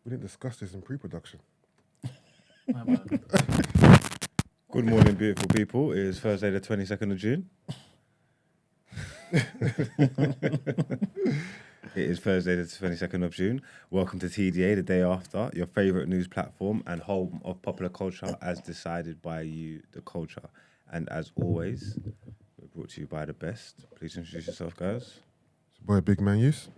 We didn't discuss this in pre-production. Good morning, beautiful people. It is Thursday, the 22nd of June. It is Thursday, the 22nd of June. Welcome to TDA, the day after, your favourite news platform and home of popular culture as decided by you, the culture. And as always, we're brought to you by the best. Please introduce yourself, guys. It's your boy Big Man Use.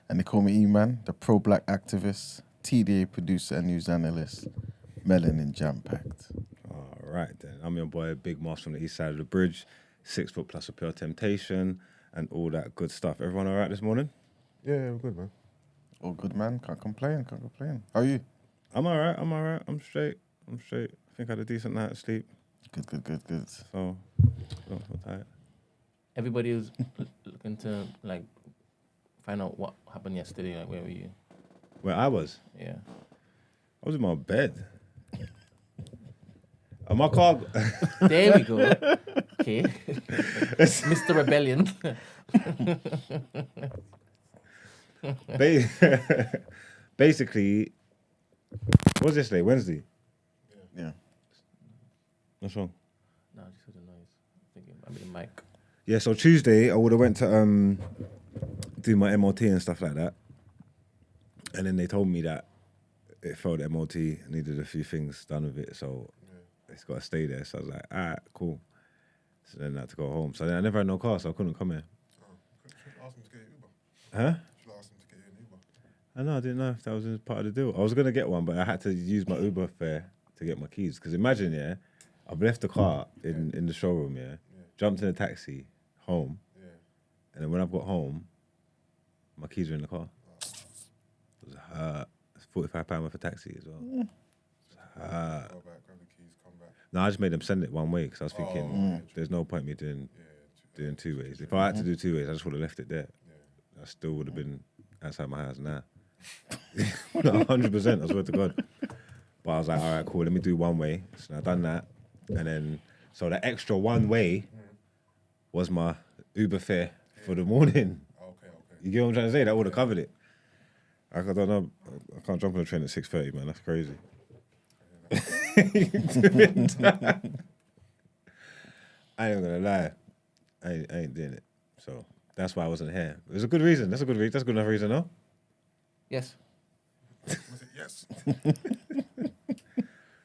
And they call me E-Man, the pro-black activist, TDA producer and news analyst, melanin jam-packed. All right, then. I'm your boy, Big Moss from the east side of the bridge, 6 foot plus of pure temptation, and all that good stuff. Everyone all right this morning? Yeah, we're good, man. All good, man. Can't complain. How are you? I'm all right. I'm straight. I think I had a decent night of sleep. Good. So, not so tired. Everybody was looking to like find out what happened yesterday. Like, where were you? Where I was? Yeah. I was in my bed. And my car... There we go. Okay. Mr. Rebellion. Basically, what was yesterday? Wednesday? Yeah. What's wrong? No, I just heard a noise. I think it might be the mic. Yeah, so Tuesday, I would have went to do my MOT and stuff like that. And then they told me that it failed MOT. I needed a few things done with it, so it's got to stay there. So I was like, all right, cool. So then I had to go home. So then I never had no car, so I couldn't come here. Oh, should ask him to get you Uber. Huh? Should ask him to get you an Uber. I know, I didn't know if that was part of the deal. I was going to get one, but I had to use my Uber fare to get my keys. Because imagine, yeah, I've left the car in the showroom, jumped in a taxi, home, and then when I've got home, my keys are in the car. It was hurt. It's £45 worth of taxi as well. It's hurt. Go back, grab the keys, come back. No, I just made them send it one way because I was thinking there's no point me doing 2 ways. If I had to do 2 ways, I just would have left it there. I still would have been outside my house now. No, 100%, I swear to God. But I was like, all right, cool, let me do 1 way. So I done that. And then, so the extra 1 way was my Uber fare for the morning. Okay. You get what I'm trying to say? That would have covered it. I don't know. I can't jump on a train at 6:30, man. That's crazy. I ain't gonna lie. I ain't doing it. So that's why I wasn't here. It was a good reason. That's a good reason. That's a good enough reason, no? Yes. Was it yes?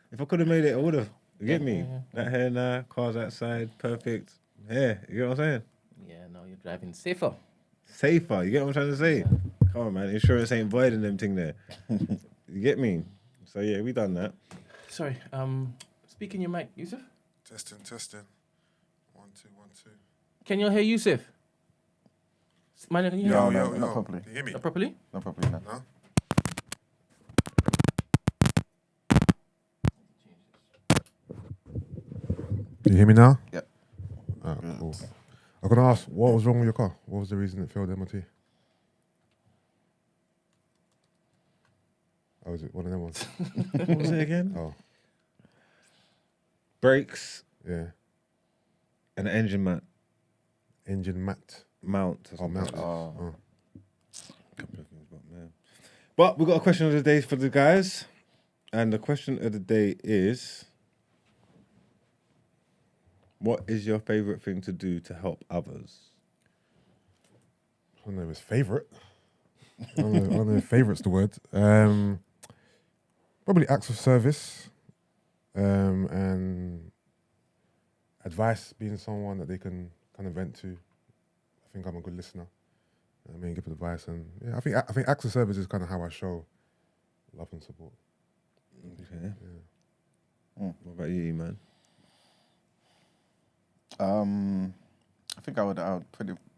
If I could have made it, I would have. You get me? Yeah. That hair now, cars outside, perfect. Yeah, you get what I'm saying? Yeah, no, you're driving safer. Safer. You get what I'm trying to say? Come on, man. Insurance ain't voiding them thing there. You get me? So yeah, we done that. Sorry, speaking your mic, Yusuf? Testing. 1, 2, 1, 2. Can you hear Yusuf? Mine, can you hear No, him? not properly. Can you hear me? Not properly? Not properly, no. No? Can you hear me now? Yep. Oh, cool. I'm going to ask, what was wrong with your car? What was the reason it failed MOT? Oh, was it one of them ones? What was it again? Oh, Brakes yeah. and an engine Engine mat. mount. Oh, mount. Oh. Couple of things, but we got a question of the day for the guys, and the question of the day is: what is your favorite thing to do to help others? I don't know if it's favourite. I don't know if favourite's the word. Probably acts of service and advice, being someone that they can kind of vent to. I think I'm a good listener. I mean, give advice, and yeah, I think acts of service is kind of how I show love and support. Okay. What about you, man? I think I would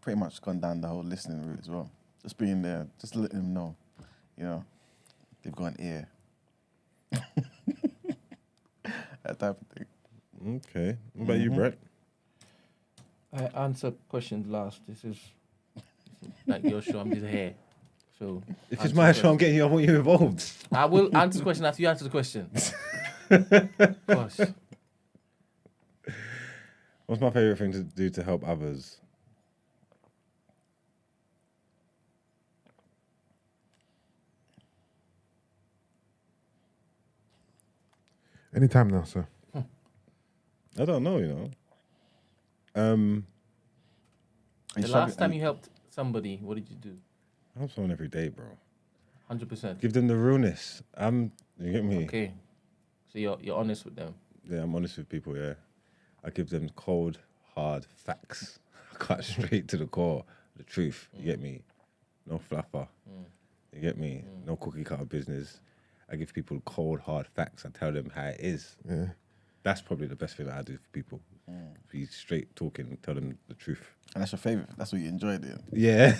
pretty much gone down the whole listening route as well. Just being there, just letting them know, they've got an ear. That type of thing. Okay. What about you, Brett? I answer questions last. This is like your show. I'm just here. So If it's my show, I'm getting you. I want you involved. I will answer the question after you answer the question. Gosh. What's my favorite thing to do to help others? Anytime now, sir. I don't know, you know. The last time you helped somebody, what did you do? I help someone every day, bro. 100%. Give them the realness. You get me? Okay. So you're honest with them. Yeah, I'm honest with people, yeah. I give them cold, hard facts. I cut straight to the core, the truth. You get me? No fluffer. You get me? No cookie cutter business. I give people cold, hard facts. I tell them how it is. Yeah. That's probably the best thing that I do for people. Be straight talking, tell them the truth. And that's your favourite. That's what you enjoy doing. Yeah.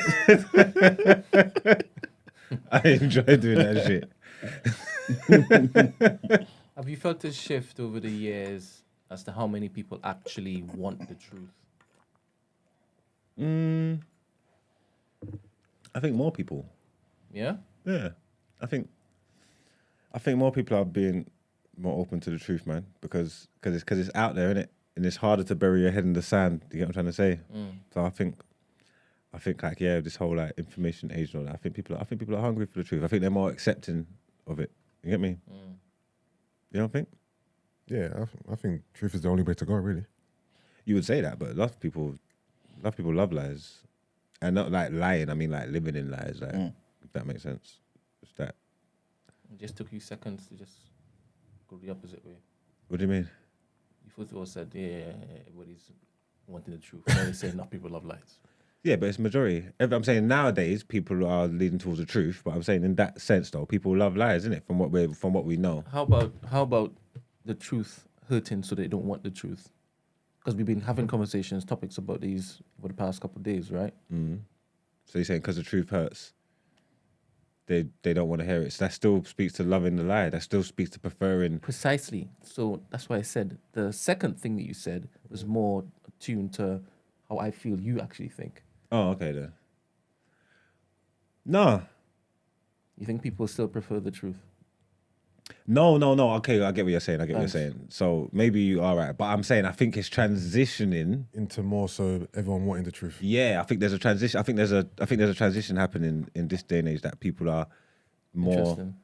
I enjoy doing that shit. Have you felt a shift over the years as to how many people actually want the truth? I think more people. Yeah? Yeah. I think more people are being more open to the truth, man, because it's out there, innit? And it's harder to bury your head in the sand. You get what I'm trying to say? So I think like, yeah, this whole like information age and all that. I think people are hungry for the truth. I think they're more accepting of it. You get me? You don't think? Yeah, I think truth is the only way to go, really. You would say that, but a lot of people love lies, and not like lying. I mean, like living in lies. Like, if that makes sense. It's that. It just took you seconds to just go the opposite way. What do you mean? You first of all said, yeah, everybody's wanting the truth. Now they say, not people love lies. Yeah, but it's majority. I'm saying nowadays people are leading towards the truth, but I'm saying in that sense though, people love lies, isn't it? From what we know. How about the truth hurting so they don't want the truth? Because we've been having conversations, topics about these for the past couple of days, right? So you're saying because the truth hurts, they don't want to hear it. So that still speaks to loving the lie. That still speaks to preferring. Precisely. So that's why I said the second thing that you said was more attuned to how I feel you actually think. Oh, okay then. No. You think people still prefer the truth? No. Okay, I get what you're saying. So maybe you are right, but I'm saying I think it's transitioning Into more so everyone wanting the truth. Yeah, I think there's a transition. I think there's a transition happening in this day and age that people are more. Interesting.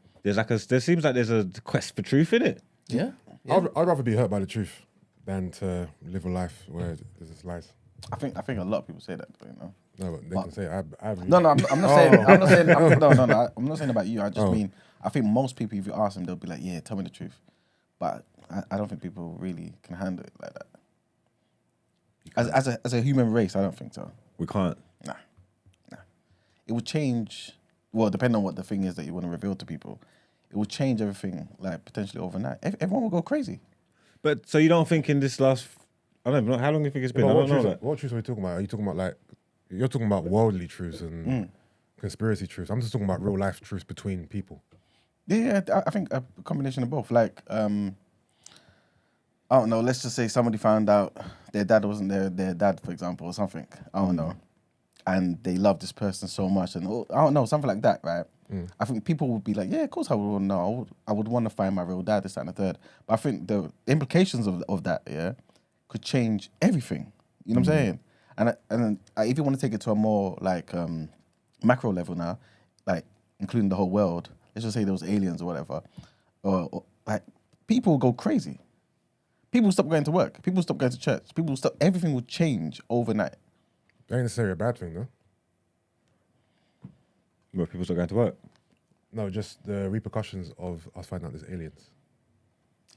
There seems like there's a quest for truth in it. Yeah. I'd rather be hurt by the truth than to live a life where there's just lies. I think a lot of people say that, you know. No, but they can say I No, I'm not saying. I'm not saying. I'm not saying about you. I just mean I think most people, if you ask them, they'll be like, "Yeah, tell me the truth," but I don't think people really can handle it like that. As a human race, I don't think so. We can't. Nah. It would change. Well, depending on what the thing is that you want to reveal to people, it would change everything like potentially overnight. Everyone will go crazy. But so you don't think in this last, I don't know, how long do you think it's been? I don't know that. What truth are we talking about? Are you talking about like, you're talking about worldly truths and conspiracy truths. I'm just talking about real life truths between people. Yeah, I think a combination of both. Like, I don't know, let's just say somebody found out their dad wasn't their dad, for example, or something. I don't know. And they love this person so much, and I don't know, something like that, right? I think people would be like, yeah, of course I would want to know. I would want to find my real dad, this, that, and the third. But I think the implications of that, yeah, could change everything. You know what I'm saying? And if you want to take it to a more like macro level now, like including the whole world, let's just say there was aliens or whatever, or like people will go crazy. People stop going to work. People stop going to church. Everything will change overnight. That ain't necessarily a bad thing, though. Where people start going to work. No, just the repercussions of us finding out there's aliens.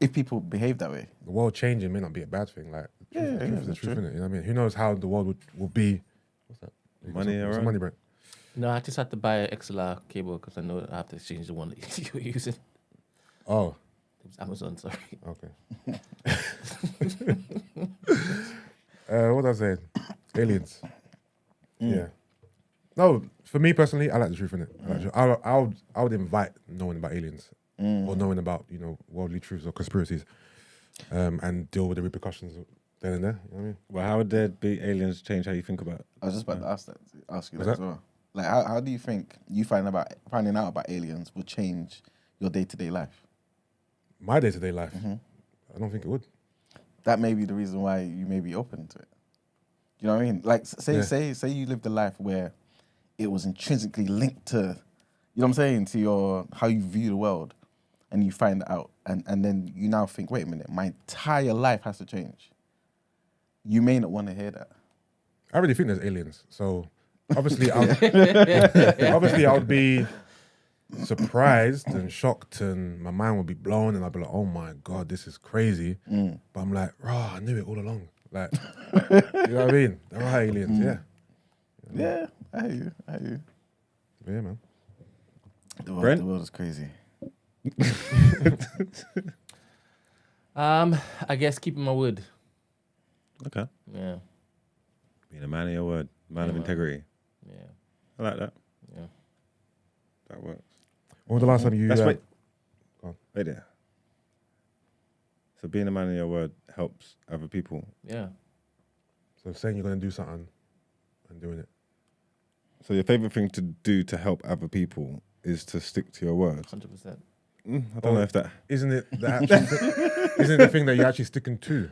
If people behave that way. The world changing may not be a bad thing. Like, the truth is the that's truth, true. innit? You know what I mean? Who knows how the world will be? What's that? Money, What's alright? money, bro? No, I just had to buy an XLR cable because I know I have to exchange the one that you were using. Oh, It was Amazon, sorry. okay. What was I saying? Aliens. Yeah. No, for me personally, I like the truth in it. I would invite knowing about aliens or knowing about worldly truths or conspiracies, and deal with the repercussions then and there. You know what I mean? Well, how would there be aliens change how you think about it? I was just about to ask you Was that as that? well. Like, how do you think you finding out about aliens will change your day-to-day life? My day-to-day life, I don't think it would. That may be the reason why you may be open to it. You know what I mean? Like, say you lived a life where it was intrinsically linked to, you know what I'm saying, to how you view the world. and you find out, and then you now think, wait a minute, my entire life has to change. You may not want to hear that. I really think there's aliens. So obviously, I would be surprised and shocked, and my mind would be blown, and I'd be like, "Oh my god, this is crazy." But I'm like, "Raw, I knew it all along." Like, you know what I mean? There are aliens, yeah. Yeah, I hear you. But yeah, man. The world is crazy. I guess keeping my word. Okay. Yeah. Being a man of your word, man of integrity. Yeah. I like that. Yeah. That works. When was the last time you... That's go wait on. there. So being a man of your word helps other people. Yeah. So saying you're going to do something and doing it. So your favorite thing to do to help other people is to stick to your word. 100%. I don't know if that... Isn't it the actual isn't it the thing that you're actually sticking to?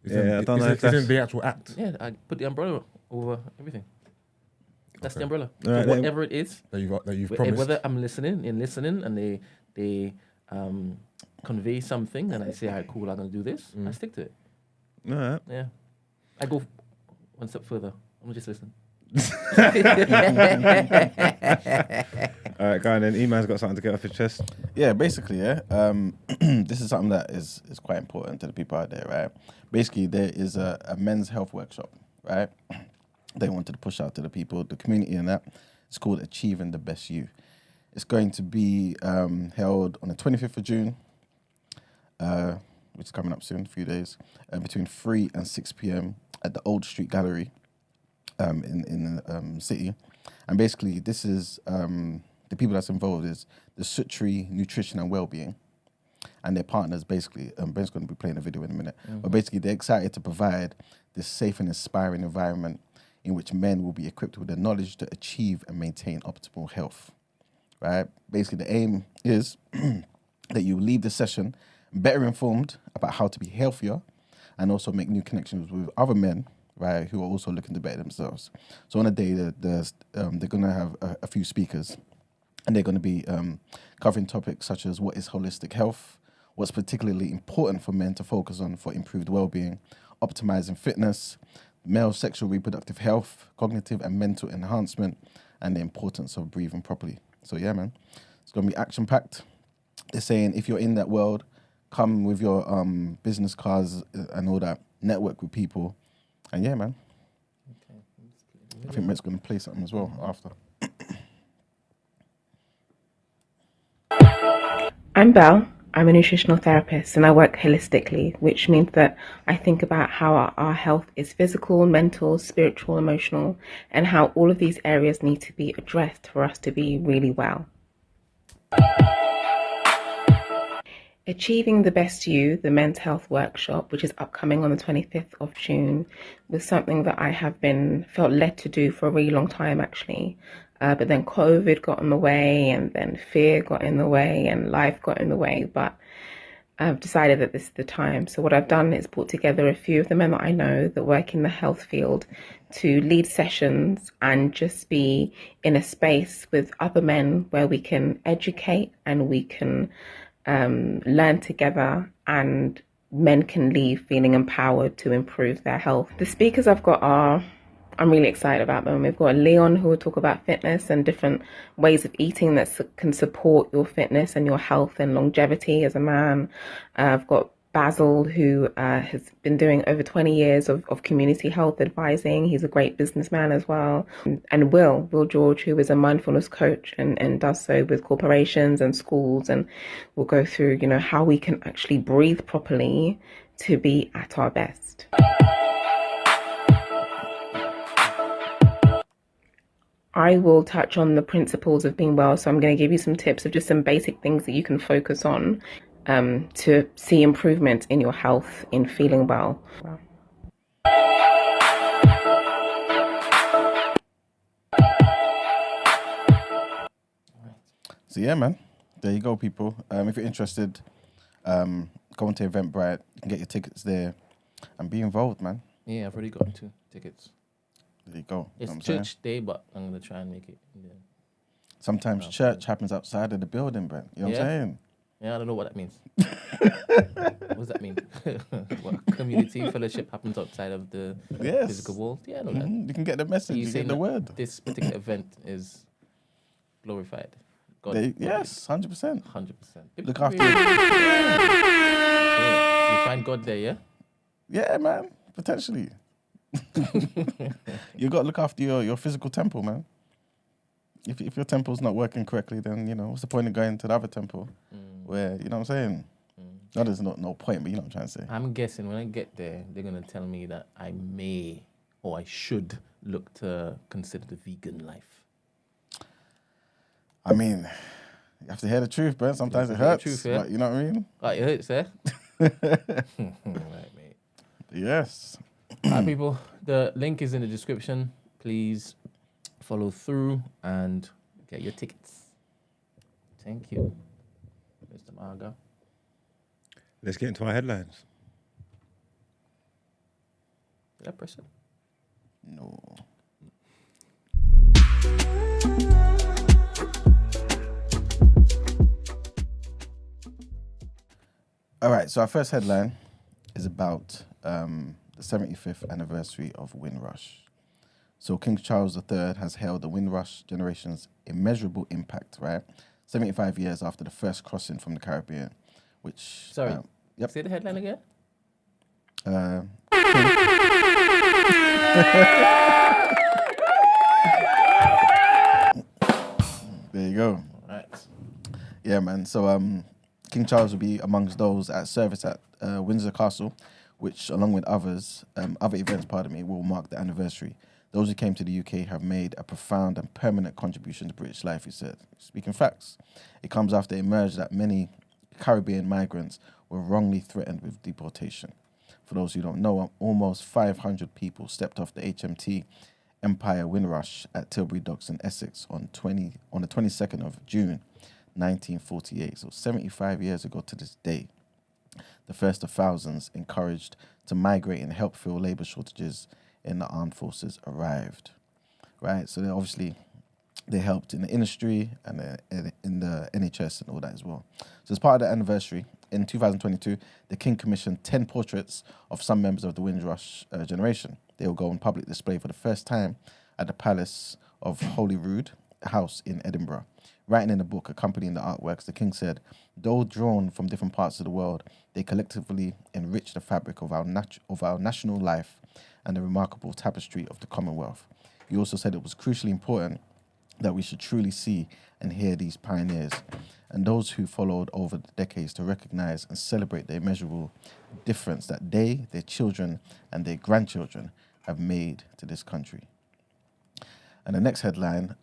I don't know if that's... Isn't the actual act? Yeah, I put the umbrella over everything. That's the umbrella. All right, So whatever it is, That you've promised. whether I'm listening, and they convey something, and I say, "All right, cool, I'm gonna do this." I stick to it. All right. Yeah, I go one step further. I'm just listening. All right, go on then. E-man's got something to get off his chest. Yeah, basically, yeah. This is something that is quite important to the people out there, right? Basically, there is a men's health workshop, right? They wanted to push out to the people, the community, and that. It's called Achieving the Best You. It's going to be held on the 25th of June, which is coming up soon, a few days, between 3 and 6 p.m. at the Old Street Gallery in the city. And basically, this is the people that's involved is the Sutri Nutrition and Wellbeing, and their partners. Basically, Ben's going to be playing a video in a minute. But basically, they're excited to provide this safe and inspiring environment in which men will be equipped with the knowledge to achieve and maintain optimal health. Right? Basically, the aim is that you leave the session better informed about how to be healthier, and also make new connections with other men, right, who are also looking to better themselves. So on a day, they're going to have a few speakers, and they're going to be covering topics such as what is holistic health, what's particularly important for men to focus on for improved well-being, optimizing fitness, male sexual reproductive health, cognitive and mental enhancement, and the importance of breathing properly. So yeah, man, it's going to be action-packed. They're saying if you're in that world, come with your business cards and all that, network with people, and yeah, man. Okay. I think Matt's going to play something as well after. I'm Belle. I'm a nutritional therapist and I work holistically, which means that I think about how our health is physical, mental, spiritual, emotional, and how all of these areas need to be addressed for us to be really well. Achieving the Best You, the men's health workshop, which is upcoming on the 25th of June, was something that I have felt led to do for a really long time, actually. But then COVID got in the way, and then fear got in the way, and life got in the way. But I've decided that this is the time. So what I've done is brought together a few of the men that I know that work in the health field to lead sessions and just be in a space with other men where we can educate and we can learn together, and men can leave feeling empowered to improve their health. The speakers I've got I'm really excited about them. We've got Leon, who will talk about fitness and different ways of eating that can support your fitness and your health and longevity as a man. I've got Basil, who has been doing over 20 years of community health advising. He's a great businessman as well. And Will George, who is a mindfulness coach and does so with corporations and schools. And we'll go through, how we can actually breathe properly to be at our best. I will touch on the principles of being well. So I'm going to give you some tips of just some basic things that you can focus on to see improvement in your health, in feeling well. So yeah, man, there you go, people. If you're interested, go onto Eventbrite, you can get your tickets there and be involved, man. Yeah, I've already got 2 tickets. There you go. It's You know what I'm church saying? day, but I'm gonna try and make it. Sometimes church happens outside of the building, Brent. You know what I'm saying? Yeah, I don't know what that means. What does that mean? What community fellowship happens outside of the Yes. physical world? Yeah, I know that. You can get the message. You get the word. This particular event is glorified. God, Yes, 100%. 100%. Look after you. you. You find God there, yeah? Yeah, man. Potentially. You got to look after your physical temple, man. If your temple's not working correctly, then, what's the point of going to the other temple where, you know what I'm saying? No, there's no point, but you know what I'm trying to say. I'm guessing when I get there, they're going to tell me that I may or I should look to consider the vegan life. I mean, you have to hear the truth, bro. Sometimes it hurts. Truth, yeah? But you know what I mean? Right, it hurts, eh? Right, mate. Yes. All right, people. The link is in the description. Please follow through and get your tickets. Thank you, Mr. Marga. Let's get into our headlines. Did I press it? No. All right, so our first headline is about the 75th anniversary of Windrush. So King Charles III has hailed the Windrush generation's immeasurable impact, right? 75 years after the first crossing from the Caribbean, which... Sorry. Yep. Say the headline again. There you go. All right. Yeah, man. So King Charles will be amongst those at service at Windsor Castle, which, along with other events, will mark the anniversary. Those who came to the UK have made a profound and permanent contribution to British life, he said. Speaking facts, it comes after it emerged that many Caribbean migrants were wrongly threatened with deportation. For those who don't know, almost 500 people stepped off the HMT Empire Windrush at Tilbury Docks in Essex on the 22nd of June, 1948. So 75 years ago to this day, the first of thousands encouraged to migrate and help fill labour shortages in the armed forces arrived. Right, so they helped in the industry and in the NHS and all that as well. So as part of the anniversary, in 2022, the King commissioned 10 portraits of some members of the Windrush generation. They will go on public display for the first time at the Palace of Holyrood House in Edinburgh. Writing in a book accompanying the artworks, the King said, though drawn from different parts of the world, they collectively enrich the fabric of our national life and the remarkable tapestry of the Commonwealth. He also said it was crucially important that we should truly see and hear these pioneers and those who followed over the decades to recognize and celebrate the immeasurable difference that they, their children, and their grandchildren have made to this country. And the next headline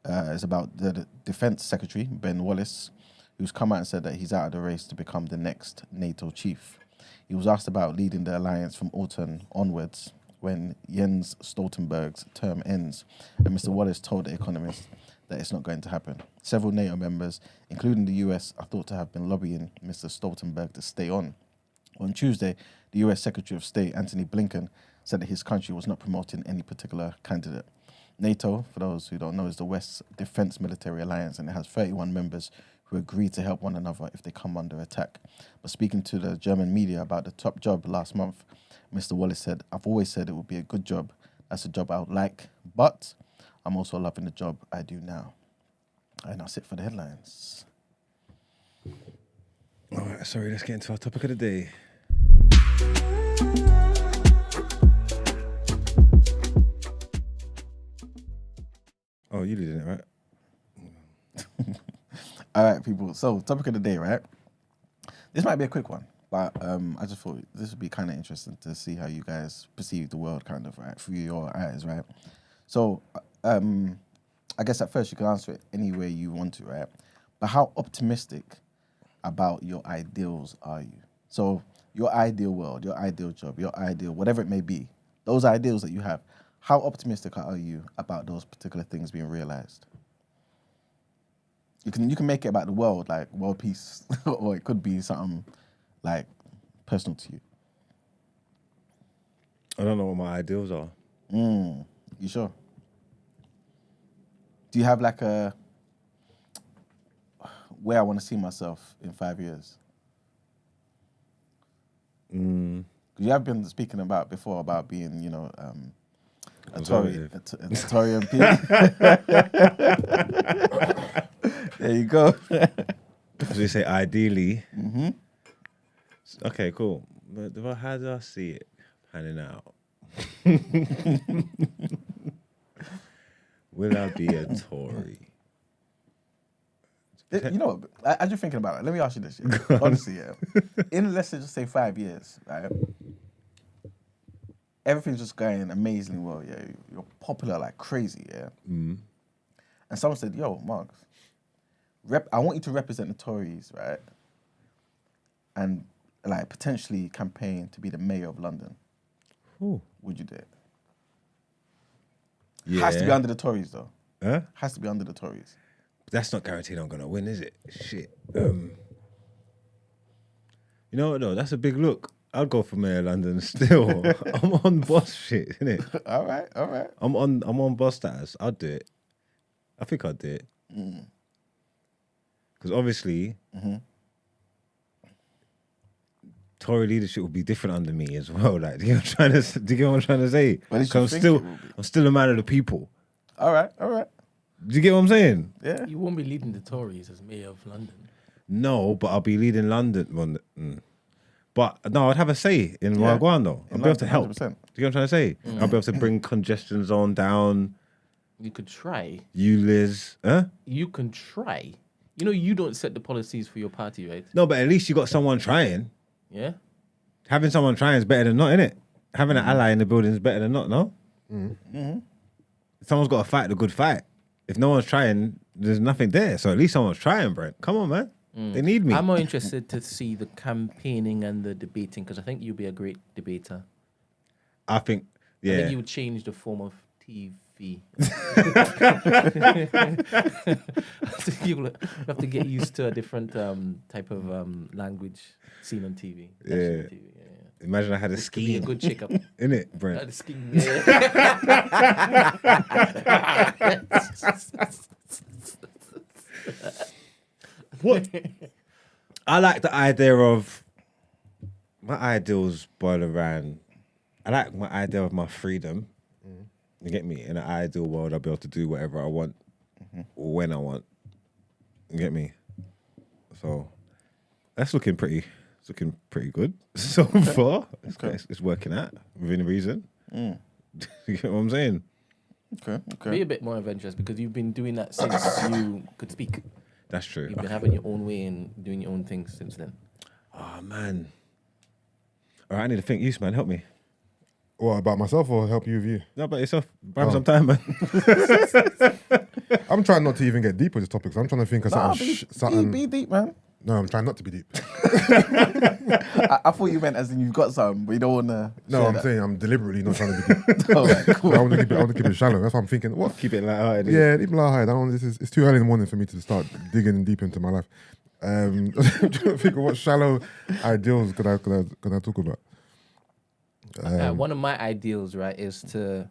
is about the Defense Secretary, Ben Wallace, who's come out and said that he's out of the race to become the next NATO chief. He was asked about leading the alliance from autumn onwards when Jens Stoltenberg's term ends, and Mr. Wallace told The Economist that it's not going to happen. Several NATO members, including the US, are thought to have been lobbying Mr. Stoltenberg to stay on. On Tuesday, the US Secretary of State, Antony Blinken, said that his country was not promoting any particular candidate. NATO, for those who don't know, is the West's defense military alliance, and it has 31 members who agree to help one another if they come under attack. But speaking to the German media about the top job last month, Mr. Wallace said, I've always said it would be a good job. That's a job I would like, but I'm also loving the job I do now. And that's it for the headlines. All right, sorry, let's get into our topic of the day. Oh, you did it, right? All right, people. So, topic of the day, right? This might be a quick one, but I just thought this would be kind of interesting to see how you guys perceive the world, kind of, right, through your eyes, right? So, I guess at first you can answer it any way you want to, right? But how optimistic about your ideals are you? So, your ideal world, your ideal job, your ideal, whatever it may be, those ideals that you have, how optimistic are you about those particular things being realized? You can make it about the world, like world peace, or it could be something like personal to you. I don't know what my ideals are. You sure? Do you have like where I want to see myself in 5 years? Because you have been speaking about before about being, you know, a Tory MP. There you go. As we say, ideally. Okay, cool. But how do I see it panning out? Will I be a Tory? You know, as you're thinking about it, let me ask you this. Yeah? Honestly, yeah. In, let's just say 5 years, right? Everything's just going amazingly well, yeah. You're popular like crazy, yeah. And someone said, yo, Marks, I want you to represent the Tories, right? And like potentially campaign to be the mayor of London. Ooh. Would you do it? Yeah. Has to be under the Tories, though. Huh? Has to be under the Tories. That's not guaranteed I'm gonna win, is it? Shit. You know what though? That's a big look. I'd go for Mayor of London still. I'm on boss shit, innit? All right. I'm on boss status. I'll do it. I think I'll do it. Because obviously, Tory leadership will be different under me as well. Like, do you get what I'm trying to say? Well, at least 'Cause you think it will be. I'm still a man of the people. All right. Do you get what I'm saying? Yeah. You won't be leading the Tories as mayor of London. No, but I'll be leading London. But no, I'd have a say in Wagwan though. I'll be able to help. 100%. Do you get what I'm trying to say? I'll be able to bring congestion zone down. You could try. You, Liz. Huh? You can try. You know, you don't set the policies for your party, right? No, but at least you got someone trying. Yeah? Having someone trying is better than not, innit? Having an ally in the building is better than not, no? Someone's got to fight the good fight. If no one's trying, there's nothing there. So at least someone's trying, Brent. Come on, man. They need me. I'm more interested to see the campaigning and the debating because I think you'll be a great debater. I think, yeah. I think you would change the form of TV. I think you'll have to get used to a different type of language seen on TV. Yeah. Imagine I had a Be a scheme. good chick up. Innit, Brent? The scheme. What? I like the idea of my ideals boil around. I like my idea of my freedom. You get me? In an ideal world, I'll be able to do whatever I want, when I want. You get me? So that's looking pretty. It's looking pretty good so far. It's working out within reason. You get what I'm saying? Okay. Be a bit more adventurous because you've been doing that since you could speak. That's true. You've been having your own way and doing your own things since then. Oh man. All right, I need to think. You, man, help me. What, about myself or help you with you? No, but yourself. Buy me some time, man. I'm trying not to even get deep with this topic. So I'm trying to think of something. Be deep, man. No, I'm trying not to be deep. I thought you meant as in you've got some, but you don't want to. No, I'm saying I'm deliberately not trying to be deep. All right, cool. I want to keep it shallow. That's what I'm thinking. What? Keep it light-hearted. Yeah, keep it light-hearted. It's too early in the morning for me to start digging deep into my life. I'm trying to think of what shallow ideals could I talk about. One of my ideals, right, is to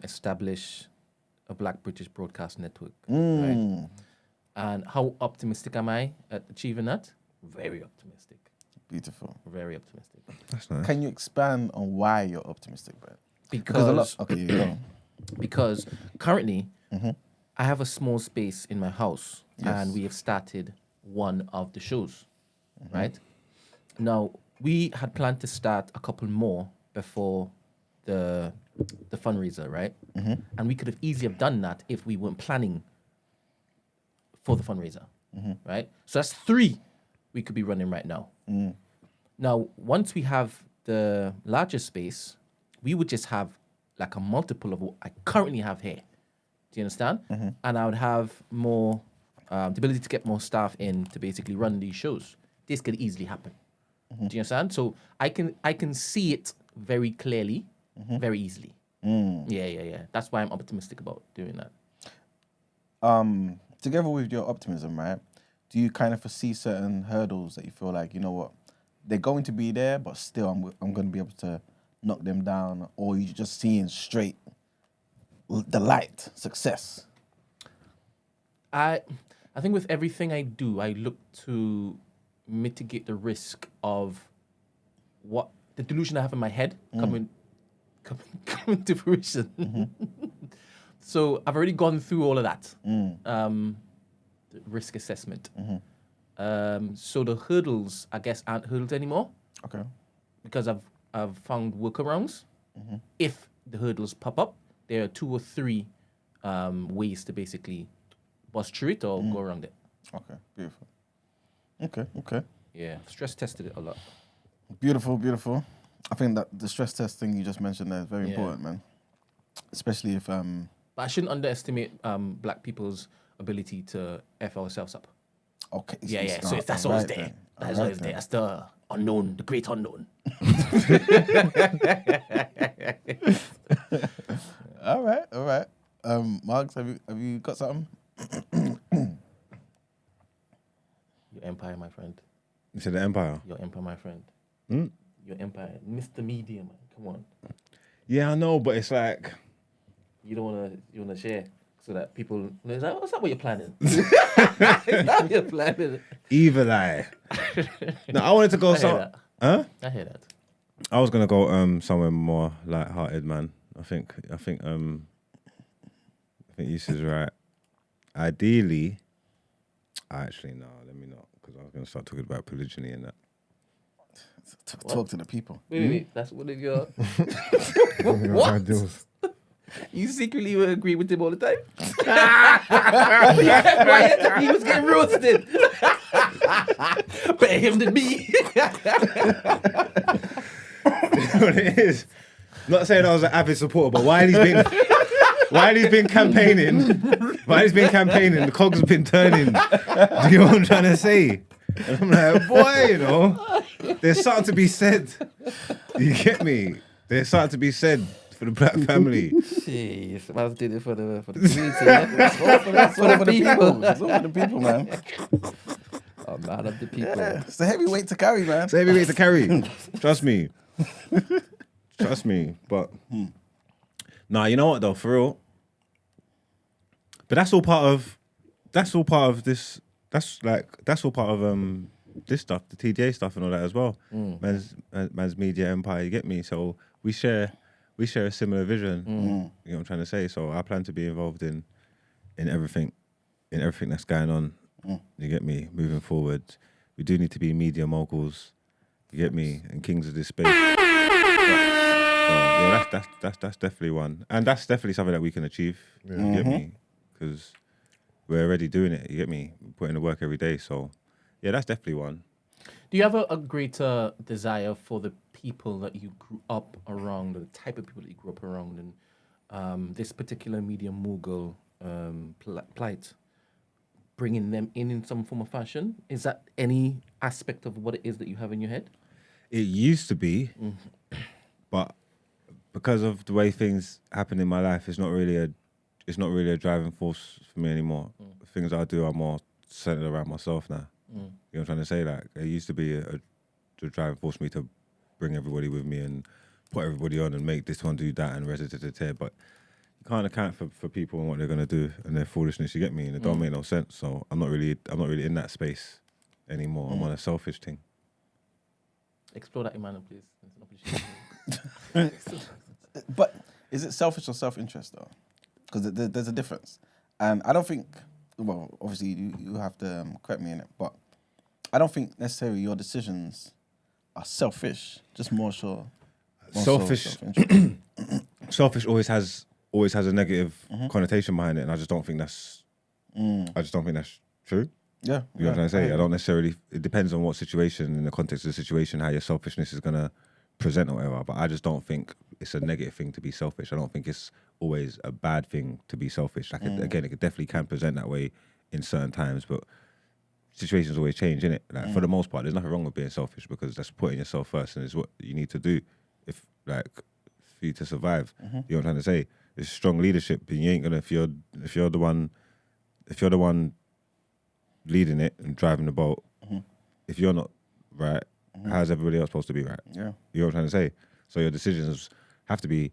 establish a Black British broadcast network. Right? And how optimistic am I at achieving that? Very optimistic. Beautiful. Very optimistic. That's nice. Can you expand on why you're optimistic, Brent? Because okay, you go. because currently I have a small space in my house and Yes. we have started one of the shows, right? Now, we had planned to start a couple more before the fundraiser, right? And we could have easily have done that if we weren't planning for the fundraiser, right? So that's 3 we could be running right now. Now, once we have the larger space, we would just have like a multiple of what I currently have here. Do you understand? And I would have more, the ability to get more staff in to basically run these shows. This could easily happen. Do you understand? So I can see it very clearly, very easily. Yeah. That's why I'm optimistic about doing that. Together with your optimism, right? Do you kind of foresee certain hurdles that you feel like, you know what, they're going to be there, but still I'm going to be able to knock them down, or you just seeing straight the light, success? I I think with everything I do, I look to mitigate the risk of what the delusion I have in my head coming to fruition. So I've already gone through all of that. The risk assessment. So the hurdles, I guess, aren't hurdles anymore. Okay. Because I've found workarounds. If the hurdles pop up, there are 2 or 3 ways to basically bust through it or go around it. Okay, beautiful. Okay. Yeah, stress tested it a lot. Beautiful. I think that the stress test thing you just mentioned there is very important, man. Especially if But I shouldn't underestimate black people's ability to F ourselves up. Okay. Yeah. So if that's always there, that's always there. That's the unknown, the great unknown. All right. Marks, have you got something? Your empire, my friend. You said the Empire? Your empire, my friend. Your empire, Mr. Media, man. Come on. Yeah, I know, but it's like... You wanna share so that people is that what you're planning? Is that what you're planning? Evil Eye. No, I wanted to go I hear that. I was gonna go somewhere more light-hearted, man. I think Issa's right. Ideally, actually no, let me not, because I was gonna start talking about polygyny and that. Talk to the people. Wait. That's one of your What? Ideals. You secretly would agree with him all the time? He was getting roasted. Better him than me. What it is. Not saying I was an avid supporter, but while he's been campaigning, the cogs have been turning. Do you know what I'm trying to say? And I'm like, boy, there's something to be said. You get me? There's something to be said for the black family. Jeez, I was doing it for the community. Yeah? It's all for the people. It's all for the people, man. Oh, man of the people. Yeah, it's a heavy weight to carry, man. It's a heavy weight to carry. Trust me. But nah, you know what though, for real. But that's all part of this. That's all part of this stuff, the TDA stuff and all that as well. Man's media empire, you get me? So we share a similar vision. You know what I'm trying to say? So I plan to be involved in everything that's going on. You get me? Moving forward. We do need to be media moguls, you get me, and kings of this space. So yeah, that's definitely one. And that's definitely something that we can achieve. You get me? Because we're already doing it, you get me? We're putting the work every day. So yeah, that's definitely one. Do you have a greater desire for the people that you grew up around, or the type of people that you grew up around, and this particular media mogul plight, bringing them in some form of fashion? Is that any aspect of what it is that you have in your head? It used to be, but because of the way things happen in my life, it's not really a driving force for me anymore. Things I do are more centered around myself now. You know what I'm trying to say? Like, it used to be a driving force for me to bring everybody with me and put everybody on and make this one do that and tear. But you can't account for people and what they're gonna do and their foolishness. You get me? And it don't make no sense. So I'm not really in that space anymore. I'm on a selfish thing. Explore that, Emmanuel, please. It's an opportunity. But is it selfish or self-interest though? Because there's a difference, and I don't think. Well, obviously you have to correct me in it, but I don't think necessarily your decisions are selfish. Just more so. Selfish. Selfish always has a negative connotation behind it, and I just don't think that's. I just don't think that's true. Yeah, you know what I'm trying to say. I don't necessarily. It depends on what situation, in the context of the situation, how your selfishness is gonna present or whatever. But I just don't think it's a negative thing to be selfish. I don't think it's always a bad thing to be selfish. Like again, it definitely can present that way in certain times, but situations always change, innit? Like for the most part, there's nothing wrong with being selfish because that's putting yourself first, and it's what you need to do for you to survive. You know what I'm trying to say? It's strong leadership, and you ain't gonna if you're the one leading it and driving the boat. If you're not right, how's everybody else supposed to be right? Yeah, you know what I'm trying to say. So your decisions have to be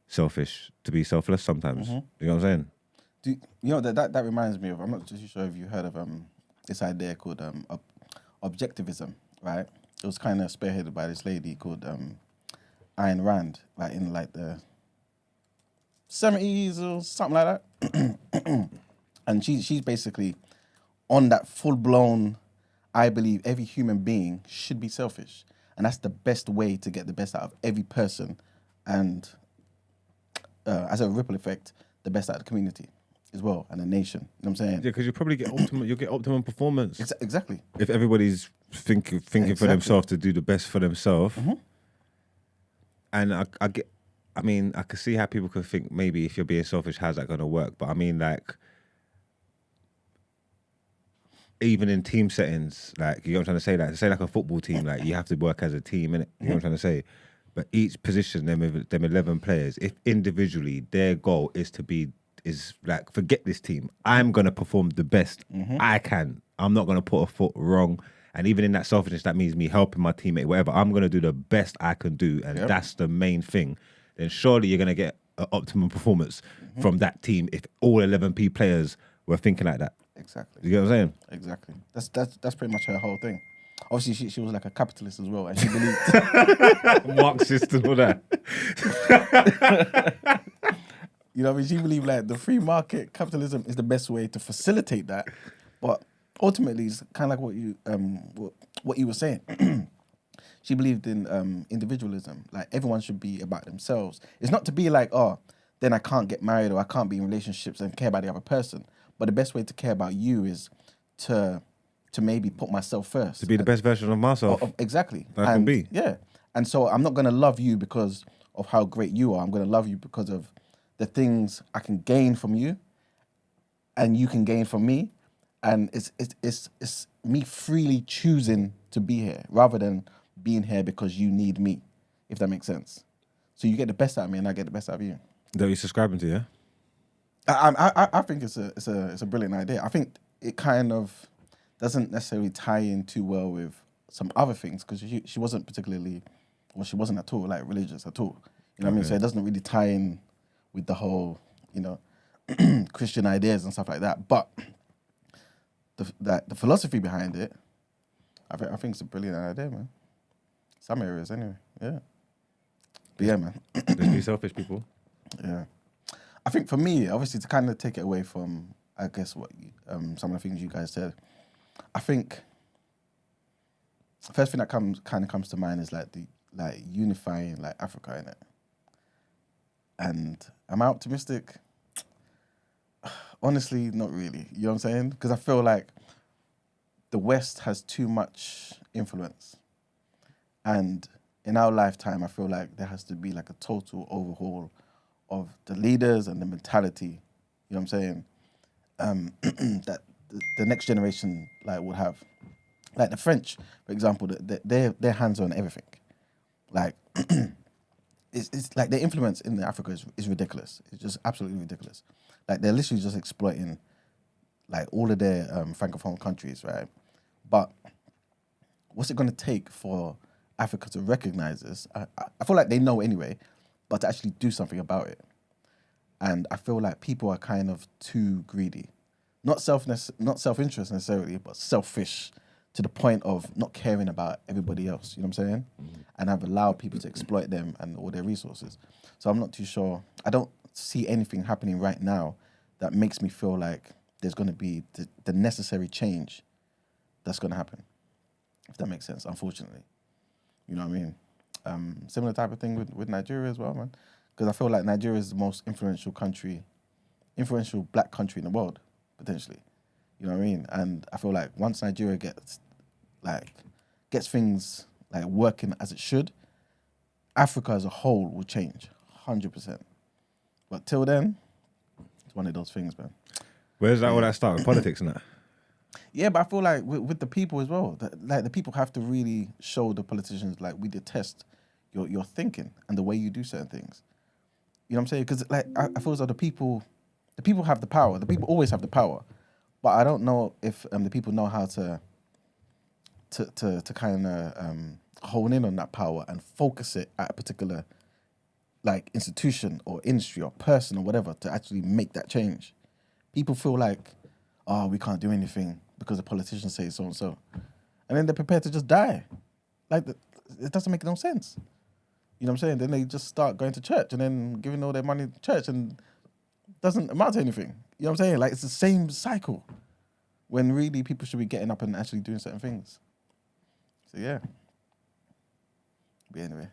selfish to be selfless sometimes. You know what I'm saying? You know that reminds me of, I'm not too sure if you heard of this idea called objectivism, right? It was kind of spearheaded by this lady called Ayn Rand, like in like the 70s or something like that. And she's basically on that full blown, I believe every human being should be selfish, and that's the best way to get the best out of every person, and as a ripple effect, the best out of the community as well, and the nation. You know what I'm saying? Yeah, because you probably get optimum performance. Exactly. If everybody's thinking for themselves to do the best for themselves. Mm-hmm. And I mean, I can see how people could think maybe if you're being selfish, how's that going to work? But I mean, like, even in team settings, like, you know what I'm trying to say? Like, say like a football team, like, you have to work as a team, innit? You know what I'm trying to say? But each position, them 11 players, if individually their goal is like, forget this team, I'm going to perform the best I can. I'm not going to put a foot wrong. And even in that selfishness, that means me helping my teammate, whatever. I'm going to do the best I can do. And that's the main thing. Then surely you're going to get an optimum performance from that team if all 11 players were thinking like that. Exactly. You get what I'm saying? Exactly. That's pretty much her whole thing. Obviously, she was like a capitalist as well, and she believed Marxist and all that. You know what I mean? She believed like the free market capitalism is the best way to facilitate that. But ultimately, it's kind of like what you were saying. She believed in individualism. Like, everyone should be about themselves. It's not to be like, oh, then I can't get married or I can't be in relationships and care about the other person. But the best way to care about you is to maybe put myself first. To be the best version of myself. Exactly. I can be. Yeah. And so I'm not going to love you because of how great you are. I'm going to love you because of the things I can gain from you and you can gain from me. And it's me freely choosing to be here rather than being here because you need me, if that makes sense. So you get the best out of me and I get the best out of you. That you're subscribing to, yeah? I think it's a brilliant idea. I think it kind of doesn't necessarily tie in too well with some other things because she wasn't particularly, well, she wasn't at all like religious at all. You know what I mean? So it doesn't really tie in with the whole, you know, Christian ideas and stuff like that. But the philosophy behind it, I think it's a brilliant idea, man. Some areas, anyway. Yeah. But yeah, man. Just be selfish, people. Yeah. I think for me, obviously, to kind of take it away from, I guess, what some of the things you guys said, I think the first thing that comes to mind is like unifying like Africa in it. And am I optimistic? Honestly, not really. You know what I'm saying? Because I feel like the West has too much influence. And in our lifetime, I feel like there has to be like a total overhaul of the leaders and the mentality, you know what I'm saying, that the next generation like would have. Like the French, for example, their hands on everything. Like, it's like their influence in Africa is ridiculous. It's just absolutely ridiculous. Like, they're literally just exploiting like all of their francophone countries, right? But what's it going to take for Africa to recognize this? I feel like they know anyway, but to actually do something about it. And I feel like people are kind of too greedy. Not self-interest necessarily, but selfish to the point of not caring about everybody else, you know what I'm saying? And have allowed people to exploit them and all their resources. So I'm not too sure. I don't see anything happening right now that makes me feel like there's going to be the necessary change that's going to happen, if that makes sense, unfortunately. You know what I mean? Similar type of thing with Nigeria as well, man. Because I feel like Nigeria is the most influential black country in the world, potentially. You know what I mean? And I feel like once Nigeria gets things like working as it should, Africa as a whole will change, 100%. But till then, it's one of those things, man. Where's that all that start with politics and that? Yeah, but I feel like with the people as well, like the people have to really show the politicians like we detest your thinking and the way you do certain things. You know what I'm saying? Because like I feel as though the people have the power. The people always have the power, but I don't know if the people know how to kind of hone in on that power and focus it at a particular like institution or industry or person or whatever to actually make that change. people feel like, oh, we can't do anything because the politicians say so and so, and then they're prepared to just die. Like it doesn't make no sense. You know what I'm saying? Then they just start going to church and then giving all their money to church and doesn't amount to anything. You know what I'm saying? Like it's the same cycle when really people should be getting up and actually doing certain things. So yeah. But anyway.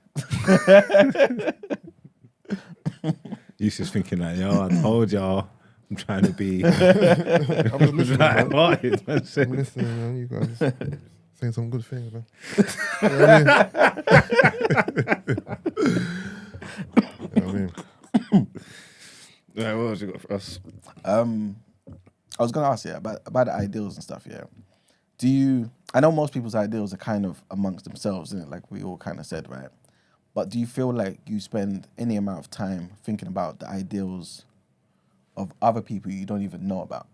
You just thinking like, yo, I told y'all I'm trying to be I'm just listening, man. light-hearted, man. I'm listening, man. You guys saying some good things, man. You know what I mean? Right, what else you got for us? I was gonna ask about the ideals and stuff, yeah. I know most people's ideals are kind of amongst themselves, isn't it? Like we all kind of said, right? But do you feel like you spend any amount of time thinking about the ideals of other people you don't even know about?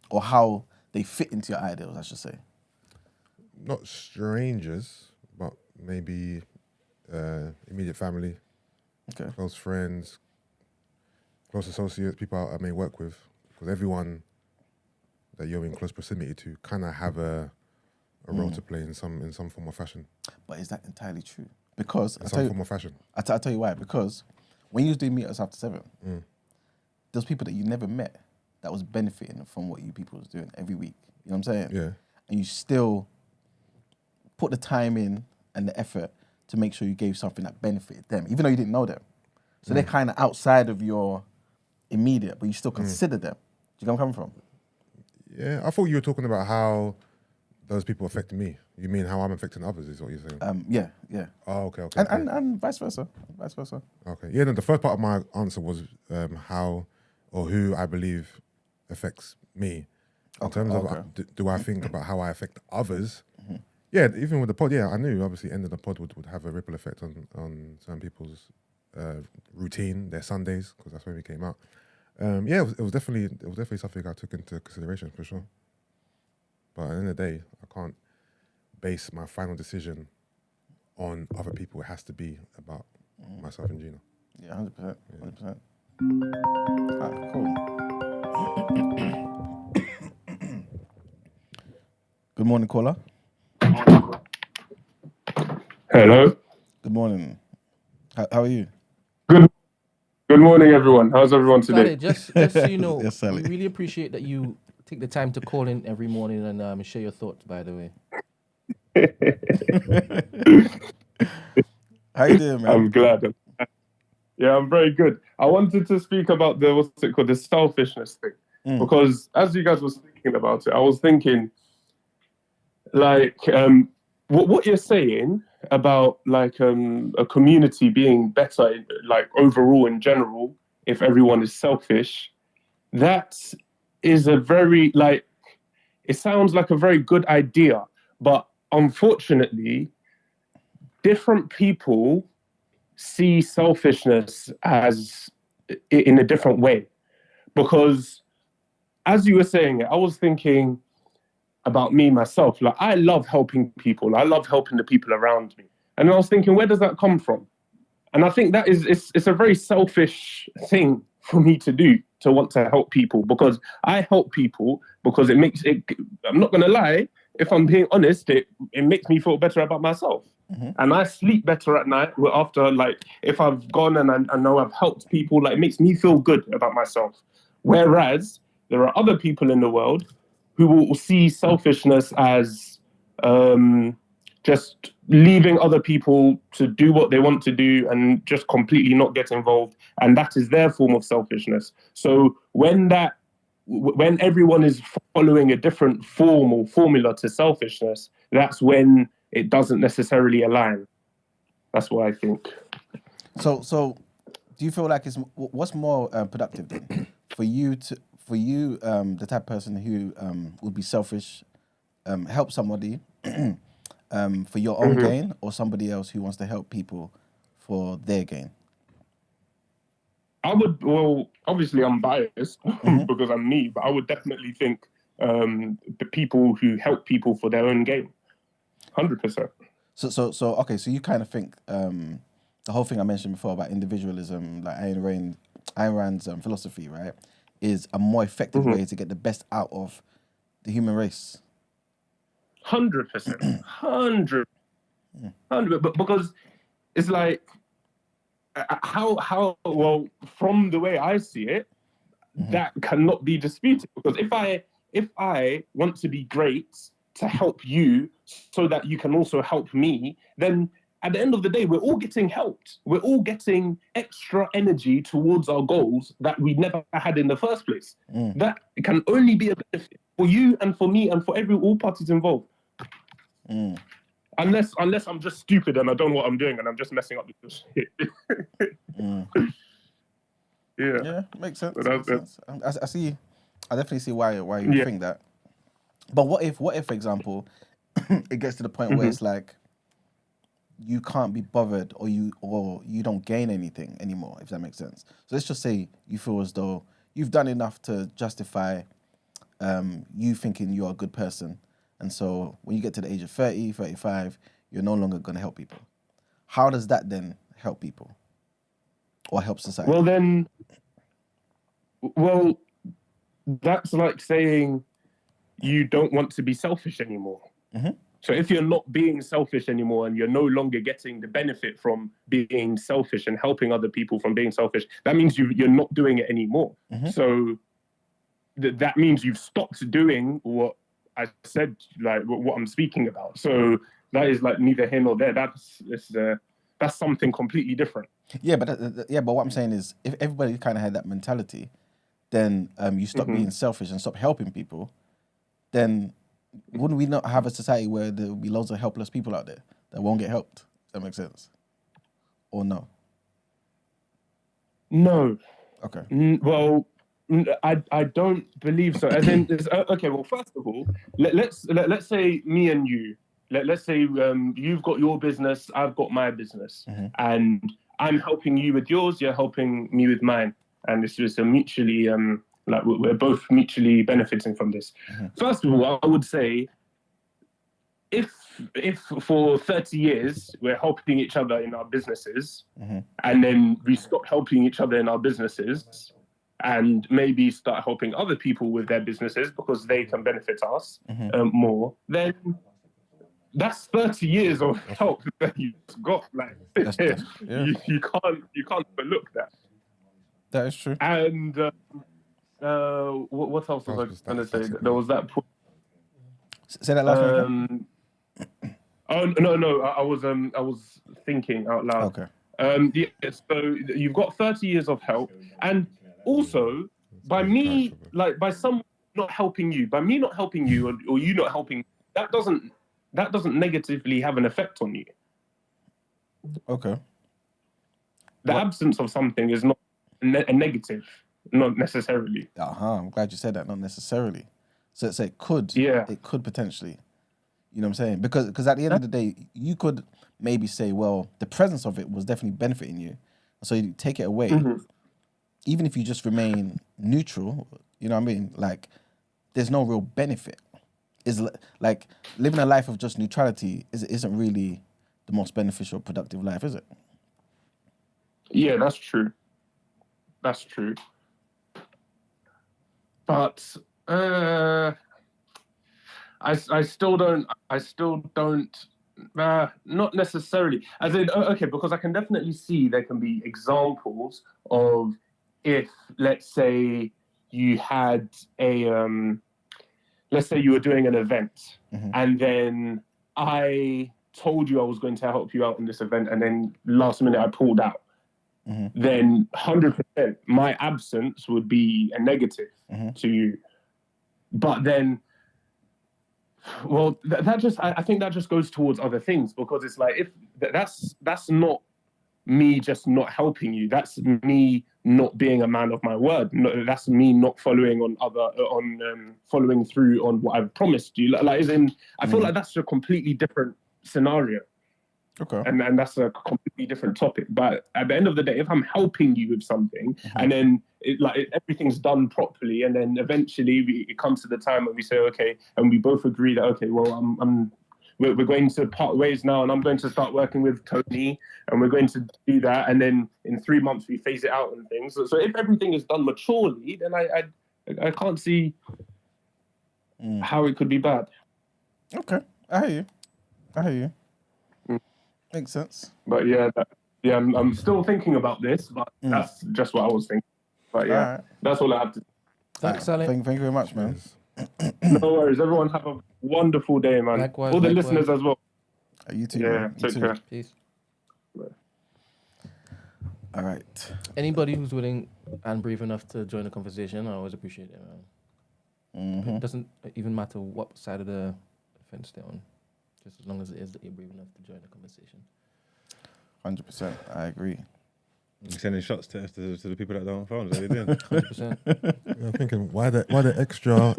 Or how they fit into your ideals, I should say. Not strangers, but maybe immediate family, Okay. close friends, close associates, people I may work with. Because everyone that you're in close proximity to kind of have a role to play in some form or fashion. But is that entirely true? Because In some form or fashion. I'll tell you why. Because when you was doing Meet Us After 7, there's people that you never met that was benefiting from what you people was doing every week. You know what I'm saying? Yeah. And you still put the time in and the effort to make sure you gave something that benefited them, even though you didn't know them. So they're kind of outside of your immediate, but you still consider them. Do you know where I'm coming from? Yeah, I thought you were talking about how those people affect me. You mean how I'm affecting others is what you're saying? Yeah. Oh, okay. Okay. And vice versa. Okay. Yeah, no, the first part of my answer was how or who I believe affects me. In terms of do I think about how I affect others? Yeah, even with the pod, I knew obviously ending the pod would have a ripple effect on some people's routine, their Sundays, because that's when we came out. It was definitely something I took into consideration for sure. But at the end of the day, I can't base my final decision on other people. It has to be about myself and Gina. Yeah, 100%. 100%. Alright, cool. Good morning, caller. Hello. Good morning. How are you? Good morning, everyone. How's everyone today? Sally, just so you know, Yes, Sally. we really appreciate that you take the time to call in every morning and share your thoughts, by the way. How you doing, man? I'm glad. Yeah, I'm very good. I wanted to speak about the selfishness thing. Because as you guys were speaking about it, I was thinking, like, what you're saying about, like, a community being better, like, overall in general, if everyone is selfish, that is a very, like, it sounds like a very good idea, but unfortunately, different people see selfishness as in a different way. Because as you were saying it, I was thinking about me, myself. Like, I love helping people. I love helping the people around me. And I was thinking, where does that come from? And I think that it's a very selfish thing for me to do, to want to help people, because I help people because it makes it, I'm not going to lie, if I'm being honest, it makes me feel better about myself. And I sleep better at night after, like, if I've gone and I know I've helped people, like, it makes me feel good about myself. Whereas there are other people in the world who will see selfishness as just leaving other people to do what they want to do and just completely not get involved. And that is their form of selfishness. So when everyone is following a different form or formula to selfishness, that's when it doesn't necessarily align. That's what I think. So do you feel like what's more productive then? For you, the type of person who would be selfish, help somebody for your own gain, or somebody else who wants to help people for their gain? Obviously I'm biased because I'm me, but I would definitely think the people who help people for their own gain, 100%. So okay, so you kind of think the whole thing I mentioned before about individualism, like Ayn Rand's philosophy, right, is a more effective way to get the best out of the human race. 100%, 100, but because it's like how well, from the way I see it, that cannot be disputed, because if I want to be great to help you so that you can also help me, then at the end of the day, we're all getting helped. We're all getting extra energy towards our goals that we never had in the first place. That can only be a benefit for you and for me and for all parties involved. Unless I'm just stupid and I don't know what I'm doing and I'm just messing up with this shit. Yeah, makes sense. Makes sense. I see. I definitely see why you think that. But what if, for example, it gets to the point where it's like you can't be bothered, or you don't gain anything anymore, if that makes sense. So let's just say you feel as though you've done enough to justify you thinking you're a good person, and so when you get to the age of 30, 35, you're no longer going to help people. How does that then help people or help society? Well, that's like saying you don't want to be selfish anymore. So if you're not being selfish anymore and you're no longer getting the benefit from being selfish and helping other people from being selfish, that means you're not doing it anymore. So that means you've stopped doing what I said, like what I'm speaking about. So that is like neither here nor there. That's something completely different. Yeah, but what I'm saying is, if everybody kind of had that mentality, then you stop being selfish and stop helping people, then wouldn't we not have a society where there will be loads of helpless people out there that won't get helped? Does that make sense? Or no? No. Okay. Well, I don't believe so. As in, okay. Well, first of all, let's say me and you. Let's say you've got your business, I've got my business, and I'm helping you with yours. You're helping me with mine, and this is a mutually like we're both mutually benefiting from this. First of all, I would say if for 30 years we're helping each other in our businesses, and then we stop helping each other in our businesses and maybe start helping other people with their businesses because they can benefit us more, then that's 30 years of help that you've got. Like, you can't overlook that. That is true. And what else was I going to say? There was that point. Say that last one. Oh no! I was thinking out loud. Okay. So you've got 30 years of help, and also by me, like by someone not helping you, by me not helping you, or you not helping, that doesn't negatively have an effect on you. Okay. The absence of something is not a negative, not necessarily. I'm glad you said that. Not necessarily. So it could. Yeah. It could potentially. You know what I'm saying? Because at the end of the day, you could maybe say, well, the presence of it was definitely benefiting you, so you take it away. Even if you just remain neutral, you know what I mean? Like, there's no real benefit. Is like living a life of just neutrality isn't really the most beneficial, productive life, is it? Yeah, that's true. That's true. But I still don't. Not necessarily. As in, okay, because I can definitely see there can be examples of if, let's say, you had a let's say you were doing an event, and then I told you I was going to help you out in this event, and then last minute I pulled out. Then 100% my absence would be a negative to you. But then, well, I think that just goes towards other things, because it's like, if that's not me just not helping you, that's me not being a man of my word. No, that's me not following following through on what I've promised you. Like, as in, I feel like that's a completely different scenario. Okay. And that's a completely different topic. But at the end of the day, if I'm helping you with something, and then everything's done properly, and then eventually it comes to the time when we say, okay, and we both agree that, okay, well, I'm we're going to part ways now, and I'm going to start working with Tony, and we're going to do that, and then in 3 months we phase it out and things. So if everything is done maturely, then I can't see how it could be bad. Okay, I hear you. Makes sense. But yeah, I'm still thinking about this, but that's just what I was thinking. But yeah, that's all I have to. Thanks, Ali. Thank you very much, man. No worries. Everyone have a wonderful day, man. Likewise, all the likewise. listeners as well. You too. Yeah, man. You take too. care. Peace. All right. Anybody who's willing and brave enough to join the conversation, I always appreciate it, man. It doesn't even matter what side of the fence they're on, just as long as it is that you're brave enough to join the conversation. 100%. I agree. You sending shots to the people that don't phone. Is that what you're doing? 100%. I'm thinking, why the extra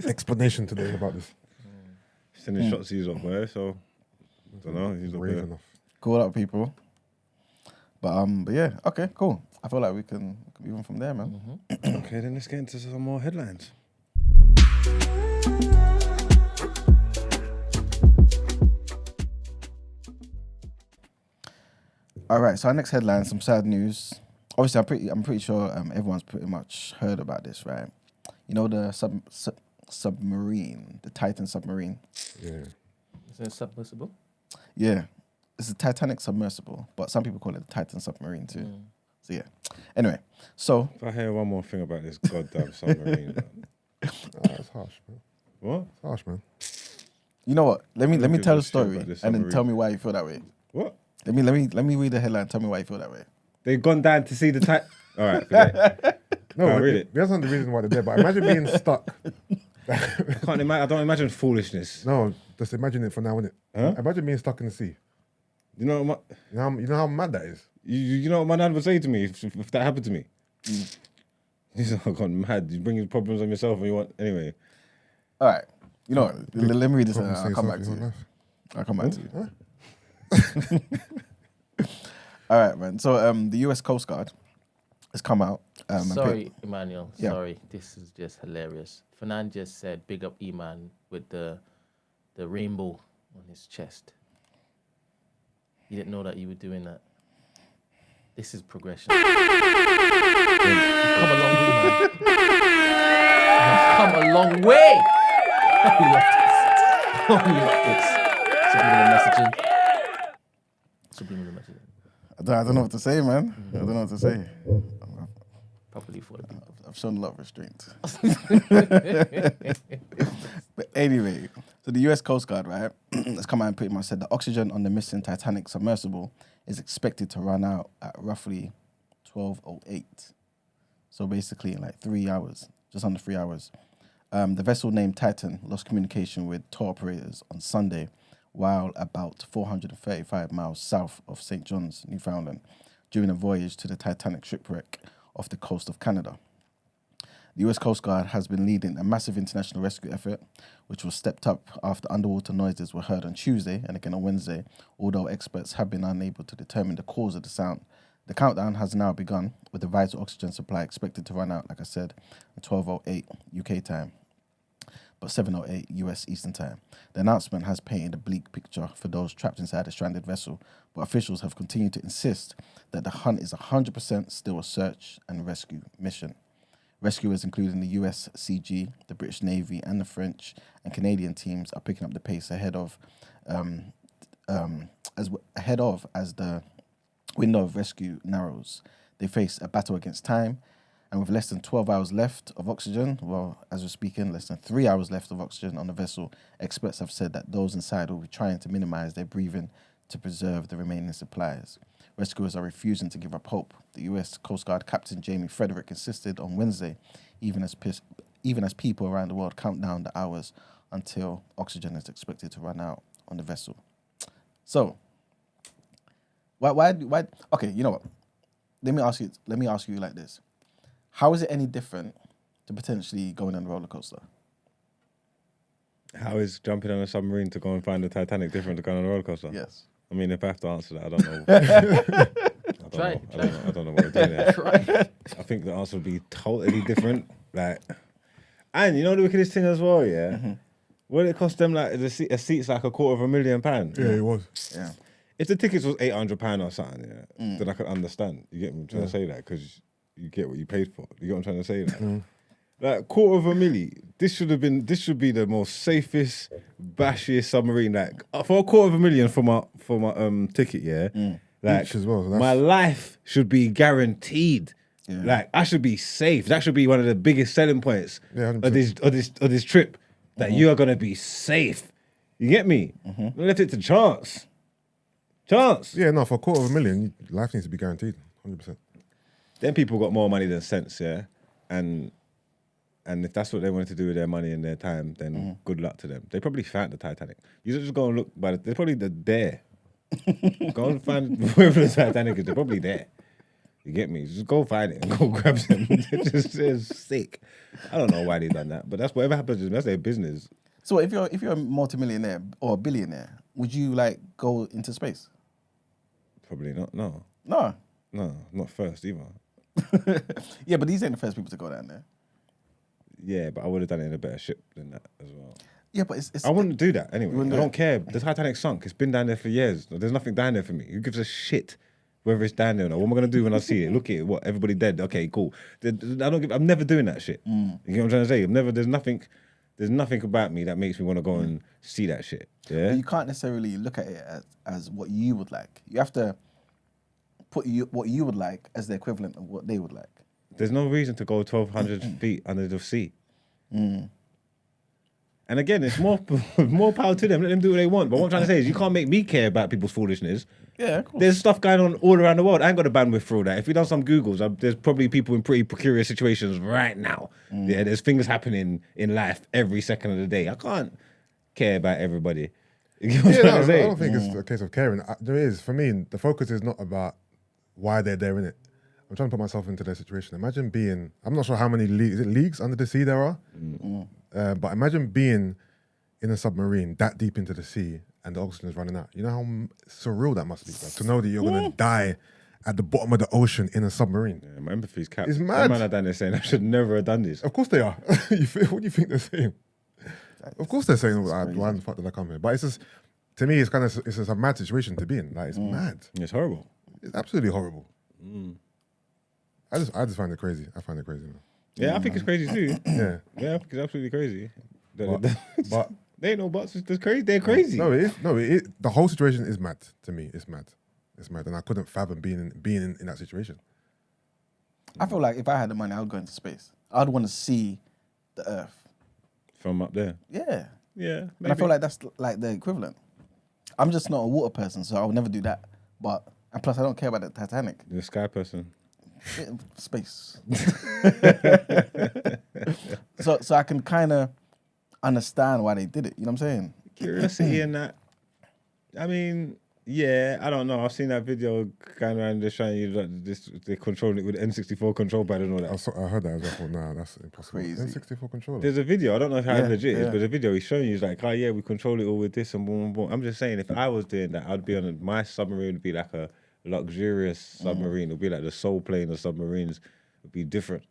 explanation today about this? Sending shots to you up, boy. So I don't know. He's up Brave there. enough. Cool up, people. But yeah, okay, cool. I feel like we can move on from there, man. Okay, then let's get into some more headlines. All right, so our next headline, some sad news. Obviously, I'm pretty sure everyone's pretty much heard about this, right? You know the submarine, the Titan submarine. Yeah. Is it submersible? Yeah, it's a Titanic submersible, but some people call it the Titan submarine too. So yeah. Anyway, so If I hear one more thing about this goddamn submarine, man. That's harsh, man. What? It's harsh, man. you know what? Let me give tell a the shit story about this and then submarine. tell me why you feel that way. What? Let me read the headline. Tell me why you feel that way. They've gone down to see the Titan. All right, forget it. No, Can't read it. that's not the reason why they're there. But imagine being stuck. I don't imagine foolishness. No, just imagine it for now, innit? Huh? Imagine being stuck in the sea. You know what? You know how mad that is. You know what my dad would say to me if that happened to me. He's like, "God, mad! You bring your problems on yourself, and you want anyway." All right. You know what? Let me read this and Probably I'll say come back to something you. like I'll come back to you. All right, man. So the US Coast Guard has come out. and Sorry, Emmanuel. Yeah. Sorry. This is just hilarious. Fernand just said, big up E-Man with the rainbow on his chest. He didn't know that you were doing that. This is progression. You've come a long way, man. You've come a long way. We love this. Oh, we love this. Subliminal messaging. Subliminal messaging. I don't know what to say, man. I don't know what to say. Properly for the people. I've shown a lot of restraint. But anyway, so the US Coast Guard, right, has come out and pretty much said the oxygen on the missing Titanic submersible is expected to run out at roughly 12:08. So basically in like 3 hours, just under 3 hours. The vessel named Titan lost communication with tour operators on Sunday while about 435 miles south of St. John's, Newfoundland, during a voyage to the Titanic shipwreck off the coast of Canada. The US Coast Guard has been leading a massive international rescue effort, which was stepped up after underwater noises were heard on Tuesday and again on Wednesday, although experts have been unable to determine the cause of the sound. The countdown has now begun, with the vital oxygen supply expected to run out, like I said, at 12:08 UK time, but 7:08 US Eastern time. The announcement has painted a bleak picture for those trapped inside the stranded vessel, but officials have continued to insist that the hunt is 100% still a search and rescue mission. Rescuers, including the US CG, the British Navy, and the French and Canadian teams, are picking up the pace ahead of as the window of rescue narrows. They face a battle against time, and with less than 12 hours left of oxygen, well, as we're speaking, less than 3 hours left of oxygen on the vessel, experts have said that those inside will be trying to minimize their breathing to preserve the remaining supplies. Rescuers are refusing to give up hope. The US Coast Guard Captain Jamie Frederick insisted on Wednesday, even as people around the world count down the hours until oxygen is expected to run out on the vessel. So, why? Okay, you know what? Let me ask you like this: how is it any different to potentially going on a roller coaster? How is jumping on a submarine to go and find the Titanic different to going on a roller coaster? Yes. I mean, if I have to answer that, I don't know. I don't know what we're doing there. I think the answer would be totally different. Like, and you know the wickedest thing as well, yeah? What did it cost them? Like a seat's like £250,000. Yeah, it was. Yeah. If the tickets was £800 or something, then I could understand. You get me? I'm trying to say that because you get what you paid for. You get what I'm trying to say? That. Like £250,000. This should be the most safest, bashiest submarine. Like for £250,000 for my ticket, like Each as well, so my life should be guaranteed. Yeah. Like I should be safe. That should be one of the biggest selling points of 100%. this trip. That you are gonna be safe. You get me? I left it to chance. Chance. Yeah, no, for $250,000, life needs to be guaranteed. 100%. Then people got more money than sense, yeah? And if that's what they wanted to do with their money and their time, then good luck to them. They probably found the Titanic. You just go and look, but they're probably there. Go and find wherever the Titanic is. They're probably there. You get me? Just go find it and go grab them. It's sick. I don't know why they done that, but that's whatever happens to them. That's their business. So if you're a multimillionaire or a billionaire, would you like go into space? Probably not. No, not first either. Yeah, but these ain't the first people to go down there. Yeah, but I would have done it in a better ship than that as well. Yeah, but it's I wouldn't do that anyway. wouldn't I do don't care. The Titanic sunk. It's been down there for years. There's nothing down there for me. Who gives a shit whether it's down there or not? What am I gonna do when I see it? Look at it. What? Everybody dead. Okay, cool. I'm never doing that shit. You get what I'm trying to say? There's nothing about me that makes me want to go and see that shit. Yeah. But you can't necessarily look at it as what you would like. You have to put what you would like as the equivalent of what they would like. There's no reason to go 1,200 feet under the sea. And again, it's more power to them. Let them do what they want. But what I'm trying to say is you can't make me care about people's foolishness. Yeah, of course. There's stuff going on all around the world. I ain't got the bandwidth for all that. If we done some Googles, there's probably people in pretty precarious situations right now. Yeah, there's things happening in life every second of the day. I can't care about everybody. You know what I'm trying to say? I don't think it's a case of caring. There is, for me, the focus is not about why they're there, innit? I'm trying to put myself into their situation. Imagine being, I'm not sure how many leagues under the sea there are, but imagine being in a submarine that deep into the sea and the oxygen is running out. You know how surreal that must be, bro, to know that you're going to die at the bottom of the ocean in a submarine. Yeah, my empathy's capped. It's mad. That man are down there saying I should never have done this. Of course they are. What do you think they're saying? Of course they're saying, why the fuck did I come here? But it's just, to me, it's just a mad situation to be in. Like, it's mad. It's horrible. It's absolutely horrible. I just find it crazy. I find it crazy, man. Yeah, I think it's crazy too. Yeah. Yeah, I think it's absolutely crazy. But they ain't no buts. It's crazy. They're crazy. No, it is. No, it is. The whole situation is mad to me. It's mad. It's mad, and I couldn't fathom being in that situation. I feel like if I had the money, I would go into space. I'd want to see the Earth From up there. Yeah. Yeah. And Maybe. I feel like that's like the equivalent. I'm just not a water person, so I would never do that. And plus, I don't care about the Titanic. You're a sky person. Yeah, space. so I can kind of understand why they did it. You know what I'm saying? Curiosity in that. I mean, yeah, I don't know. I've seen that video going around just showing you that they're controlling it with N64 control pad and all that. I heard that as well. I thought, nah, that's impossible. Crazy. N64 controller. There's a video. I don't know how legit it is, yeah. but the video he's showing you is like, oh yeah, we control it all with this and boom, boom, boom. I'm just saying, if I was doing that, I'd be on my submarine would be like a luxurious submarine. It'd be like the soul plane of submarines. It'd be different.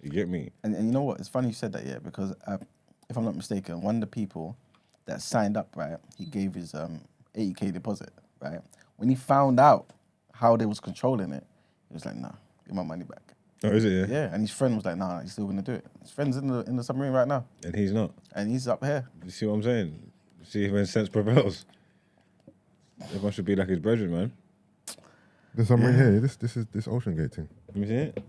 You get me? And you know what? It's funny you said that, yeah, because if I'm not mistaken, one of the people that signed up, right, he gave his 80K deposit, right? When he found out how they was controlling it, he was like, nah, give my money back. Oh, is it? Yeah. Yeah, and his friend was like, nah, he's still gonna do it. His friend's in the submarine right now, And he's not. and he's up here. You see what I'm saying? See when sense prevails. Everyone should be like his brethren, man. This submarine here, this Ocean Gate thing. Let me see it.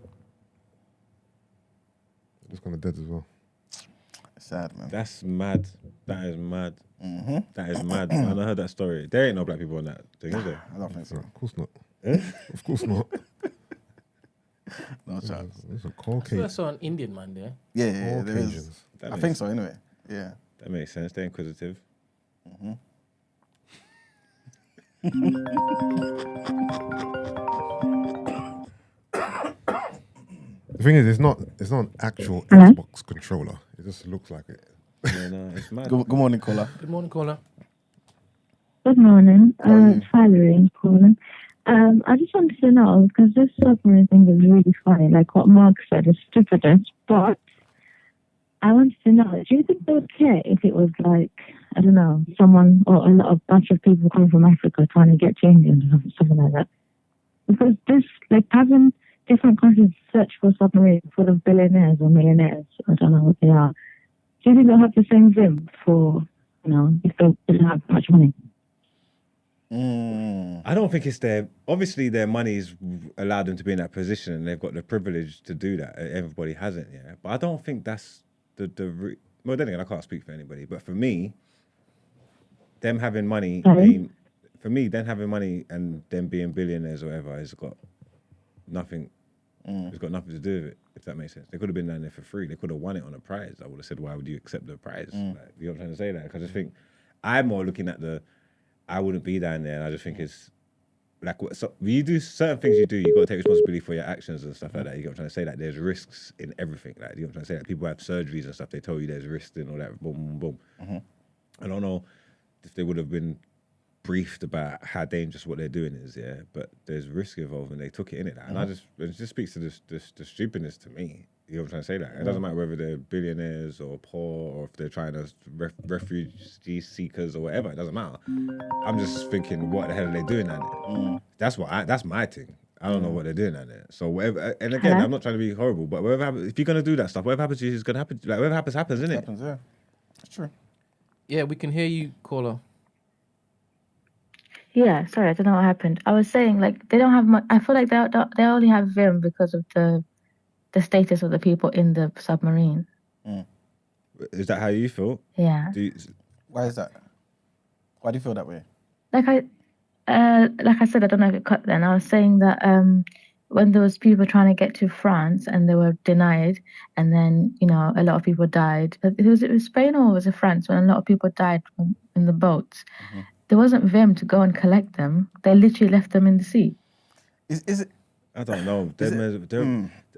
It's kind of dead as well. It's sad, man. That's mad. That is mad. That is mad. Man, I heard that story. There ain't no black people on that thing, is there? I don't think so. Of course not. Eh? Of course not. No chance. There's a I Caucasian. saw an Indian man there. Yeah, there is. Caucasians. I think so, anyway. Yeah. That makes sense. They're inquisitive. The thing is, it's not an actual Xbox controller. It just looks like it. Yeah, no, it's mad. Good morning, caller. Good morning, caller. Good morning. How are you? Valerie calling. I just wanted to know, because this submarine thing is really funny, like what Mark said is stupidest, but I wanted to know, do you think they would care if it was like, I don't know, someone or a bunch of people coming from Africa trying to get to England or something like that? Because this, like, having different countries search for submarines full of billionaires or millionaires, I don't know what they are. Do you think they'll have the same vim for, if they didn't have much money? I don't think it's obviously their money's allowed them to be in that position and they've got the privilege to do that. Everybody hasn't, yeah. But I don't think that's well, then again, I can't speak for anybody, but for me, them having money, them having money and them being billionaires or whatever has got nothing, it's got nothing to do with it, if that makes sense. They could have been down there for free. They could have won it on a prize. I would have said, why would you accept the prize? Like, you know what I'm trying to say? That because I just think I'm more looking at I wouldn't be down there, and I just think it's like so when you do certain things, you got to take responsibility for your actions and stuff like that. You know what I'm trying to say? Like there's risks in everything. Like you know what I'm trying to say? Like people have surgeries and stuff. They tell you there's risks and all that. Boom, boom, boom. I don't know if they would have been briefed about how dangerous what they're doing is, yeah. But there's risk involved, and they took it in it. And it just speaks to the stupidness to me. You know what I'm trying to say? That it doesn't matter whether they're billionaires or poor or if they're trying to refugee seekers or whatever. It doesn't matter. I'm just thinking, what the hell are they doing down there? That's my thing. I don't know what they're doing down there. So whatever. And again, I'm not trying to be horrible, but whatever happens, if you're gonna do that stuff, whatever happens to you is gonna happen. Like whatever happens, isn't it? Happens, yeah. It's true. Yeah, we can hear you, caller. Yeah, sorry, I don't know what happened. I was saying, like, they don't have much. I feel like they only have vim because of the status of the people in the submarine. Is that how you feel? Yeah. Why is that? Why do you feel that way? Like I said, I don't know if it cut then. I was saying that when there was people trying to get to France and they were denied, and then a lot of people died. It was Spain or was it France when a lot of people died in the boats. There wasn't vim to go and collect them. They literally left them in the sea. Is it? I don't know.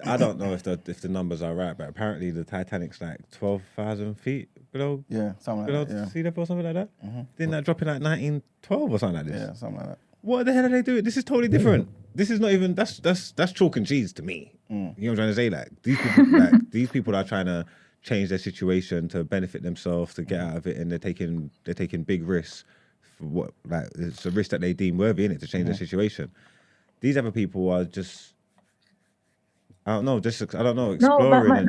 I don't know if the numbers are right, but apparently the Titanic's like 12,000 feet below. Yeah, something like that. Sea level or something like that. Didn't that drop in like 1912 or something like this? Yeah, something like that. What the hell are they doing? This is totally different. This is not even. That's chalk and cheese to me. You know what I'm trying to say? Like these people are trying to change their situation to benefit themselves to get out of it, and they're taking big risks for what it's a risk that they deem worthy in it to change their situation. These other people are just, I don't know, exploring.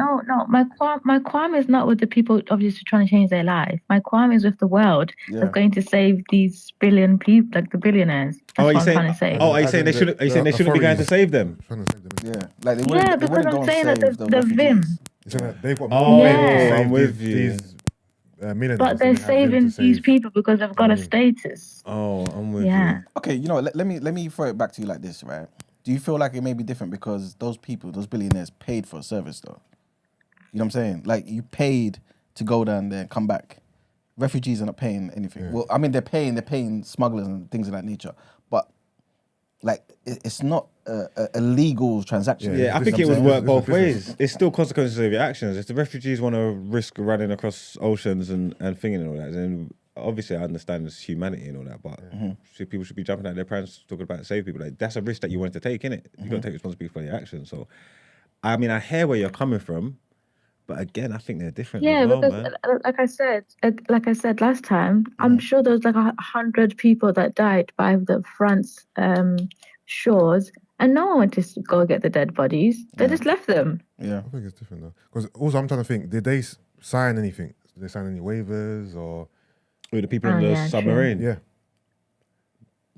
My qualm is not with the people obviously trying to change their life. My qualm is with the world that's going to save these billion people, like the billionaires. That's what I'm trying to say. Are you saying they shouldn't be going to save them? Trying to save them. Yeah, like they wouldn't go I'm saying that and the save vim. They've got more I'm with you. These millionaires. But they're saving these people because they've got a status. Oh, I'm with you. Okay, let me throw it back to you like this, right? Do you feel like it may be different because those billionaires paid for a service though? You know what I'm saying? Like you paid to go down there and come back. Refugees are not paying anything. Yeah. Well, I mean they're paying smugglers and things of that nature, but like it's not a legal transaction. Yeah, I think it would work both ways. It's still consequences of your actions. If the refugees want to risk running across oceans and thinking and all that, then obviously I understand it's humanity and all that, but people should be jumping out their pants talking about save people. Like that's a risk that you want to take, innit? You got to take responsibility for your actions. So, I mean, I hear where you're coming from, but again, I think they're different. Yeah, as well, because man. like I said last time, I'm sure there was like 100 people that died by the France shores, and no one went to go get the dead bodies. They just left them. Yeah, I think it's different though. Because also I'm trying to think, did they sign anything? Did they sign any waivers or? With the people in the submarine? Yeah.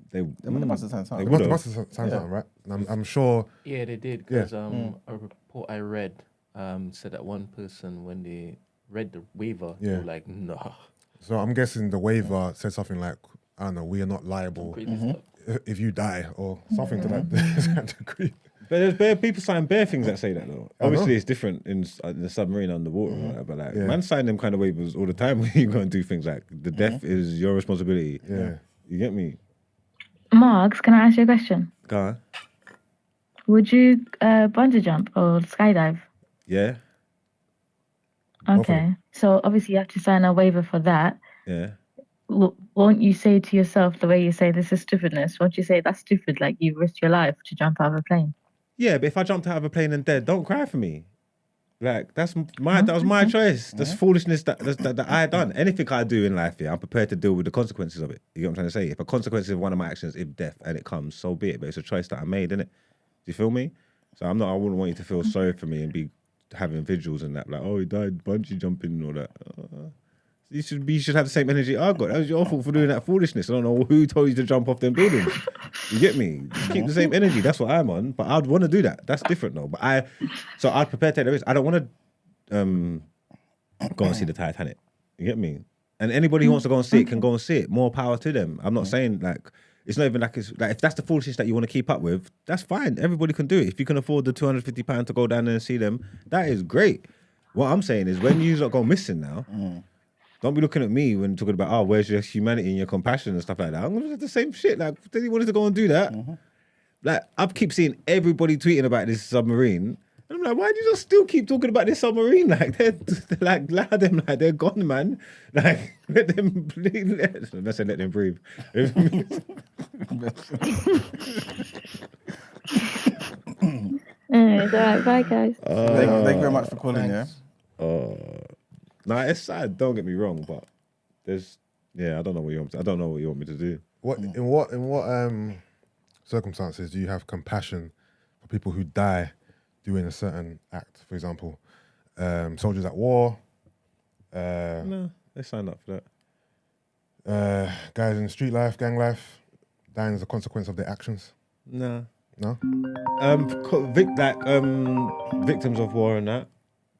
They must have signed something. They must have signed something, right? And I'm sure. Yeah, they did. Because a report I read said that one person, when they read the waiver, they were like, nah. So I'm guessing the waiver said something like, I don't know, we are not liable if you die or something to that degree. But there's people sign bare things that say that though. Obviously, it's different in the submarine underwater, but like man sign them kind of waivers all the time when you go and do things like the death is your responsibility. Yeah, you get me. Marks, can I ask you a question? Go on. Would you bungee jump or skydive? Yeah. Okay, so obviously you have to sign a waiver for that. Yeah. Won't you say to yourself the way you say this is stupidness? Won't you say that's stupid? Like you risked your life to jump out of a plane. Yeah, but if I jumped out of a plane and dead, don't cry for me. Like that was my choice. That's foolishness that I had done. Anything I do in life, yeah, I'm prepared to deal with the consequences of it. You get what I'm trying to say? If a consequence of one of my actions is death and it comes, so be it. But it's a choice that I made, innit? Do you feel me? So I wouldn't want you to feel sorry for me and be having vigils and that, like, oh, he died bungee jumping and all that. You should have the same energy I got. That was your fault for doing that foolishness. I don't know who told you to jump off them buildings. You get me? Just keep the same energy. That's what I'm on. But I'd want to do that. That's different though. But I'd prepare to take the risk. I don't want to go and see the Titanic. You get me? And anybody who wants to go and see it can go and see it. More power to them. I'm not saying like it's not even like it's like if that's the foolishness that you want to keep up with, that's fine. Everybody can do it. If you can afford the £250 to go down there and see them, that is great. What I'm saying is when you go missing now. Don't be looking at me when talking about, oh, where's your humanity and your compassion and stuff like that. I'm going to do the same shit. Like, then he wanted to go and do that. Like, I keep seeing everybody tweeting about this submarine. And I'm like, why do you just still keep talking about this submarine? Like, they're like, allow them, like, they're gone, man. Like, let them breathe. Let's say let them breathe. It's all right. Bye, guys. Thank you very much for calling, Nah, it's sad. Don't get me wrong, but I don't know what you want me to do. In what circumstances do you have compassion for people who die doing a certain act? For example, soldiers at war. No, they signed up for that. Guys in street life, gang life, dying as a consequence of their actions. No. Victims of war and that.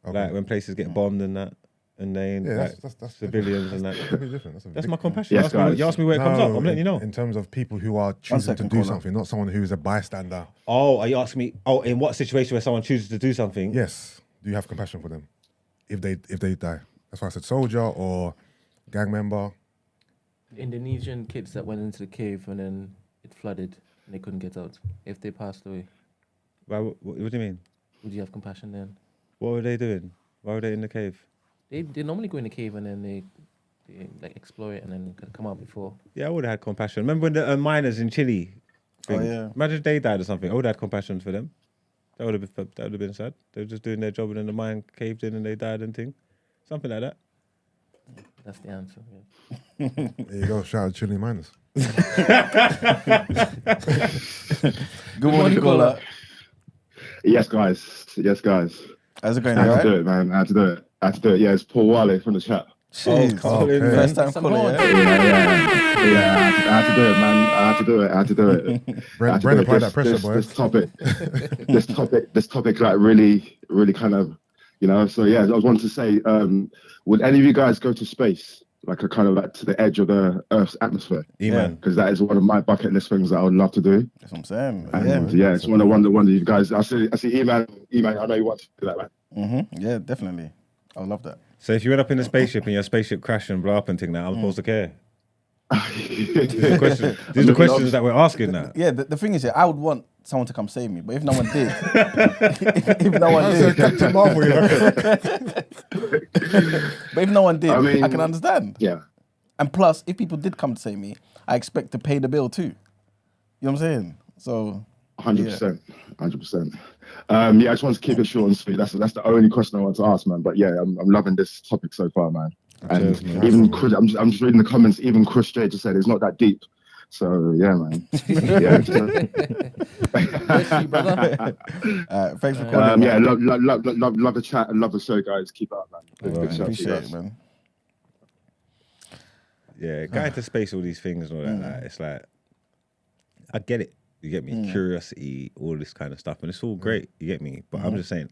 Okay. Like when places get bombed and that. And they that's civilians and that. That's my compassion. Yes, you ask me where it comes up. I'm letting you know. In terms of people who are choosing to do something, not someone who's a bystander. Oh, are you asking me? Oh, in what situation where someone chooses to do something? Yes. Do you have compassion for them if they die? That's why I said soldier or gang member. Indonesian kids that went into the cave and then it flooded and they couldn't get out. If they passed away, what do you mean? Would you have compassion then? What were they doing? Why were they in the cave? They normally go in the cave and then they like explore it and then come out before. Yeah, I would have had compassion. Remember when the miners in Chile? Oh yeah. Imagine if they died or something. I would have had compassion for them. That would have been sad. They were just doing their job and then the mine caved in and they died and thing. Something like that. That's the answer. Yeah. There you go. Shout out Chilean miners. Good morning, caller. Yes, guys. How's it going? I had to do it, man. I had to do it. Yeah, it's Paul Wallace from the chat. Jeez. Okay. First time calling. Yeah. I had to do it, man. I had to do it. Brent apply that pressure, boy. This topic, like really kind of, So yeah, I was wanting to say, would any of you guys go to space, like a kind of like to the edge of the Earth's atmosphere? Yeah, because that is one of my bucket list things that I would love to do. That's what I'm saying. And yeah, it's one of you guys. I see E-Man. I know you want to do that, man. Yeah, definitely. I would love that. So if you went up in a spaceship and your spaceship crashed and blow up and thing, now I'm supposed to care. These are the questions that we're asking now. Yeah, the thing is, I would want someone to come save me, but if no one did, if no one did, Captain Marvel, but if no one did, I can understand. Yeah. And plus, if people did come to save me, I expect to pay the bill too. You know what I'm saying? So 100%. I just want to keep it short and sweet. That's the only question I want to ask, man. But yeah, I'm loving this topic so far, man. And even Chris, I'm just reading the comments. Even Chris J just said it's not that deep. So yeah, man. Thanks for calling. Love the chat and love the show, guys. Keep up, man. Appreciate it, man. Yeah, going to space, all these things and all that. Like, it's like I get it. You get me? Curiosity, all this kind of stuff, and it's all great. You get me? But I'm just saying,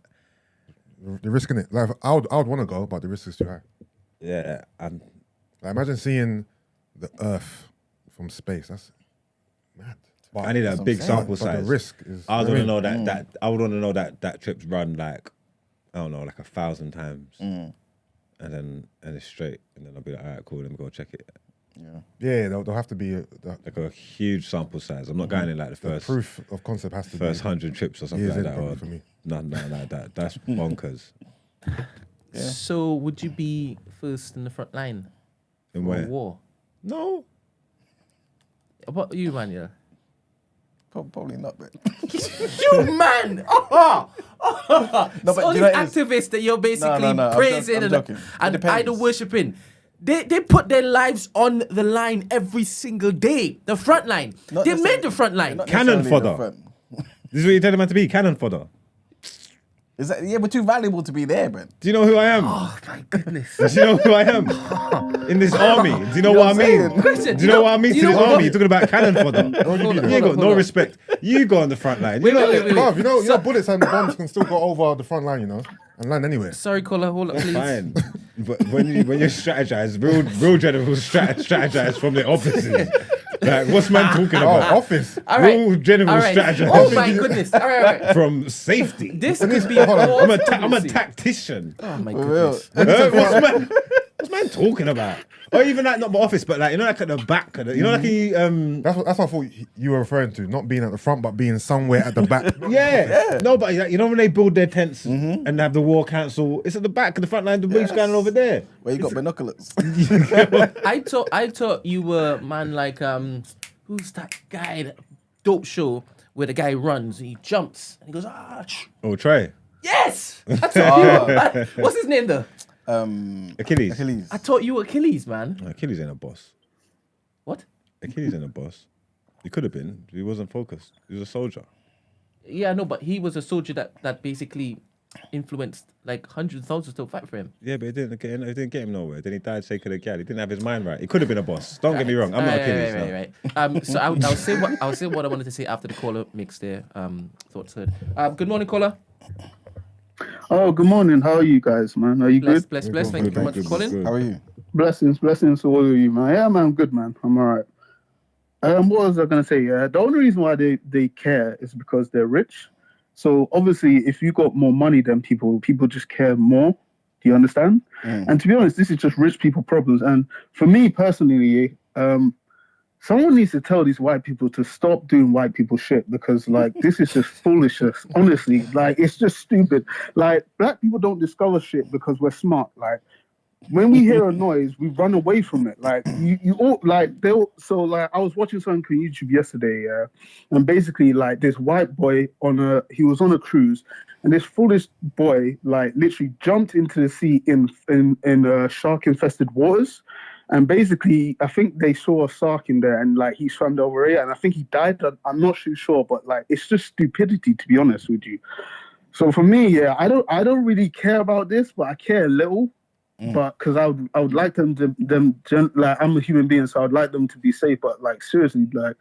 the risk in it. Like I would want to go, but the risk is too high. Yeah, like, imagine seeing the Earth from space. That's mad. But I need a big sample but size. the risk is. I would want to know that. I would want to know that trip's run like I don't know, like 1,000 times, and it's straight, and then I'll be like, all right, cool, let me go check it. Yeah, there'll have to be like a huge sample size. I'm not going in like the first proof of concept has to first be 100 trips or something like that. Or, for me. No, like that. That's bonkers. Yeah. So would you be first in the front line in for where? a war? No. What about you, Manuel? Probably not, but You man! No, but all do these you know what it is? activists that you're basically No, praising I'm joking. It and depends. idol worshipping. They put their lives on the line every single day. The front line. Not They made necessarily- the front line. not Cannon necessarily the fodder. front. This is what you tell them to be, cannon fodder. Is that, yeah, we're too valuable to be there, man. Do you know who I am? Oh my goodness. Do you know who I am? In this army. Do you know what I mean? Question, Do you know what I mean to you know this what- army? You're talking about cannon fodder. You ain't got no hold on. respect. You go on the front line. Wait, You know- wait, wait. Bruv, you know bullets and bombs can still go over the front line, you know, and land anywhere. Sorry, caller, hold up, please. Fine. But when you strategize, real generals strategize from the offices. Like, what's man talking Oh, about? office. All right. Real generals All right. strategize. Oh my goodness. All right. From safety. This could be Hold on. I'm a policy. tactician. Oh my real. goodness. What's man talking about? Or even like not the office, but like, you know, like at the back. You know, like he That's what I thought you were referring to. Not being at the front, but being somewhere at the back. yeah. No, but like, you know when they build their tents and have the war council, it's at the back of the front line. The bridge going over there. Where you got binoculars? I thought you were man like who's that guy, that dope show where the guy runs, he jumps and he goes Oh, Trey. yes. I thought you were, what's his name though? Achilles. I thought you were Achilles, man. No, Achilles ain't a boss. What? Achilles ain't a boss. He could have been. He wasn't focused. He was a soldier. Yeah, no, but he was a soldier that basically influenced like hundreds of thousands to fight for him. Yeah, but it didn't get him nowhere. Then he died sake of the gal. He didn't have his mind right. He could have been a boss. Don't get me wrong. I'm not Achilles. no. Right. So I'll say what I wanted to say after the caller makes their thoughts heard. Good morning, caller. Oh, good morning. How are you guys, man? Are you good? Bless. Thank you very much for calling. How are you? Blessings to all of you, man. Yeah, man, I'm good, man. I'm all right. What was I going to say? The only reason why they care is because they're rich. So obviously, if you got more money than people just care more. Do you understand? And to be honest, this is just rich people problems. And for me personally, someone needs to tell these white people to stop doing white people shit because, like, this is just foolishness. Honestly, like, it's just stupid. Like, black people don't discover shit because we're smart. Like, when we hear a noise, we run away from it. Like, you all, like, so, like, I was watching something on YouTube yesterday, and basically, like, this white boy he was on a cruise, and this foolish boy, like, literally jumped into the sea in shark-infested waters. And basically, I think they saw a shark in there and, like, he swam over it and I think he died. I'm not too sure, but, like, it's just stupidity, to be honest with you. So for me, yeah, I don't really care about this, but I care a little. But because I would like them like, I'm a human being, so I'd like them to be safe. But, like, seriously, like,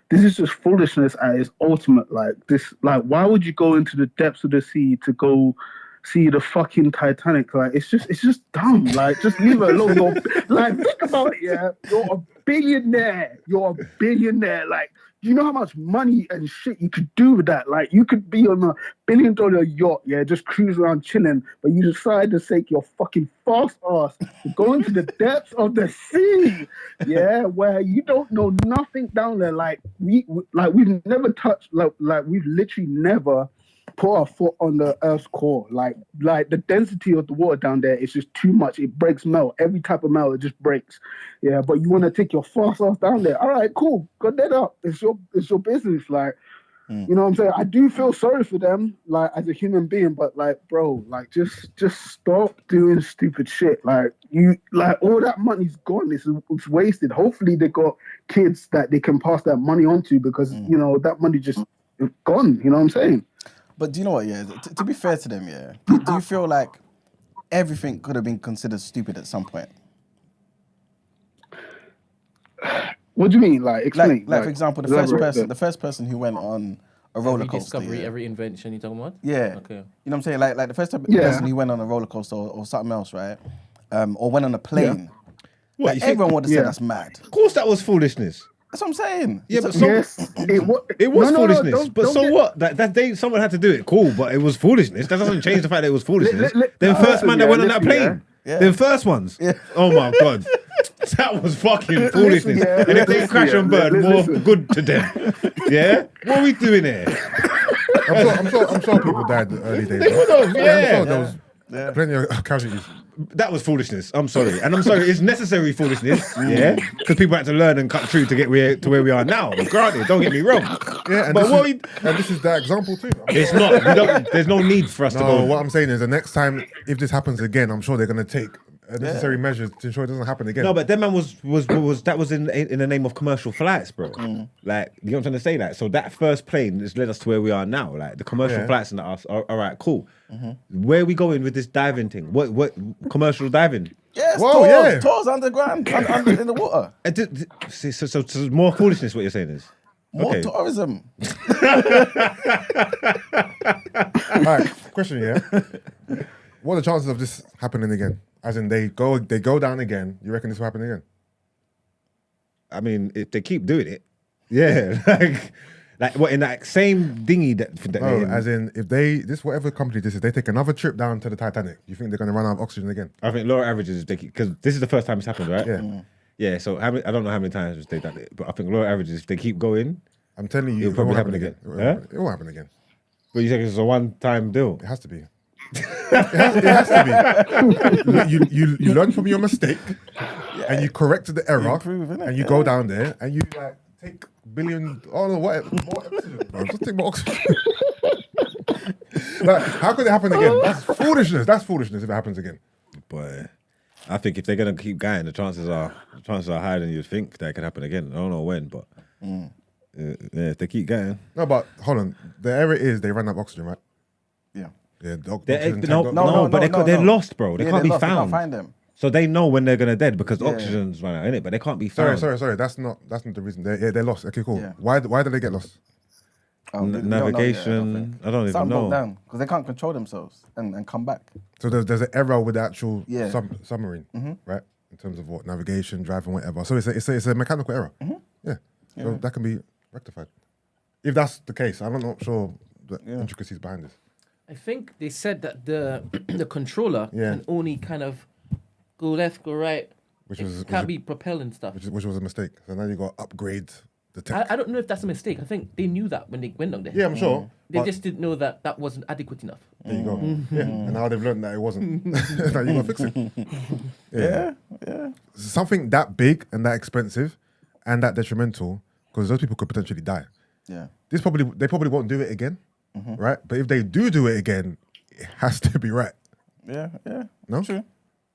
this is just foolishness at its ultimate. Like, this, like, why would you go into the depths of the sea to go see the fucking Titanic? Like, it's just dumb. Like, just leave it alone. Like, think about it, yeah. You're a billionaire. Like, do you know how much money and shit you could do with that? Like, you could be on a $1 billion yacht, yeah, just cruise around chilling, but you decide to take your fucking fast ass to go into the depths of the sea, yeah, where you don't know nothing down there. Like, we've never touched, like we've literally never put our foot on the Earth's core. Like the density of the water down there is just too much. It breaks melt. Every type of melt, it just breaks. Yeah, but you want to take your fast ass down there. All right, cool. Got that up. It's your business. Like, you know what I'm saying? I do feel sorry for them, like, as a human being, but, like, bro, like, just stop doing stupid shit. Like, all that money's gone. It's wasted. Hopefully they got kids that they can pass that money on to because, you know, that money just gone. You know what I'm saying? But do you know what, yeah? To be fair to them, yeah, do you feel like everything could have been considered stupid at some point? What do you mean? Like, explain. Like for example, the first person who went on a roller Every coaster. discovery, Yeah. every invention you're talking about? Yeah. Okay. You know what I'm saying? Like the first person who went on a roller coaster or something else, right? Or went on a plane. What, Like, you think- everyone would have said that's mad. Of course, that was foolishness. That's what I'm saying. Yeah, but it was no, foolishness. don't but so get- what? That day, someone had to do it. Cool, but it was foolishness. That doesn't change the fact that it was foolishness. Listen, First man that went on that listen, plane. yeah. The first ones. Yeah. Oh my god, that was fucking foolishness. yeah, and if they listen, crash yeah, and burn, more listen. good to them. Yeah. What are we doing here? I'm sure people died in the early days. They would have, I'm yeah. sure there was plenty of casualties. that was foolishness. I'm sorry, and I'm sorry. It's necessary foolishness, yeah, because people had to learn and cut through to get to where we are now. Granted, don't get me wrong. Yeah, and this is that example too. It's not. There's no need for us to go. No, what I'm saying is the next time, if this happens again, I'm sure they're going to take necessary measures to ensure it doesn't happen again. No, but that man was that was in the name of commercial flights, bro. Like, you know what I'm trying to say? Like, so that first plane has led us to where we are now. Like, the commercial flights and us. All right, cool. Where are we going with this diving thing? What commercial diving? Yes, tours underground, under in the water. So more foolishness. What you're saying is more tourism. All right, question, yeah. What are the chances of this happening again? As in, they go down again. You reckon this will happen again? I mean, if they keep doing it, yeah. like what in that same dinghy that no, as in, if whatever company this is, they take another trip down to the Titanic. You think they're going to run out of oxygen again? I think lower averages, because this is the first time it's happened, right? Yeah. Yeah. So I don't know how many times they've done it, but I think lower averages, if they keep going, I'm telling you, it'll probably happen again. It will happen again. But you think it's a one-time deal? It has to be. It has to be. You learn from your mistake, and you correct the error, and you go down there, and you like take billion. Oh no, what? More oxygen, bro. Just take more oxygen. Like, how could it happen again? That's foolishness. That's foolishness if it happens again. But I think if they're gonna keep going, the chances are higher than you'd think that it could happen again. I don't know when, but if they keep going. No, but hold on. The error is they run out of oxygen, right? Yeah. Yeah. They're lost, bro. They can't be found. They can't find them. So they know when they're gonna dead because oxygen's run out in it, but they can't be found. Sorry. That's not the reason. They're lost. Okay, cool. Yeah. Why did they get lost? Navigation. I don't even know. Down because they can't control themselves and come back. So there's an error with the actual submarine, right? In terms of what navigation, driving, whatever. So it's a mechanical error. Yeah. So that can be rectified. If that's the case, I'm not sure the intricacies behind this. I think they said that the controller can only kind of go left, go right. Can't be propelling stuff. Which was a mistake. So now you got to upgrade the tech. I don't know if that's a mistake. I think they knew that when they went down there. Yeah, I'm sure. They just didn't know that wasn't adequate enough. There you go. Yeah. And now they've learned that it wasn't. Now you got to fix it. Yeah. Something that big and that expensive and that detrimental, because those people could potentially die. Yeah. They probably won't do it again, right? But if they do it again, it has to be right. Yeah. No? True.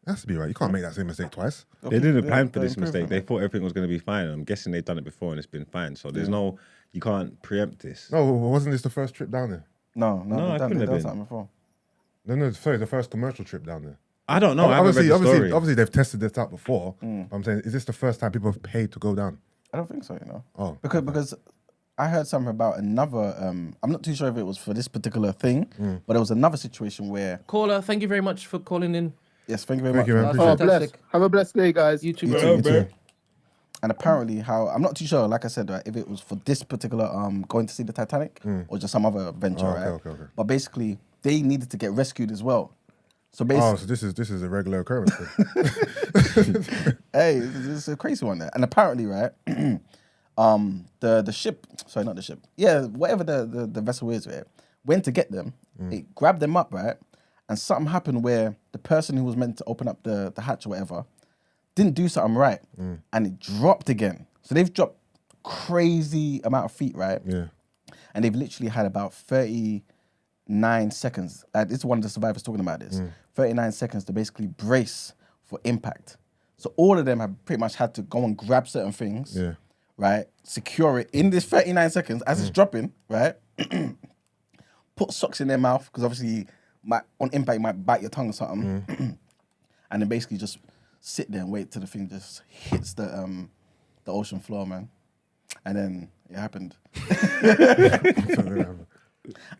It has to be right. You can't make that same mistake twice. They didn't plan for this mistake. They thought everything was going to be fine. I'm guessing they've done it before and it's been fine. So there's you can't preempt this. No, wasn't this the first trip down there? No, it couldn't have been. Something before. No, sorry, the first commercial trip down there. I don't know. I haven't read the story. Obviously, they've tested this out before. But I'm saying, is this the first time people have paid to go down? I don't think so, you know. Oh. Because I heard something about another, I'm not too sure if it was for this particular thing, but there was another situation where... Caller, thank you very much for calling in. Yes, thank you very much. Man. Oh, bless. Have a blessed day, guys. You too, You bro. too. And apparently I'm not too sure, like I said, right, if it was for this particular going to see the Titanic or just some other venture, right? Okay. But basically, they needed to get rescued as well. So basically... so this is a regular occurrence. Hey, this is a crazy one there. And apparently, right, the ship, sorry, not the ship, whatever the vessel is, right, went to get them, it grabbed them up, right, and something happened where the person who was meant to open up the hatch or whatever didn't do something right, and it dropped again. So they've dropped crazy amount of feet, right? Yeah. And they've literally had about 39 seconds. This is one of the survivors talking about this. 39 seconds to basically brace for impact. So all of them have pretty much had to go and grab certain things, right? Secure it in this 39 seconds as it's dropping, right? Put socks in their mouth, because obviously on impact you might bite your tongue or something. And then basically just sit there and wait till the thing just hits the ocean floor, man. And then it happened.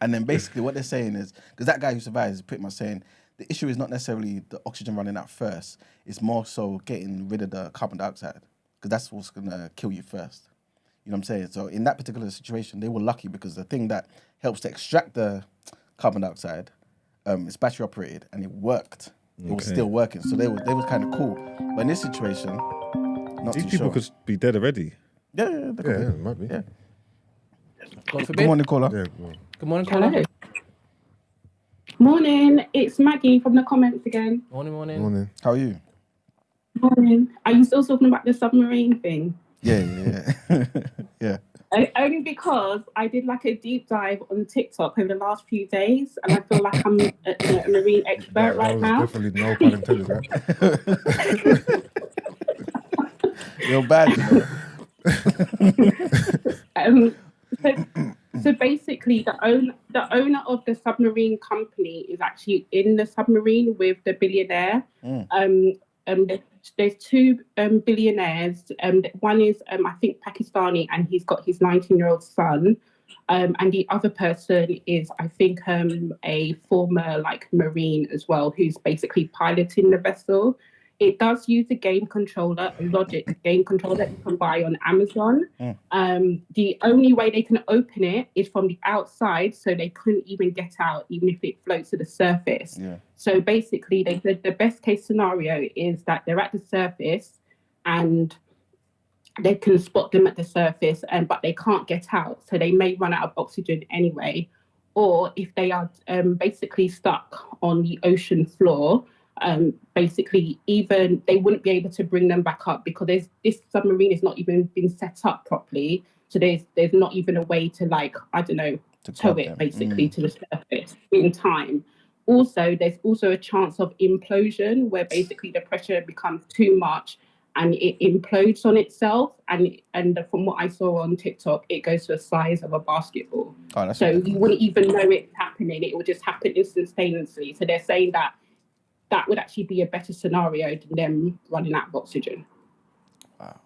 And then basically what they're saying is, because that guy who survived is pretty much saying, the issue is not necessarily the oxygen running out first. It's more so getting rid of the carbon dioxide, because that's what's going to kill you first. You know what I'm saying? So in that particular situation, they were lucky because the thing that helps to extract the carbon dioxide is battery operated, and it worked. It was still working. So they were kind of cool. But in this situation, not These too people sure. could be dead already. Yeah, It might be. Yeah. God forbid. Good morning, caller. Yeah, go on. Good morning, caller. Hello. Morning, it's Maggie from the comments again. Morning. How are you? Morning. Are you still talking about the submarine thing? Yeah. Yeah. Only because I did like a deep dive on TikTok over the last few days, and I feel like I'm a marine expert right now. Definitely no pun intended, right? You're bad, you know. So basically, the owner of the submarine company is actually in the submarine with the billionaire. There's two billionaires. One is I think Pakistani, and he's got his 19-year-old son. And the other person is I think a former like Marine as well, who's basically piloting the vessel. It does use a game controller, a Logic game controller that you can buy on Amazon. The only way they can open it is from the outside, so they couldn't even get out, even if it floats to the surface. Yeah. So basically, they said the best case scenario is that they're at the surface and they can spot them at the surface, but they can't get out. So they may run out of oxygen anyway. Or if they are basically stuck on the ocean floor, basically even they wouldn't be able to bring them back up because this submarine is not even been set up properly. So there's not even a way to tow it basically to the surface in time. Also, there's also a chance of implosion where basically the pressure becomes too much and it implodes on itself. And from what I saw on TikTok, it goes to the size of a basketball. Oh, so you wouldn't even know it's happening. It would just happen instantaneously. So they're saying that would actually be a better scenario than them running out of oxygen. Wow,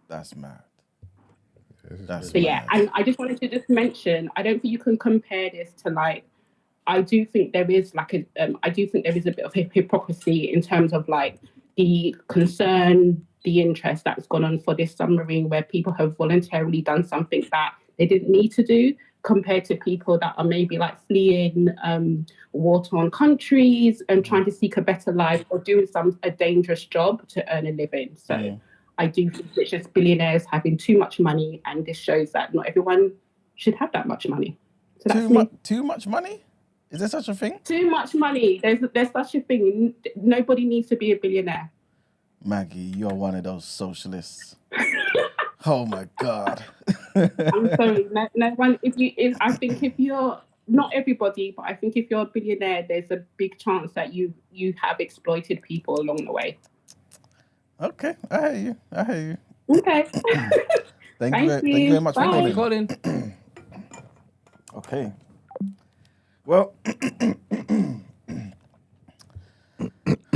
that's mad. So yeah, and I just wanted to just mention, I don't think you can compare this to I do think there is a bit of hypocrisy in terms of the concern, the interest that's gone on for this submarine where people have voluntarily done something that they didn't need to do, compared to people that are maybe fleeing war-torn countries and trying to seek a better life or doing a dangerous job to earn a living. So I do think it's just billionaires having too much money, and this shows that not everyone should have that much money. So Too much money? Is there such a thing? Too much money. There's such a thing. Nobody needs to be a billionaire. Maggie, you're one of those socialists. Oh my God. I'm sorry. No one. I think if you're not everybody, but I think if you're a billionaire, there's a big chance that you have exploited people along the way. Okay, I hear you. Okay. Thank you very much Bye. for calling. Okay. Well,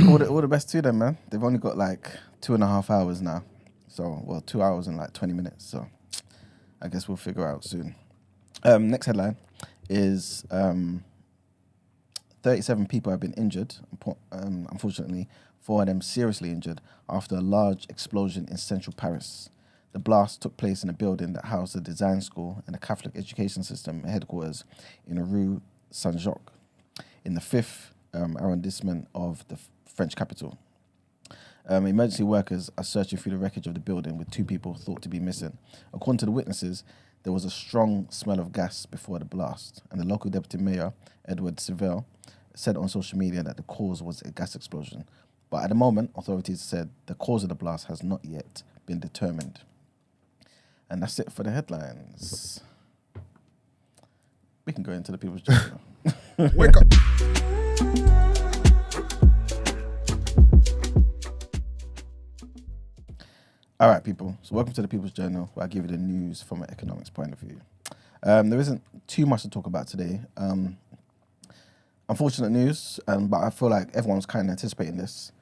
all the best to them, man. They've only got 2.5 hours now. So, 2 hours and 20 minutes. So, I guess we'll figure out soon. Next headline is 37 people have been injured. Unfortunately, 4 of them seriously injured after a large explosion in central Paris. The blast took place in a building that housed the design school and the Catholic education system headquarters in Rue Saint-Jacques, in the 5th arrondissement of the French capital. Emergency workers are searching through the wreckage of the building with 2 people thought to be missing. According to the witnesses, there was a strong smell of gas before the blast, and the local deputy mayor, Edward Seville, said on social media that the cause was a gas explosion. But at the moment, authorities said the cause of the blast has not yet been determined. And that's it for the headlines. We can go into the People's Journal. Wake up. All right, people. So welcome to the People's Journal, where I give you the news from an economics point of view. There isn't too much to talk about today. Unfortunate news, but I feel like everyone's kind of anticipating this.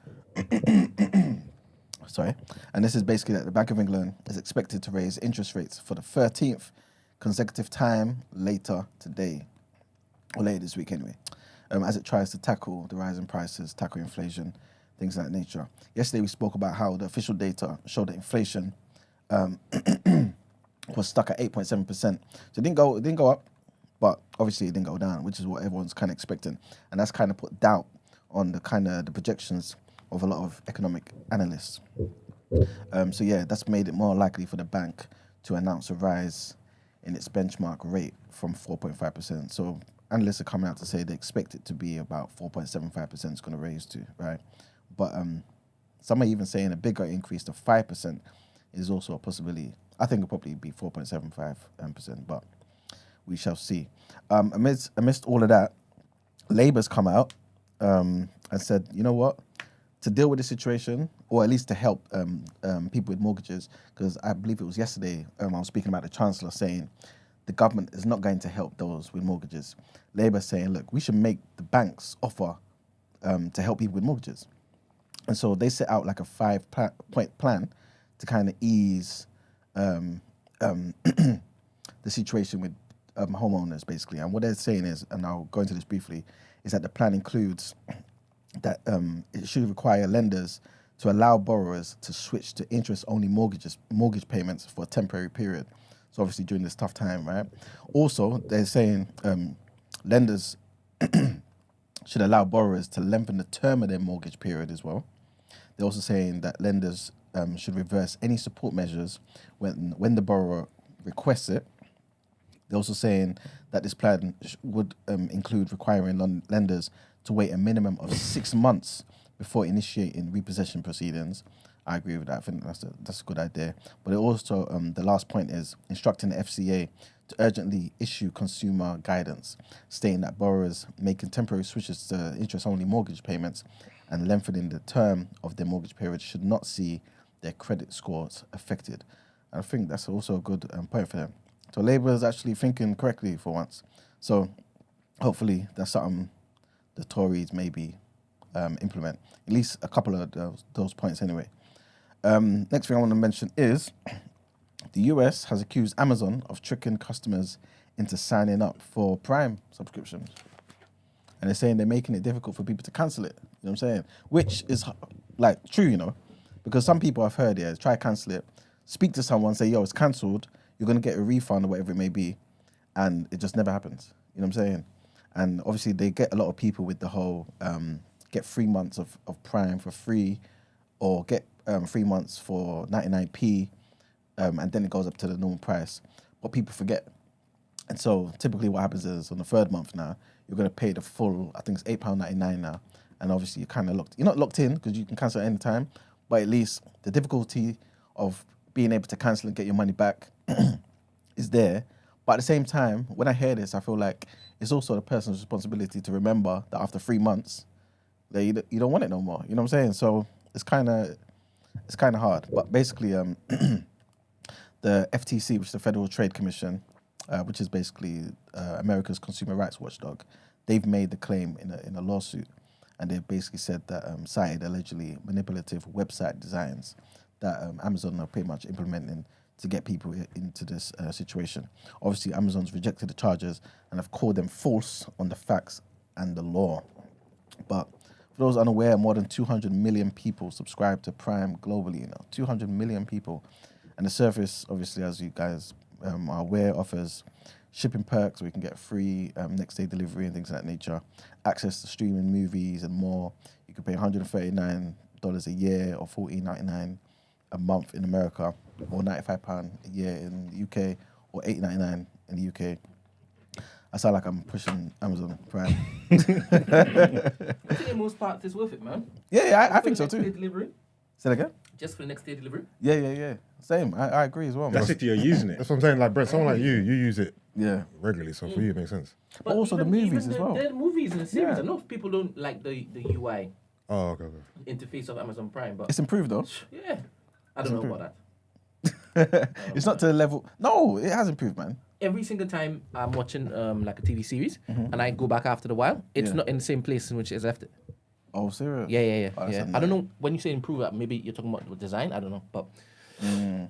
Sorry. And this is basically that the Bank of England is expected to raise interest rates for the 13th consecutive time later today, or later this week anyway, as it tries to tackle the rise in prices, tackle inflation, things of that nature. Yesterday we spoke about how the official data showed that inflation was stuck at 8.7%. So it didn't go up, but obviously it didn't go down, which is what everyone's kind of expecting. And that's kind of put doubt on the projections of a lot of economic analysts. So yeah, that's made it more likely for the bank to announce a rise in its benchmark rate from 4.5%. So analysts are coming out to say they expect it to be about 4.75% is going to raise to, right? But some are even saying a bigger increase to 5% is also a possibility. I think it'll probably be 4.75%, but we shall see. Amidst all of that, Labour's come out and said, you know what? To deal with the situation, or at least to help people with mortgages, because I believe it was yesterday I was speaking about the Chancellor saying the government is not going to help those with mortgages. Labour saying, look, we should make the banks offer to help people with mortgages. And so they set out like a 5-point plan to kind of ease the situation with homeowners, basically. And what they're saying is, and I'll go into this briefly, is that the plan includes that it should require lenders to allow borrowers to switch to interest-only mortgage payments for a temporary period. So obviously during this tough time, right? Also, they're saying lenders should allow borrowers to lengthen the term of their mortgage period as well. They're also saying that lenders should reverse any support measures when the borrower requests it. They're also saying that this plan would include requiring lenders to wait a minimum of 6 months before initiating repossession proceedings. I agree with that. I think that's a good idea. But it also, the last point is instructing the FCA to urgently issue consumer guidance, stating that borrowers making temporary switches to interest-only mortgage payments and lengthening the term of their mortgage period should not see their credit scores affected. And I think that's also a good point for them. So Labour is actually thinking correctly for once. So hopefully that's something the Tories maybe implement. At least a couple of those points anyway. Next thing I want to mention is the US has accused Amazon of tricking customers into signing up for Prime subscriptions. And they're saying they're making it difficult for people to cancel it. You know what I'm saying? Which is like true, you know, because some people I've heard, try to cancel it, speak to someone, say, yo, it's cancelled, you're going to get a refund or whatever it may be, and it just never happens. You know what I'm saying? And obviously they get a lot of people with the whole get 3 months of Prime for free, or get 3 months for 99p, and then it goes up to the normal price. But people forget. And so typically what happens is on the third month now, you're going to pay the full, I think it's £8.99 now. And obviously you're kind of locked. You're not locked in because you can cancel at any time, but at least the difficulty of being able to cancel and get your money back is there. But at the same time, when I hear this, I feel like it's also the person's responsibility to remember that after 3 months, that you don't want it no more. You know what I'm saying? So it's kind of hard. But basically, the FTC, which is the Federal Trade Commission, which is basically America's consumer rights watchdog, they've made the claim in a lawsuit, and they basically said that cited allegedly manipulative website designs that Amazon are pretty much implementing to get people into this situation. Obviously, Amazon's rejected the charges and have called them false on the facts and the law. But for those unaware, more than 200 million people subscribe to Prime globally. 200 million people. And the service, obviously, as you guys are aware, offers shipping perks where you can get free next day delivery and things of that nature, access to streaming movies and more. You can pay $139 a year or $14.99 a month in America, or £95 a year in the UK, or $8.99 in the UK. I sound like I'm pushing Amazon Prime. I think in most parts it's worth it, man. Yeah, I think so Next too. day delivery. Say that again? Just for the next day delivery. Yeah. Same. I agree as well. That's man. if you're using it. That's what I'm saying. Like, Brett, someone like you use it Yeah. regularly, so for you it makes sense. But also the movies as well. The movies and the series. Yeah. I know people don't like the UI Oh, okay. interface of Amazon Prime, but It's improved though. yeah, I don't know about that. It's not to the level. No, it has improved, man. Every single time I'm watching like a TV series and I go back after a while, it's Yeah. not in the same place in which it's left it. Oh, serious? Yeah. Oh, that's I don't know when you say improve. Maybe you're talking about the design. I don't know, but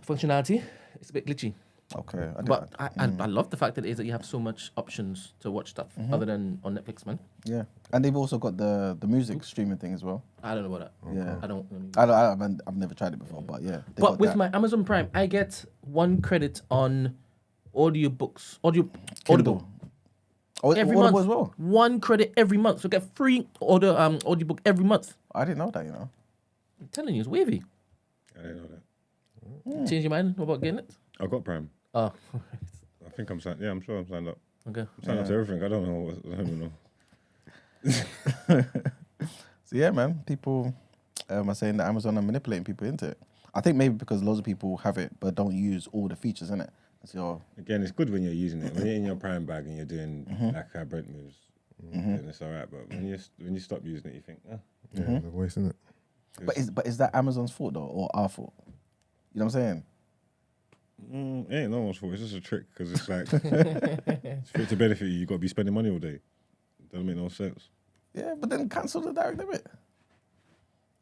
functionality, it's a bit glitchy. Okay. But I love the fact that you have so much options to watch stuff other than on Netflix, man. Yeah, and they've also got the music streaming thing as well. I don't know about that. Yeah, I don't. I've never tried it before, but yeah. they've But got with that. my Amazon Prime, I get 1 credit on audiobooks, Kindle. Audible. Oh, Every Audible month as well. 1 credit every month, so I get free audiobook every month. I didn't know that. You know. I'm telling you, it's wavy. I didn't know that. Change your mind about getting it? I got Prime. Oh, I think I'm signed. Yeah, I'm sure I'm signed up. Okay. Sign up to everything. I don't know. I don't even know. So yeah, man, people are saying that Amazon are manipulating people into it. I think maybe because loads of people have it but don't use all the features in it. So Again, it's good when you're using it. When you're in your prime bag and you're doing like how Brent moves, then it's all right. But when you stop using it, you think, Yeah, they're wasting it. but is that Amazon's fault though, or our fault? You know what I'm saying? it ain't no one's fault. It's just a trick because it's like for it to benefit you, you got to be spending money all day. Doesn't make no sense. Yeah, but then cancel the direct debit.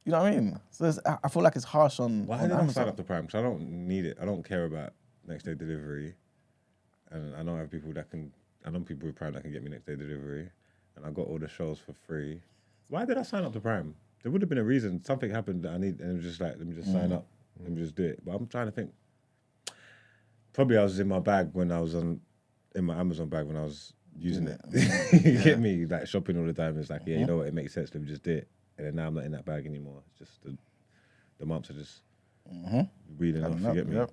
You know what I mean? So I feel like it's harsh on. Why on did I Amazon. sign up to Prime? Because I don't need it. I don't care about next day delivery, and I know I have people that can. I know people with Prime that can get me next day delivery, and I got all the shows for free. Why did I sign up to Prime? There would have been a reason. Something happened that I need, and it was just like, let me just sign up, let me just do it. But I'm trying to think. Probably I was in my bag when I was in my Amazon bag when I was using it. You get me? Like shopping all the time. It's like, yeah, you know what? It makes sense. Let me just do it. And then now I'm not in that bag anymore. It's just the months are just reading off. You get me? Yep.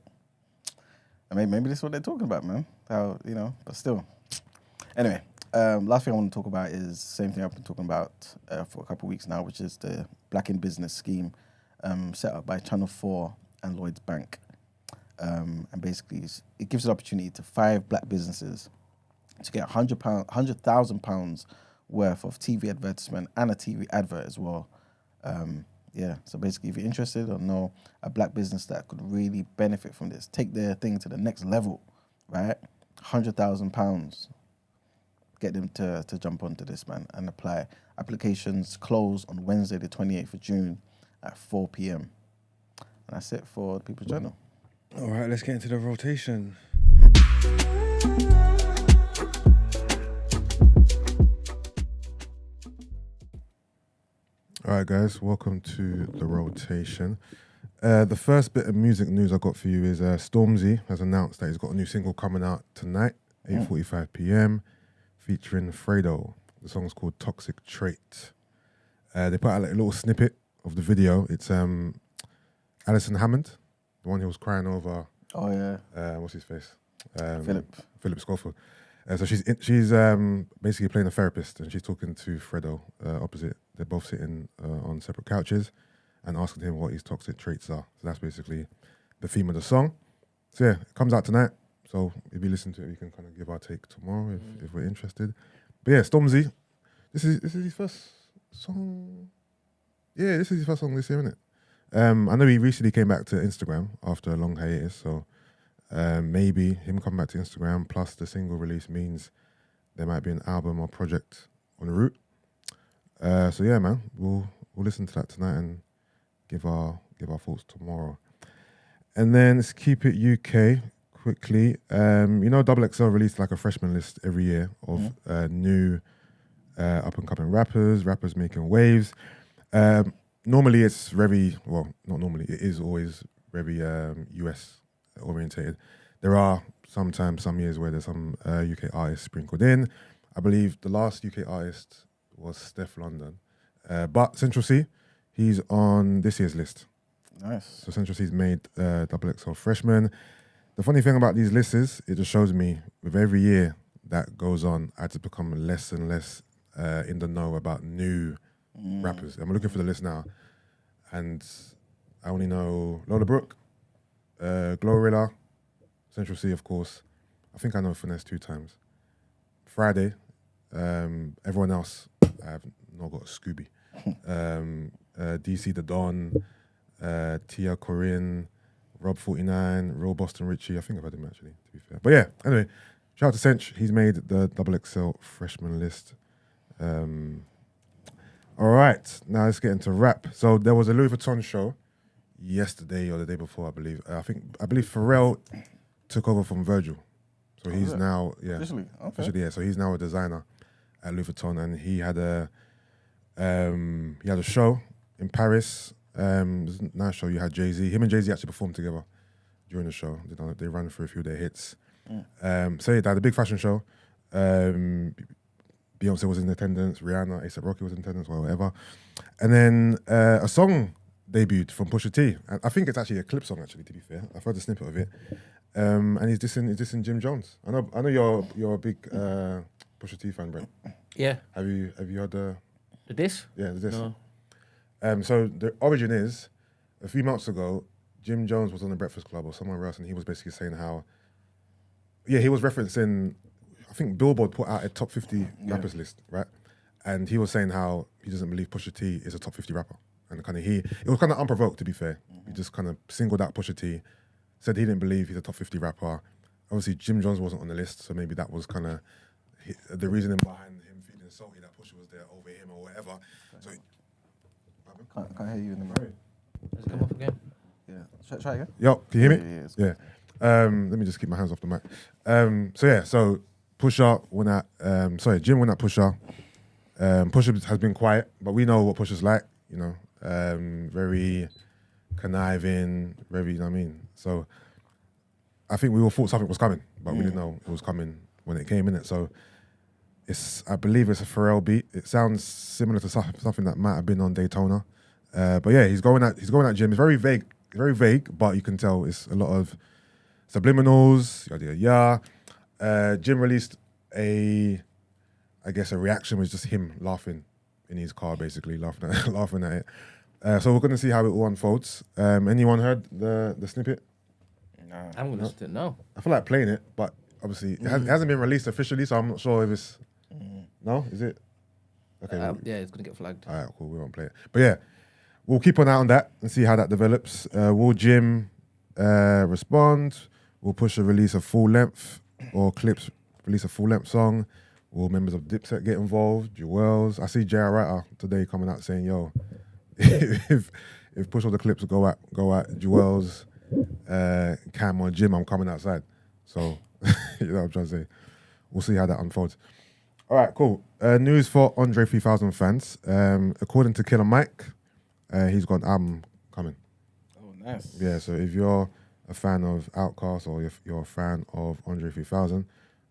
I mean, maybe this is what they're talking about, man. How, you know, but still. Anyway, last thing I want to talk about is the same thing I've been talking about for a couple of weeks now, which is the Black in Business scheme set up by Channel 4 and Lloyds Bank. And basically, it gives an opportunity to 5 black businesses to get £100,000 worth of TV advertisement and a TV advert as well. Yeah, so basically, if you're interested or know a black business that could really benefit from this, take their thing to the next level, right? £100,000. Get them to jump onto this, man, and apply. Applications close on Wednesday, the 28th of June at 4 p.m. And that's it for the People's Journal. All right, let's get into the rotation. All right, guys, welcome to the rotation. The first bit of music news I got for you is Stormzy has announced that he's got a new single coming out tonight, 8:45 p.m, featuring Fredo. The song's called Toxic Trait. They put out like a little snippet of the video. It's Alison Hammond, the one who was crying over. Oh yeah. What's his face? Philip Schofield. So she's basically playing a therapist, and she's talking to Fredo opposite. They're both sitting on separate couches and asking him what his toxic traits are. So that's basically the theme of the song. So yeah, it comes out tonight. So if you listen to it, we can kind of give our take tomorrow if we're interested. But yeah, Stormzy, this is his first song. Yeah, this is his first song this year, isn't it? I know he recently came back to Instagram after a long hiatus, so maybe him coming back to Instagram plus the single release means there might be an album or project en route. So yeah, man, we'll listen to that tonight and give our thoughts tomorrow. And then let's keep it UK quickly. You know, XXL released like a freshman list every year of new up and coming rappers making waves. Normally it's very, well, not normally, it is always very US orientated. There are sometimes some years where there's some UK artists sprinkled in. I believe the last UK artist was Steph London. But Central C, he's on this year's list. Nice. So Central C's made XXL freshman. The funny thing about these lists is it just shows me with every year that goes on, I had to become less and less in the know about new rappers. I'm looking for the list now, and I only know Lola Brooke, Glorilla, Central C, of course. I think I know Finesse 2 times. Friday, everyone else, I have not got a Scooby. DC The Don, Tia Corinne, Rob 49, Real Boston Richie. I think I've had him actually, to be fair. But yeah, anyway, shout out to Centr. He's made the XXL freshman list. All right, now let's get into rap. So there was a Louis Vuitton show yesterday or the day before, I believe. I believe Pharrell took over from Virgil. So he's now, yeah. Officially, okay. Officially, yeah. So he's now a designer at Louis Vuitton, and he had a show in Paris. It was a nice show. You had Jay-Z. Him and Jay-Z actually performed together during the show. They ran through a few of their hits. So yeah, they had a big fashion show. Beyonce was in attendance, Rihanna, A$AP Rocky was in attendance, whatever. And then a song debuted from Pusha T. And I think it's actually a clip song, actually, to be fair. I've heard a snippet of it. And he's dissing Jim Jones. I know you're a big Pusha T fan, Brent. Yeah. Have you heard the diss? Yeah, the diss. No. So the origin is a few months ago, Jim Jones was on the Breakfast Club or somewhere else, and he was basically saying how, he was referencing, I think Billboard put out a top 50 rappers list, right? And he was saying how he doesn't believe Pusha T is a top 50 rapper. And it was kind of unprovoked, to be fair. He just kind of singled out Pusha T, said he didn't believe he's a top 50 rapper. Obviously, Jim Jones wasn't on the list, so maybe that was kind of the reasoning behind him feeling salty that Pusha was there over him or whatever. So, Can't hear you in the mic. Let's come off again. Yeah. Try again. Yo, can you hear me? Yeah. Let me just keep my hands off the mic. So Pusha went at, Jim went at Pusha. Pusha has been quiet, but we know what Pusha's like, you know, very conniving, very, you know what I mean? So I think we all thought something was coming, but we didn't know it was coming when it came in it. So I believe it's a Pharrell beat. It sounds similar to something that might have been on Daytona. But yeah, he's going at Jim. It's very vague, but you can tell it's a lot of subliminals, Jim released a reaction was just him laughing in his car, basically laughing at it. So we're going to see how it all unfolds. Anyone heard the snippet? No. I'm going to listen to it now. I feel like playing it, but obviously it hasn't been released officially, so I'm not sure if it's... No? Is it? Okay. Yeah, it's going to get flagged. All right, cool. We won't play it. But yeah, we'll keep an eye on that and see how that develops. Will Jim respond? Will Pusha release a full length or Clips release a full length song? Will members of Dipset get involved? Jewels. I see J.R. Writer today coming out saying, "Yo, if Push or the Clips go at Jewels, Cam or Jim, I'm coming outside." So you know what I'm trying to say. We'll see how that unfolds. All right, cool. News for Andre 3000 fans. According to Killer Mike, he's got an album coming. Oh, nice. Yeah, so if you're a fan of Outkast or if you're a fan of Andre 3000,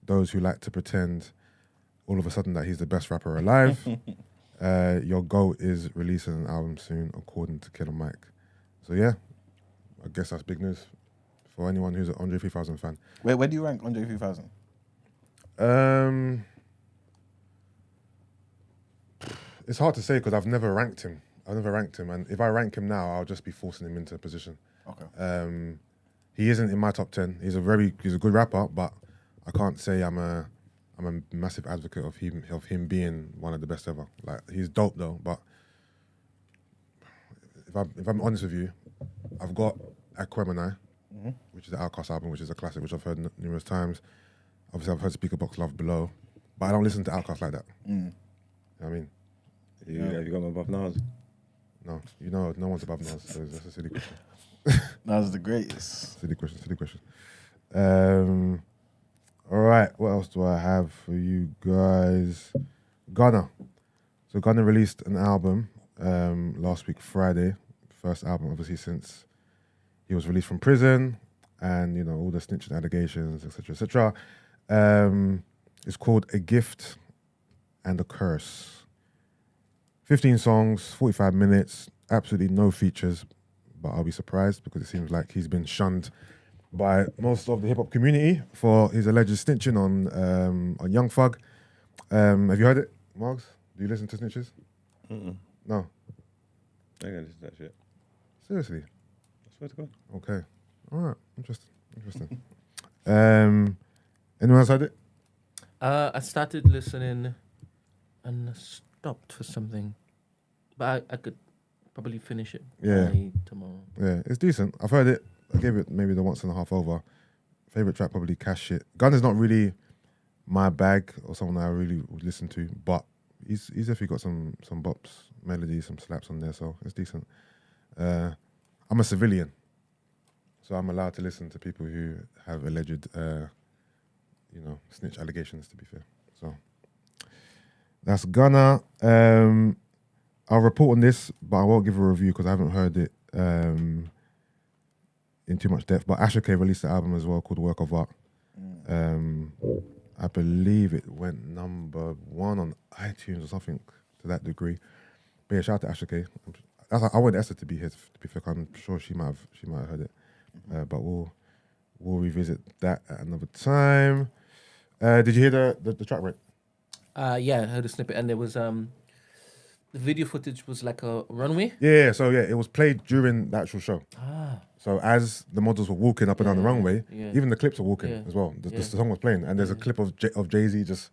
those who like to pretend all of a sudden that he's the best rapper alive, your Govt is releasing an album soon, according to Killer Mike. So yeah, I guess that's big news for anyone who's an Andre 3000 fan. Where do you rank Andre 3000? It's hard to say because I've never ranked him. And if I rank him now, I'll just be forcing him into a position. Okay. He isn't in my top 10. He's a good rapper, but I can't say I'm a massive advocate of him being one of the best ever. Like, he's dope though, but if I'm honest with you, I've got Aquemini, which is the Outkast album, which is a classic, which I've heard numerous times. Obviously, I've heard Speaker Box Love Below, but I don't listen to Outkast like that. You know what I mean? Have you got him above Nas? No, no one's above Nas, so that's a silly question. Nas the greatest. Silly question. All right, what else do I have for you guys? Gunna. So Gunna released an album last week, Friday. First album, obviously, since he was released from prison and, you know, all the snitching allegations, etc., etc. It's called A Gift and a Curse. 15 songs, 45 minutes, absolutely no features, but I'll be surprised because it seems like he's been shunned by most of the hip-hop community for his alleged snitching on Young Thug. Have you heard it, Margs? Do you listen to snitches? No. I ain't gonna listen to that shit. Seriously? I swear to God. Okay. All right. Interesting. Anyone else heard it? I started listening and I stopped for something, but I could probably finish it by tomorrow. Yeah, it's decent. I've heard it. I gave it maybe the once and a half over. Favorite track probably Cash Shit. Gunna's not really my bag or someone I really would listen to, but he's definitely got some bops, melodies, some slaps on there, so it's decent. I'm a civilian, so I'm allowed to listen to people who have alleged, snitch allegations, to be fair. So that's Gunna. I'll report on this, but I won't give a review because I haven't heard it in too much depth. But Asher K released an album as well called Work of Art. I believe it went number 1 on iTunes or something to that degree. But yeah, shout out to Asher K. I wanted Esther to be here, to be fair. I'm sure she might have heard it. But we'll we'll revisit that at another time. Did you hear the track break? Yeah, I heard a snippet, and there was the video footage was like a runway. Yeah, so it was played during the actual show. Ah. So as the models were walking up and down the runway, yeah. even the clips were walking as well. The song was playing, and there's a clip of Jay-Z just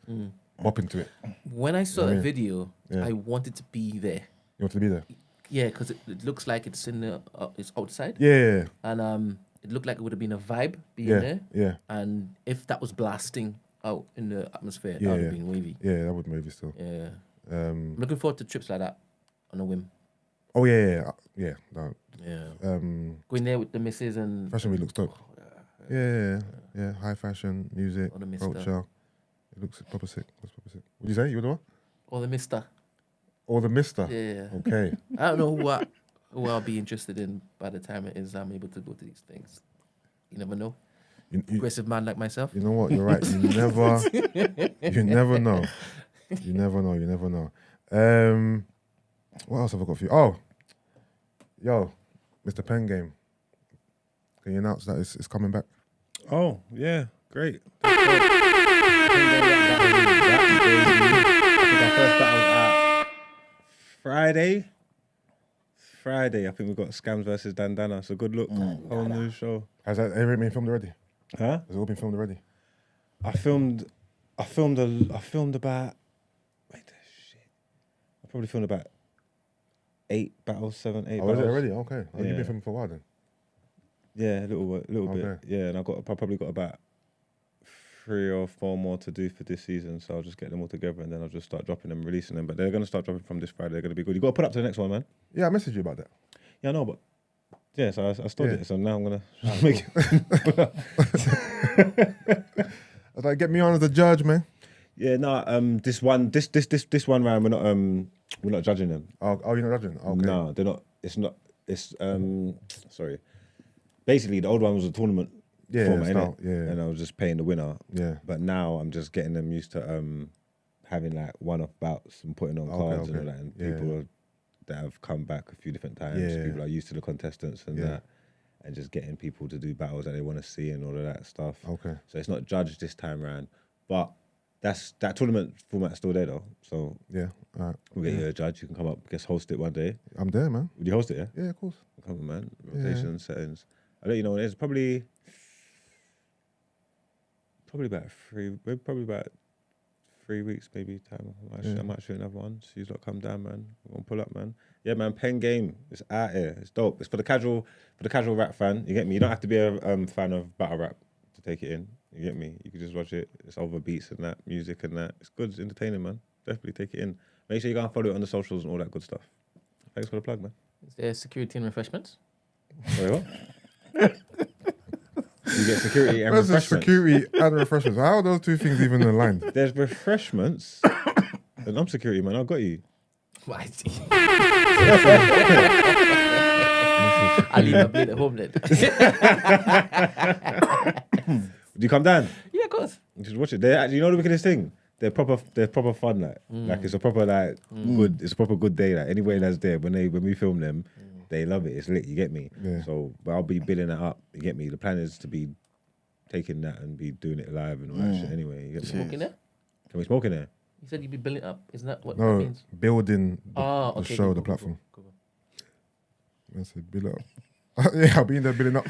bopping to it. When I saw that video, I wanted to be there. You want to be there? Yeah, because it looks like it's in the it's outside. Yeah. And it looked like it would have been a vibe being there. Yeah. And if that was blasting out in the atmosphere, that would have been wavy. Yeah, that would be wavy still. Yeah. I'm looking forward to trips like that on a whim. Oh yeah. No. Yeah. Going there with the missus and Fashion Week looks dope. Yeah. High fashion, music, Or the mister. culture. It looks proper sick. Looks proper sick. What did you say? You were the one? Or the mister. Or the mister. Yeah. Okay. I don't know who I'll be interested in by the time it is I'm able to go to these things. You never know. Aggressive man like myself. You know what? You're right. You never know. You never know. What else have I got for you? Oh, yo, Mr. Pen Game. Can you announce that it's coming back? Oh, yeah, great. Friday, I think we've got Scams versus Dandana. So good look. Whole new show. Has that everything been filmed already? Huh? Has it all been filmed already? I filmed about. Wait, shit. I probably filmed about 8 battles, 7, 8 Oh, battles. is it already? Okay. Oh, Yeah. you've been filming for a while then? Yeah, a little bit. Okay. Yeah, and I probably got about 3 or 4 more to do for this season. So I'll just get them all together and then I'll just start dropping them, releasing them. But they're going to start dropping from this Friday. They're going to be good. You got to put up to the next one, man. Yeah, I messaged you about that. Yeah, I know, but yeah, so I studied it. So now I'm going to make I was like, get me on as a judge, man. Yeah, no, this one round we're not judging them. Oh, you're not judging? Okay. No, they're not. It's sorry. Basically, the old one was a tournament format, style, innit? And I was just paying the winner. Yeah. But now I'm just getting them used to having like one-off bouts and putting on cards and all that. And people that have come back a few different times, people are used to the contestants and that, and just getting people to do battles that they want to see and all of that stuff. Okay. So it's not judged this time round, but that tournament format's still there though. So yeah, all right. We'll get you a judge. You can come up, guest host it one day. I'm there, man. Would you host it? Yeah. Yeah, of course. Come on, man. Rotation settings. I'll let you know when it is. Probably about 3 weeks, maybe time. I might shoot another one. So you lot come down, man. We're gonna pull up, man. Yeah, man. Pen Game. It's out here. It's dope. It's for the casual rap fan. You get me? You don't have to be a fan of battle rap to take it in. You get me? You can just watch it. It's over beats and that, music and that. It's good. It's entertaining, man. Definitely take it in. Make sure you go and follow it on the socials and all that good stuff. Thanks for the plug, man. Is there security and refreshments? Sorry, what? You get security and Where's the refreshments. security and refreshments? How are those two things even aligned? There's refreshments. And I'm security, man. I got you. I see. I'll leave my blade at home then. Do you come down? Yeah, of course. You should watch it. You know the wickedest thing? They're proper fun, like it's a proper good. It's a proper good day. Like anyway, that's there when we film them, they love it. It's lit. You get me? Yeah. So, but I'll be building that up. You get me? The plan is to be taking that and be doing it live and all that shit. Anyway, you get me? Smoking there? Can we smoke in there? You said you'd be building it up. Isn't that what that No, means? building the show, the platform. I said, build it up. Yeah, I'll be in there building up.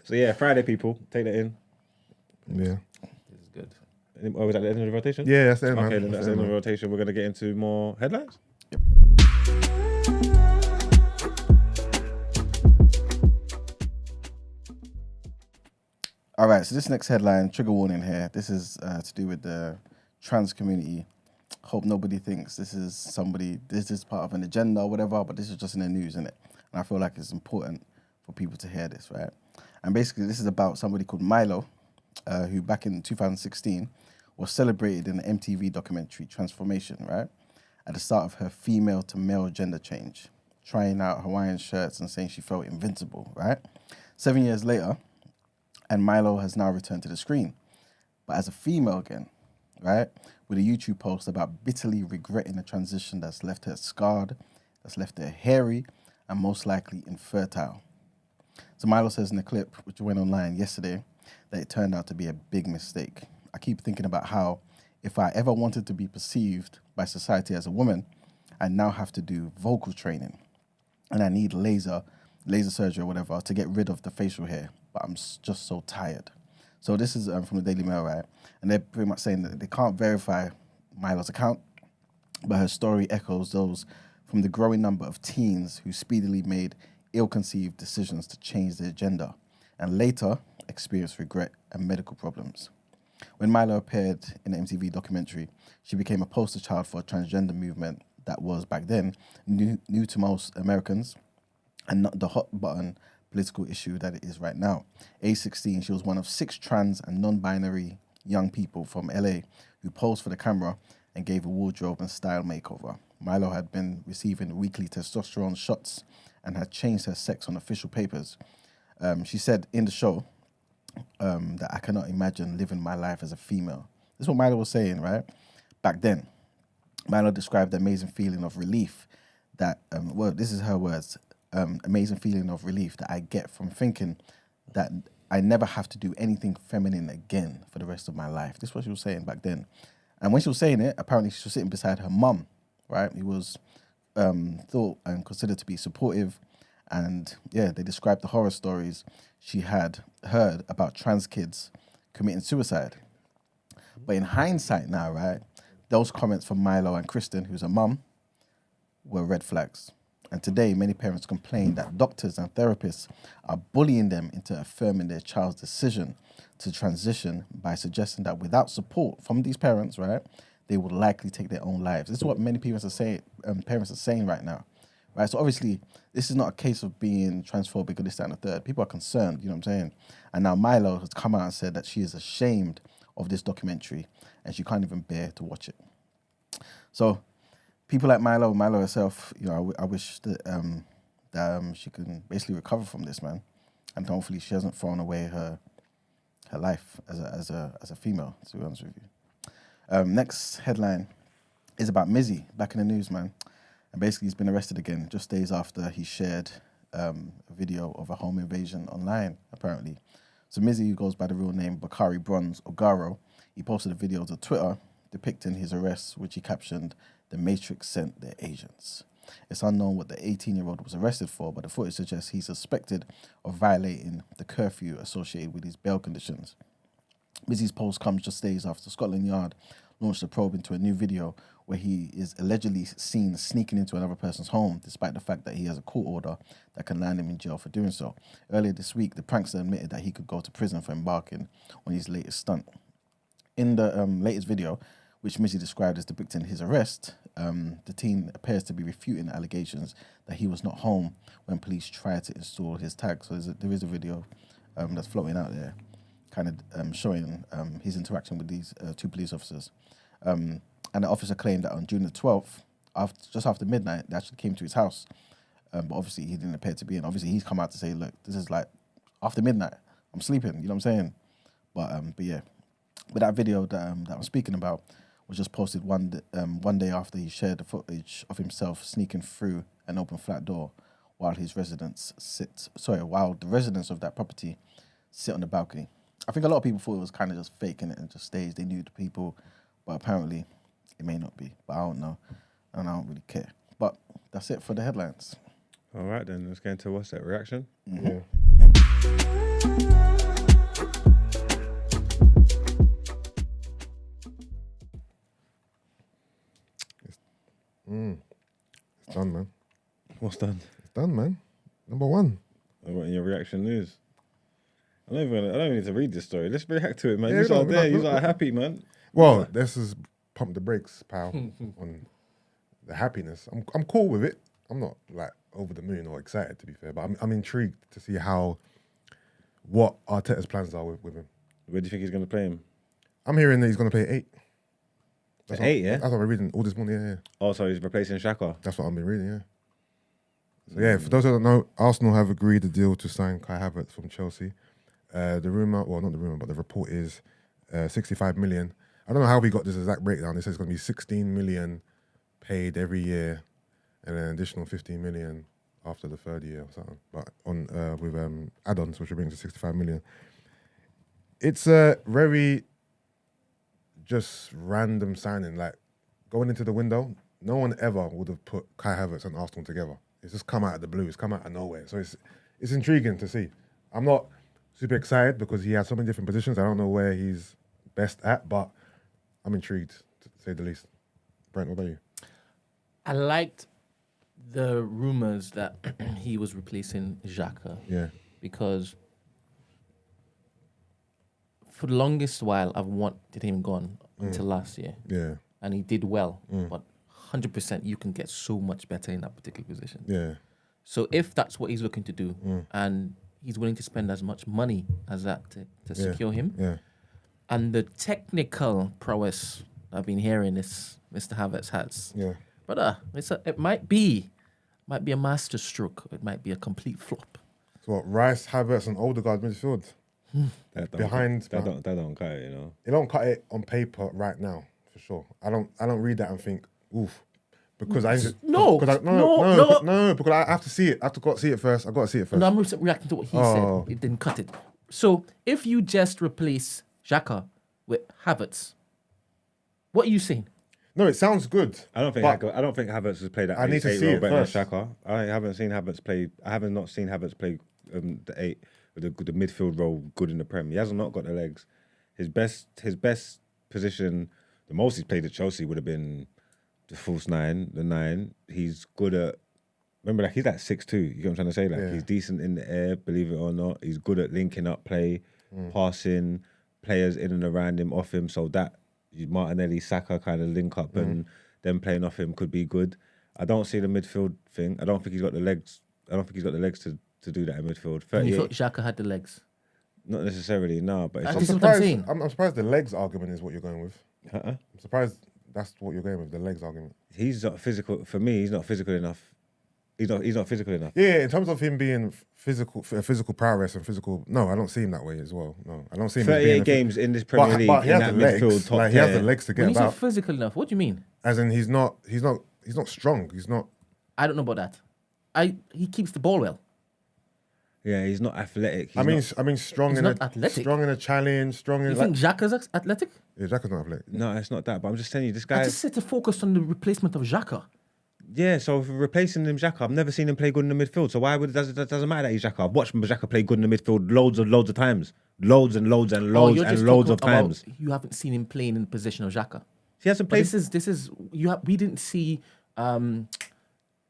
So yeah, Friday people, take that in. Yeah. This is good. Oh, was that the end of the rotation? Yeah, that's it, man. Okay, then that's the end of the rotation. We're gonna get into more headlines. Yep. All right, so this next headline, trigger warning here. This is to do with the trans community. Hope nobody thinks this is part of an agenda or whatever, but this is just in the news, isn't it? And I feel like it's important for people to hear this, right? And basically, this is about somebody called Milo, who back in 2016 was celebrated in the MTV documentary Transformation, right? At the start of her female to male gender change, trying out Hawaiian shirts and saying she felt invincible, right? 7 years later, and Milo has now returned to the screen, but as a female again, right? With a YouTube post about bitterly regretting a transition that's left her scarred, that's left her hairy, and most likely infertile. So Milo says in the clip, which went online yesterday, that it turned out to be a big mistake. I keep thinking about how if I ever wanted to be perceived by society as a woman, I now have to do vocal training. And I need laser surgery or whatever to get rid of the facial hair. But I'm just so tired. So this is from the Daily Mail, right? And they're pretty much saying that they can't verify Milo's account, but her story echoes those from the growing number of teens who speedily made ill-conceived decisions to change their gender and later experienced regret and medical problems. When Milo appeared in the MTV documentary, she became a poster child for a transgender movement that was, back then, new to most Americans and not the hot button political issue that it is right now. Age 16, she was one of 6 trans and non-binary young people from LA who posed for the camera and gave a wardrobe and style makeover. Milo had been receiving weekly testosterone shots and had changed her sex on official papers. She said in the show that I cannot imagine living my life as a female. This is what Milo was saying, right? Back then, Milo described the amazing feeling of relief that, well, this is her words, amazing feeling of relief that I get from thinking that I never have to do anything feminine again for the rest of my life. This is what she was saying back then. And when she was saying it, apparently she was sitting beside her mum, right? He was thought and considered to be supportive. And yeah, they described the horror stories she had heard about trans kids committing suicide. But in hindsight now, right, those comments from Milo and Kristen, who's a mum, were red flags. And today, many parents complain that doctors and therapists are bullying them into affirming their child's decision to transition by suggesting that without support from these parents, right, they would likely take their own lives. This is what many parents are saying right now, right? So obviously, this is not a case of being transphobic or this, that, and the third. People are concerned, you know what I'm saying? And now Milo has come out and said that she is ashamed of this documentary and she can't even bear to watch it. So people like Milo herself, you know, I wish that she can basically recover from this, man, and hopefully she hasn't thrown away her life as a female. To be honest with you. Next headline is about Mizzy, back in the news, man, and basically he's been arrested again just days after he shared a video of a home invasion online, apparently. So Mizzy, who goes by the real name Bakari Bronze Ogaro, he posted a video to Twitter depicting his arrest, which he captioned, "The Matrix sent their agents." It's unknown what the 18-year-old was arrested for, but the footage suggests he's suspected of violating the curfew associated with his bail conditions. Mizzy's post comes just days after Scotland Yard launched a probe into a new video where he is allegedly seen sneaking into another person's home, despite the fact that he has a court order that can land him in jail for doing so. Earlier this week, the prankster admitted that he could go to prison for embarking on his latest stunt. In the latest video, which Mizzy described as depicting his arrest, the teen appears to be refuting allegations that he was not home when police tried to install his tag. So there is a video that's floating out there, kind of showing his interaction with these 2 police officers. And the officer claimed that on June the 12th, just after midnight, they actually came to his house. But obviously, he didn't appear to be in. Obviously, he's come out to say, look, this is like after midnight. I'm sleeping, you know what I'm saying? But yeah. But that video that I'm speaking about was just posted one day after he shared the footage of himself sneaking through an open flat door while the residents of that property sit on the balcony. I think a lot of people thought it was kind of just faking it and just staged. They knew the people, but apparently it may not be. But I don't know, and I don't really care. But that's it for the headlines. All right, then let's get into what's that reaction. Mm-hmm. Yeah. It's done, man. What's done? It's done, man. Number 1. What in your reaction news? I don't even need to read this story. Let's react to it, man. Yeah, You are happy, man. Well, let's just pump the brakes, pal, on the happiness. I'm cool with it. I'm not like over the moon or excited, to be fair, but I'm intrigued to see what Arteta's plans are with him. Where do you think he's going to play him? I'm hearing that he's going to play 8. That's 8, yeah? That's what I'm reading all this morning, yeah. Oh, so he's replacing Xhaka? That's what I've been reading, yeah. So yeah, for those who don't know, Arsenal have agreed a deal to sign Kai Havertz from Chelsea. The rumour, well, not the rumour, but the report is 65 million. I don't know how we got this exact breakdown. They said it's going to be 16 million paid every year and an additional 15 million after the third year or something. But on with add-ons, which will bring to 65 million. It's a very just random signing. Like going into the window, no one ever would have put Kai Havertz and Arsenal together. It's just come out of the blue. It's come out of nowhere. So it's intriguing to see. I'm not super excited because he has so many different positions. I don't know where he's best at, but I'm intrigued, to say the least. Brent, what about you? I liked the rumors that he was replacing Xhaka. Yeah. Because for the longest while, I've wanted him gone until last year. Yeah. And he did well. But 100% you can get so much better in that particular position. Yeah. So if that's what he's looking to do and he's willing to spend as much money as that to secure him, and the technical prowess I've been hearing this Mr. Havertz has, but it might be a master stroke. It might be a complete flop. So what, Rice, Havertz and Odegaard midfield? That don't cut it, you know. It don't cut it on paper right now, for sure. I don't read that and think, oof. Because because I have to see it. I have to go see it first. I got to see it first. No, I'm reacting to what he said. It didn't cut it. So if you just replace Xhaka with Havertz, what are you saying? No, it sounds good. I don't think Havertz has played that. I need to see it better first. than Xhaka. I haven't seen Havertz play. I have not seen Havertz play the 8 with the midfield role good in the Prem. He has not got the legs. His best position, the most he's played at Chelsea would have been the false 9, the 9. He's good at. Remember, like he's like 6'2". You get what I'm trying to say? Like he's decent in the air, believe it or not. He's good at linking up play, passing players in and around him, off him. So that Martinelli, Saka kind of link up and them playing off him could be good. I don't see the midfield thing. I don't think he's got the legs. I don't think he's got the legs to do that in midfield. You thought Xhaka had the legs? Not necessarily, no. But I'm surprised. I'm surprised the legs argument is what you're going with. I'm surprised that's what you're going with, the legs argument. He's not physical. For me, he's not physical enough. He's not physical enough. Yeah, in terms of him being physical prowess and physical. No, I don't see him that way as well. No, I don't see him. 38 games in this Premier League, but he has the legs. Like, he has the legs to get when about. When you say physical enough, what do you mean? As in, he's not strong. He's not. I don't know about that. He keeps the ball well. Yeah, he's not athletic. I mean, strong he's in not athletic. Strong in a challenge. Strong in. You think Xhaka's athletic? Yeah, Xhaka's not athletic. No, it's not that. But I'm just telling you, this guy. I just said to focus on the replacement of Xhaka. Yeah, so if replacing him Xhaka, I've never seen him play good in the midfield. So why would it doesn't matter that he's Xhaka? I've watched Xhaka play good in the midfield loads of times, loads of times. You haven't seen him playing in the position of Xhaka. He hasn't played. This is we didn't see who's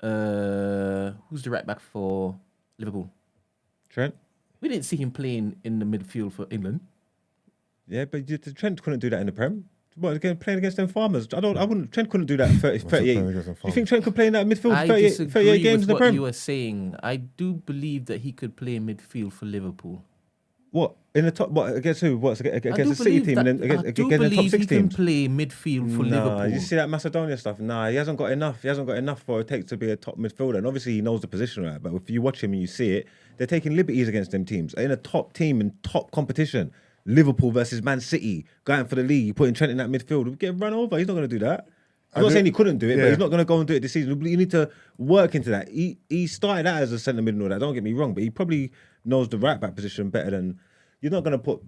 the right back for Liverpool? Trent. We didn't see him playing in the midfield for England. Yeah, but Trent couldn't do that in the Prem. What, again, playing against them farmers? Trent couldn't do that in 38. You think Trent could play in that midfield 38 games in the Prem? What you were saying. I do believe that he could play in midfield for Liverpool. What? In the top, what, against who? What, against the City team and then against the top 6 teams? I do believe he can play midfield for Liverpool. You see that Macedonia stuff? Nah, he hasn't got enough. He hasn't got enough for it takes to be a top midfielder. And obviously he knows the position right. But if you watch him and you see it, they're taking liberties against them teams. In a top team in top competition. Liverpool versus Man City, going for the league, you putting Trent in that midfield, we'll get run over. He's not going to do that. I'm not saying he couldn't do it, but he's not going to go and do it this season. You need to work into that. He started out as a centre mid and all that, don't get me wrong, but he probably knows the right back position better than... You're not going to put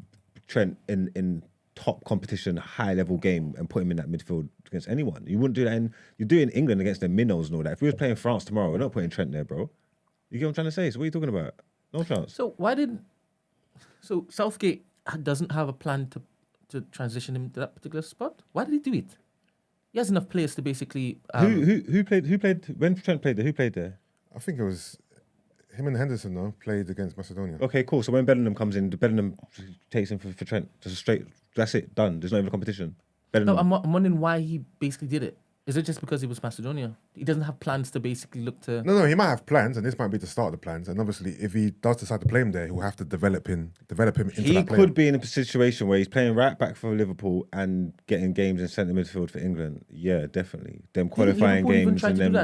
Trent in top competition, high level game and put him in that midfield against anyone. You wouldn't do that. You do it in England against the minnows and all that. If we was playing France tomorrow, we're not putting Trent there, bro. You get what I'm trying to say? So what are you talking about? No chance. So Southgate doesn't have a plan to transition him to that particular spot? Why did he do it? He has enough players to basically... Who played when Trent played there? Who played there? I think it was him and Henderson, though, played against Macedonia. Okay, cool. So when Bellingham comes in, Bellingham takes him for Trent. Just straight, that's it, done. There's not even a competition. No, I'm wondering why he basically did it. Is it just because he was Macedonia? He doesn't have plans to basically look to... No, he might have plans, and this might be the start of the plans. And obviously, if he does decide to play him there, he'll have to develop him into that player. He could be in a situation where he's playing right back for Liverpool and getting games in centre midfield for England. Yeah, definitely. Them qualifying games and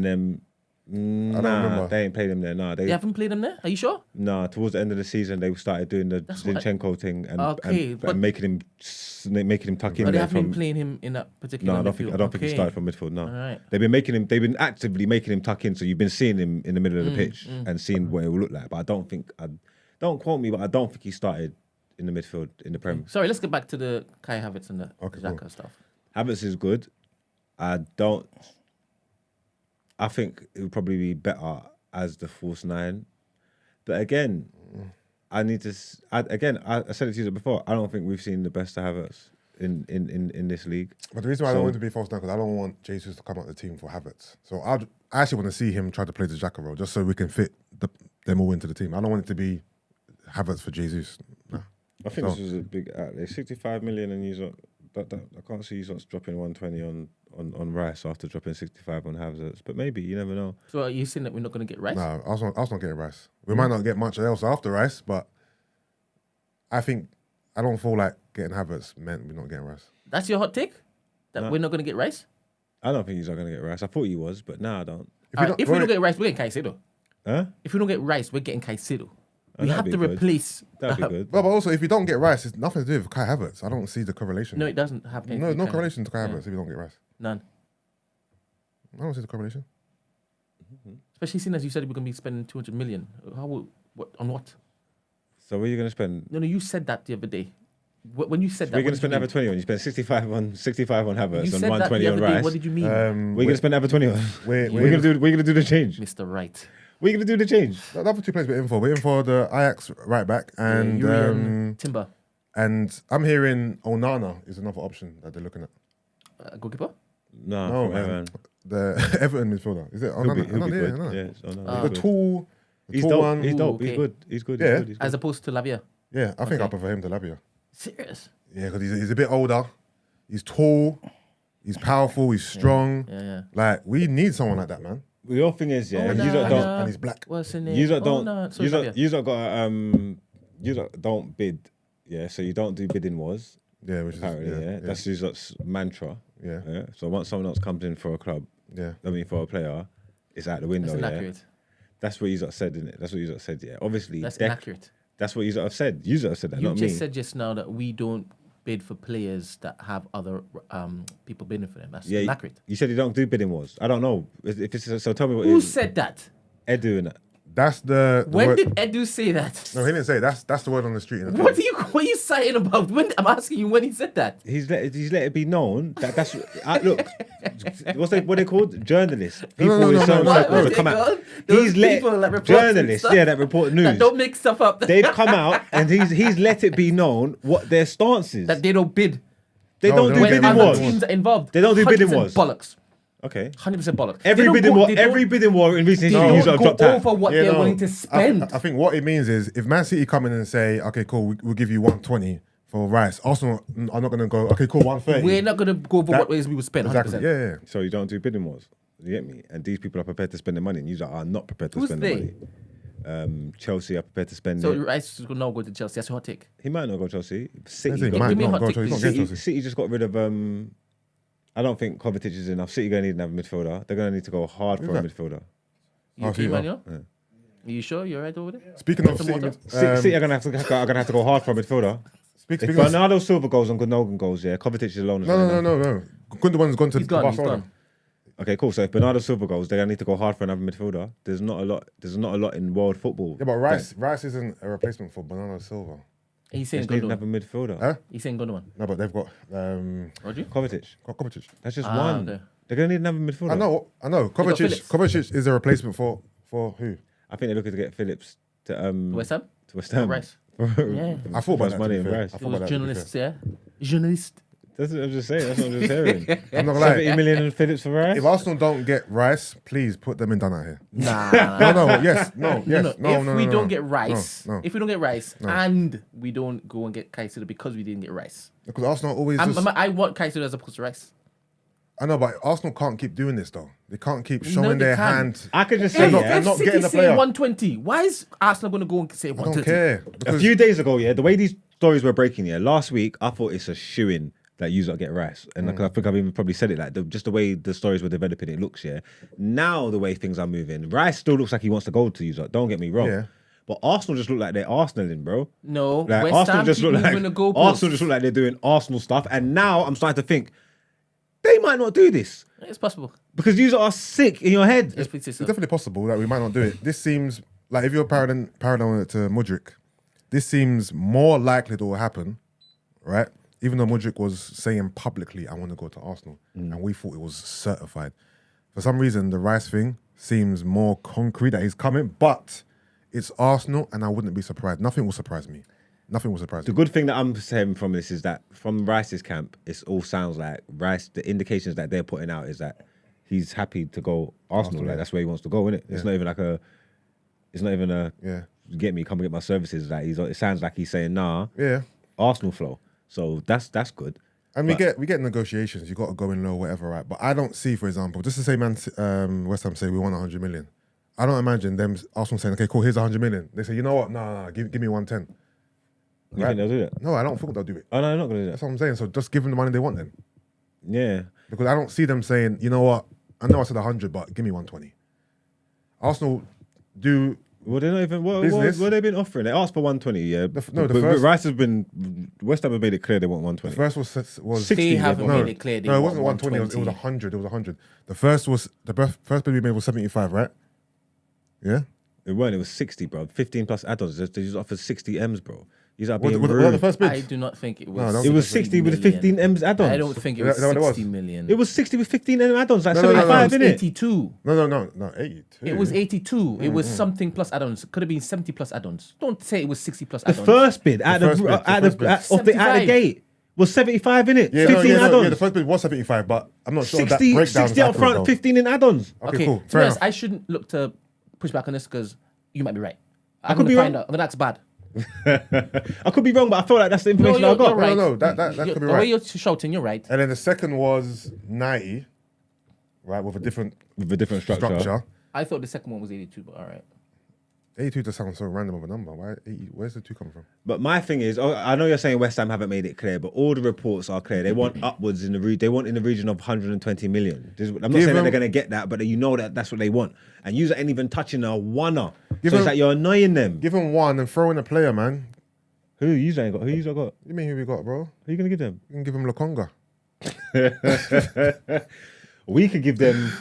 them... I don't Nah, remember. they ain't played him there. Nah, They haven't played him there? Are you sure? Nah, towards the end of the season, they started doing the That's what Zinchenko thing and, Okay, and, but- and making him tuck in But they there haven't been from. playing him in that particular No, I midfield. don't think he started from midfield. No, All right. they've been actively making him tuck in. So you've been seeing him in the middle of the pitch and seeing what it will look like. But don't quote me, but I don't think he started in the midfield in the Prem. Sorry, let's get back to the Kai Havertz and the Okay, Xhaka cool. stuff. Havertz is good. I think it would probably be better as the false nine. But again, I said it to you before, I don't think we've seen the best of Havertz in this league. But the reason why I don't want him to be false nine because I don't want Jesus to come out the team for Havertz. So I actually want to see him try to play the Xhaka role just so we can fit them all into the team. I don't want it to be Havertz for Jesus. No. I think this was a big outlay. 65 million and I can't see you dropping 120 on Rice after dropping 65 on Havertz. But maybe, you never know. So are you saying that we're not going to get Rice? No, I was not getting Rice. We might not get much else after Rice, but I don't feel like getting Havertz meant we're not getting Rice. That's your hot take? That we're not going to get Rice? I don't think he's not going to get Rice. I thought he was, but now I don't. If we don't get Rice, we're getting Caicedo. Huh? If we don't get Rice, we're getting Caicedo. We that'd have be to good. replace... That'd be good. But also, if you don't get Rice, it's nothing to do with Kai Havertz. I don't see the correlation. No, it doesn't have anything. No correlation to Kai Havertz if you don't get Rice. None. I don't see the correlation. Especially seeing as you said we're going to be spending 200 million. On what? So where are you going to spend? No, you said that the other day. When you said that, We're going what to spend did you ever 20 on. You spend 65 on Havertz You and said that 120 the on other day. Rice. What did you mean? We're going to spend ever 20 on. We're We're going to do the change. Mr. Right. We're going to do the change. The other two players we're in for. We're in for the Ajax right back and Yuri and Timber. and I'm hearing Onana is another option that they're looking at. Goalkeeper? No, No, from man. Everton. The Everton midfielder. Is it He'll be Onana? good. Onana, Yeah, it's Onana. The He's good. tall He's tall dope. one. He's dope. okay. He's good. He's good. Yeah. He's good. As opposed to Lavia. Yeah, I think I Okay. prefer him to Labia. Serious? Yeah, because he's a bit older. He's tall. He's powerful. He's strong. Yeah. Like we need someone like that, man. The whole thing is, yeah, Oh, you no, don't. no. And he's black. What's the name? You don't. Oh, no. Sorry, Lavia. You don't bid. Yeah, so you don't do bidding wars. Yeah, which is Apparently, that's his mantra. Yeah. So once someone else comes in for a club, for a player, it's out the window. That's Yeah. inaccurate. That's what you said, isn't it? That's what you said. Yeah. Obviously, That's inaccurate. That's what you have said. You have said that, You not just me. said just now that we don't bid for players that have other people bidding for them. That's Yeah, inaccurate. You said you don't do bidding wars. I don't know if it's so. Tell me what. Who it is. said that? Edu and that. That's the When word. did Edu say that? No, he didn't say it. That's the word on the street. What are you saying about? When I'm asking you when he said that. He's let it be known that that's look. What they called journalists. People No, in certain no. circles What that come they out. called? Those He's let people that report journalists, stuff that report news. That don't make stuff up. They've come out and he's let it be known what their stance is. That they don't bid. They No, don't they do don't bidding bid Other wars. teams are involved. They don't do bidding 100% wars. Bollocks. Okay. 100% bollocks. Every They don't bidding go- war, they don't- every bidding war in recent They history, don't have go dropped out. over what they're willing to spend. I think what it means is if Man City come in and say, okay, cool, we'll give you 120 for Rice. Arsenal are not going to go, okay, cool, 130. We're not going to go over That- what ways we would spend. 100%. Exactly. Yeah. So you don't do bidding wars. You get me? And these people are prepared to spend the money, and you are not prepared to Who's spend they? the money. Chelsea are prepared to spend So it. Rice is going to now go to Chelsea. That's your hot take. He might not go Chelsea. City City, might give me a not hot go take, to- he's not please. against Chelsea. City just got rid of. I don't think Kovacic is enough. City going to need another midfielder. They're going to need to go hard for a that? midfielder. You Oh, okay, so Manuel? Yeah. Are you sure you're right over there? Speaking of Some City, water? City are going to have to go hard for a midfielder. speaking If of Bernardo Silva goes and Gundogan goes, yeah, Kovacic is alone. as well now. no. Gundogan's gone to He's gone. He's Barcelona. gone. Okay, cool. So if Bernardo Silva goes, they're going to need to go hard for another midfielder. There's not a lot in world football. Yeah, but Rice isn't a replacement for Bernardo Silva. He's They saying need another Gundogan. midfielder. Huh? He's saying Gundogan. No, but they've got Roger? Kovacic. Kovacic. That's just Ah, one. okay. They're going to need another midfielder. I know. got Phillips. Kovacic is a replacement for who? I think they're looking to get Phillips to West Ham? West Ham. Rice. yeah. I thought about Most that. money to be in fair. Rice. I It thought was about that, to be journalists, yeah? Journalist. That's what I'm just saying. That's what I'm just hearing. fair. I'm not gonna lie. 70 million in Phillips for Rice. If Arsenal don't get Rice, please put them in done out here. Nah. No. If we don't get Rice, No. if we don't get Rice, and we don't go and get Caicedo because we didn't get Rice, Because Arsenal always I want Caicedo as opposed to Rice. I know, but Arsenal can't keep doing this though. They can't keep No, showing they their can't. hand. I could just say, If, yeah, if not City getting the say player. 120, why is Arsenal going to go and say I 130? don't care. a Because few days ago, yeah, the way these stories were breaking, yeah, last week, I thought it's a shoo-in. that you lot get Rice. And like, I think I've even probably said it, like just the way the stories were developing, it looks, Now the way things are moving, Rice still looks like he wants to go to you lot, don't get me wrong. Yeah. But Arsenal just look like they're Arsenaling, bro. No, Like, West Arsenal Ham just keep look like moving the goalposts. Arsenal just look like they're doing Arsenal stuff. And now I'm starting to think they might not do this. It's possible. Because you are sick in your head. Yes, please say It's so. definitely possible that we might not do it. This seems like if you're paralleling it to Mudryk, this seems more likely that will happen, right? Even though Mudryk was saying publicly, I want to go to Arsenal, and we thought it was certified. For some reason, the Rice thing seems more concrete that he's coming, but it's Arsenal, and I wouldn't be surprised. Nothing will surprise me. Nothing will surprise The me. good thing that I'm saying from this is that from Rice's camp, it all sounds like Rice, the indications that they're putting out is that he's happy to go Arsenal. Like, that's where he wants to go, isn't it? It's not even like you get me, come and get my services. Like, it sounds like he's saying, nah, Arsenal flow. So that's good. And we get negotiations. You got to go in low, whatever, right? But I don't see, for example, just to say, West Ham say we want 100 million. I don't imagine them Arsenal saying, okay, cool, here's 100 million. They say, you know what? No, give me 110. You think they'll do that? No, I don't think they'll do it. Oh, no, they're not going to do that. That's what I'm saying. So just give them the money they want then. Yeah. Because I don't see them saying, you know what? I know I said 100, but give me 120. Arsenal do. Well, they're not even. What they've been offering? They asked for 120. Yeah. The but first. Rice has been. West Ham have made it clear they want 120. The first was 60. They haven't made it clear. No, it wasn't 120. It was 100. It was 100. The first bid we made was 75, right? Yeah. It weren't. It was 60, bro. 15 plus add-ons. They just offered 60 M's, bro. These are being What rude. the first bid? I do not think it was. No, It was 60 with 15 M's add-ons. I don't think it was Is that what it was? 60 million. It was 60 with 15 M add-ons, like No, no, no, 75, no. innit? 82. No, 82. It was 82. It was something plus add-ons. It could have been 70 plus add-ons. Don't say it was 60 plus The add-ons. first bid at The first bid, the the the gate was 75, innit? Yeah, 15 add-ons. Yeah, the first bid was 75, but I'm not sure 60, that breakdown 60 up front, 15 in add-ons. Okay, cool. To be Fair honest, enough. I shouldn't look to push back on this because you might be right. I I'm could going be to find wrong. out. I'm going to ask bad. I could be wrong, but I feel like that's the information I got. You're right. No, that could be The right. way you're shouting, you're right. And then the second was 90, right, with a different structure. I thought the second one was 82, but all right. 82 just sounds so random of a number. Why 80? Where's the 2 coming from? But my thing is, I know you're saying West Ham haven't made it clear, but all the reports are clear. They want upwards in the they want in the region of 120 million. I'm not saying that they're going to get that, but you know that that's what they want. And you ain't even touching a one-er. So it's like you're annoying them. Give them one and throw in a player, man. Who you ain't got? Who you got? You mean who we got, bro? Who you going to give them? You can give them Lokonga. We could give them.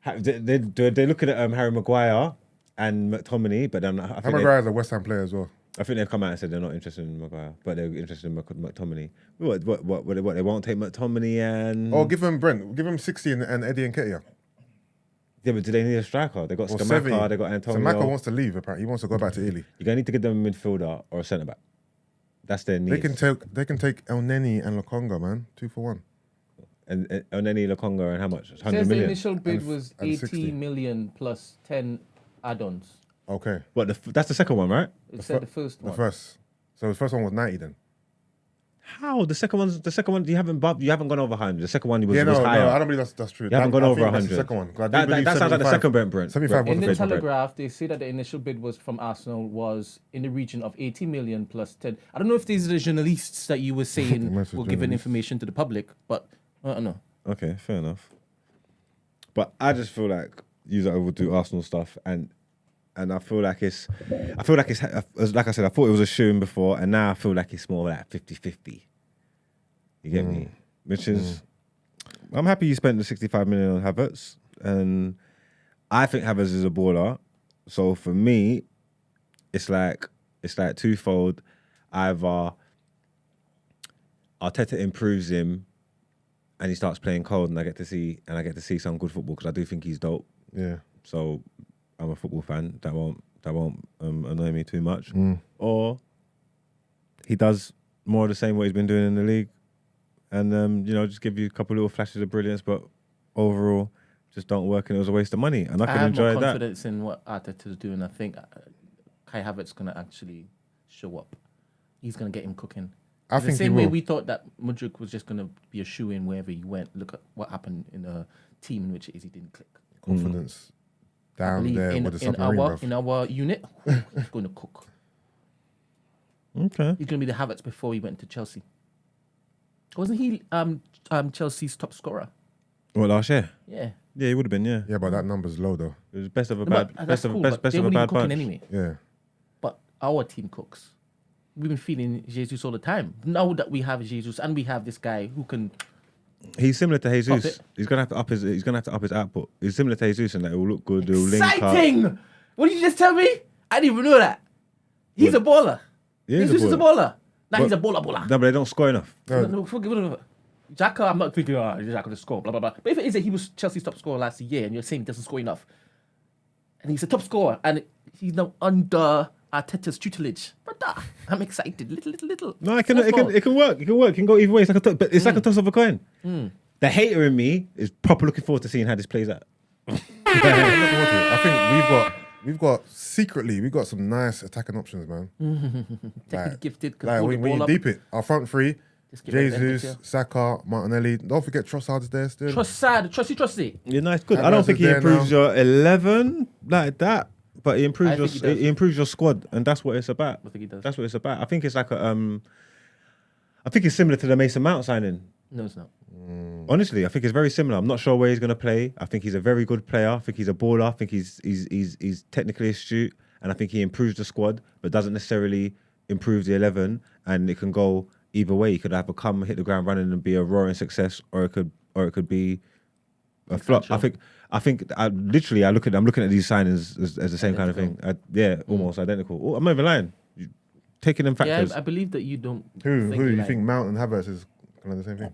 They're looking at Harry Maguire and McTominay, but then I think Maguire is a West Ham player as well. I think they've come out and said they're not interested in Maguire, but they're interested in McTominay. What? They won't take McTominay and. Oh, give him Brent. Give him 60 and Eddie and Nketiah. Yeah, but do they need a striker? They got Or Scamacca, 70. they got Antonio. Scamacca wants to leave. Apparently, he wants to go back to Italy. You're gonna need to get them a midfielder or a centre back. That's their needs. They can take El Neni and Lokonga, man. 2 for 1. And Oneni, Lokonga, and how much? 100 Says the million. initial bid And was 60. 80 million plus 10 add-ons. Okay. That's the second one, right? It said the first one. The first. So the first one was 90 then. How? The second one you haven't gone over 100. The second one was, Yeah, was higher. I don't believe that's true. You haven't gone I over think that's 100. the second one. 'Cause I do That believe sounds like the 75. second Brent. 75 was In the the first one. Telegraph, they say that the initial bid was from Arsenal was in the region of 80 million plus 10. I don't know if these are the journalists that you were saying Must have were giving journalists. information to the public, but I don't know. Okay, fair enough. But I just feel like you will do Arsenal stuff, and I feel like it's like I said, I thought it was a shoe-in before, and now I feel like it's more like 50-50. You get me? Which is, I'm happy you spent the 65 million on Havertz, and I think Havertz is a baller. So for me, it's like twofold. Either Arteta improves him, and he starts playing cold, and I get to see some good football because I do think he's dope. Yeah. So I'm a football fan. That won't annoy me too much. Or he does more of the same what he's been doing in the league, and just give you a couple little flashes of brilliance, but overall just don't work, and it was a waste of money. And I can have enjoy more that. confidence in what Arteta's doing. I think Kai Havertz's gonna actually show up. He's gonna get him cooking. I The think same he way will. we thought that Mudryk was just gonna be a shoe-in wherever he went. Look at what happened in a team in which it is he didn't click. Confidence down Believe there in, with the in submarine, our bruv. in our unit, he's going to cook. Okay. He's going to be the Havertz before he went to Chelsea. Wasn't he Chelsea's top scorer? What, last year? Yeah. Yeah, he would have been. Yeah. Yeah, but that number's low though. It was best of a No, bad, but best that's of cool, best but they of a weren't even bad cooking bunch. anyway. Yeah. But our team cooks. We've been feeding Jesus all the time. Now that we have Jesus and we have this guy who can. He's similar to Jesus. it. He's gonna have to up his. He's gonna have to up his output. He's similar to Jesus in that it will look good. It will link up. Exciting! What did you just tell me? I didn't even know that. He's a baller. Yeah, he's Jesus is a baller. Now he's a baller. No, but they don't score enough. No, forgive me. Xhaka, I'm not thinking, Xhaka to score, blah, blah, blah. But if it is that he was Chelsea's top scorer last year and you're saying he doesn't score enough, and he's a top scorer and he's now under Arteta's tutelage, brother, I'm excited. Little. No, it can work. It can work. It can go either way. It's like but it's like a toss of a coin. The hater in me is proper looking forward to seeing how this plays out. I think we've got some nice attacking options, man. Technically gifted. Can Like hold when the you ball deep it, our front three, Just give it Jesus, advantage, Saka, Martinelli. Don't forget Trossard's there still. Trusty. Yeah, no, it's good. Havertz I don't think is he there improves now. your 11 like that, but he improves I your think he does. he improves your squad, and that's what it's about. I think he does. That's what it's about. I think it's like a I think it's similar to the Mason Mount signing. No, it's not. Honestly, I think it's very similar. I'm not sure where he's going to play. I think he's a very good player. I think he's a baller. I think he's technically astute, and I think he improves the squad, but doesn't necessarily improve the 11. And it can go either way. He could either come, hit the ground running, and be a roaring success, or it could be a flop. I think I'm looking at these signings as the same kind of thing. Almost identical. Oh, I'm not even lying. Taking them factors. Yeah, I believe that you don't. Who think you like- think Mount and Havertz is kind of the same thing?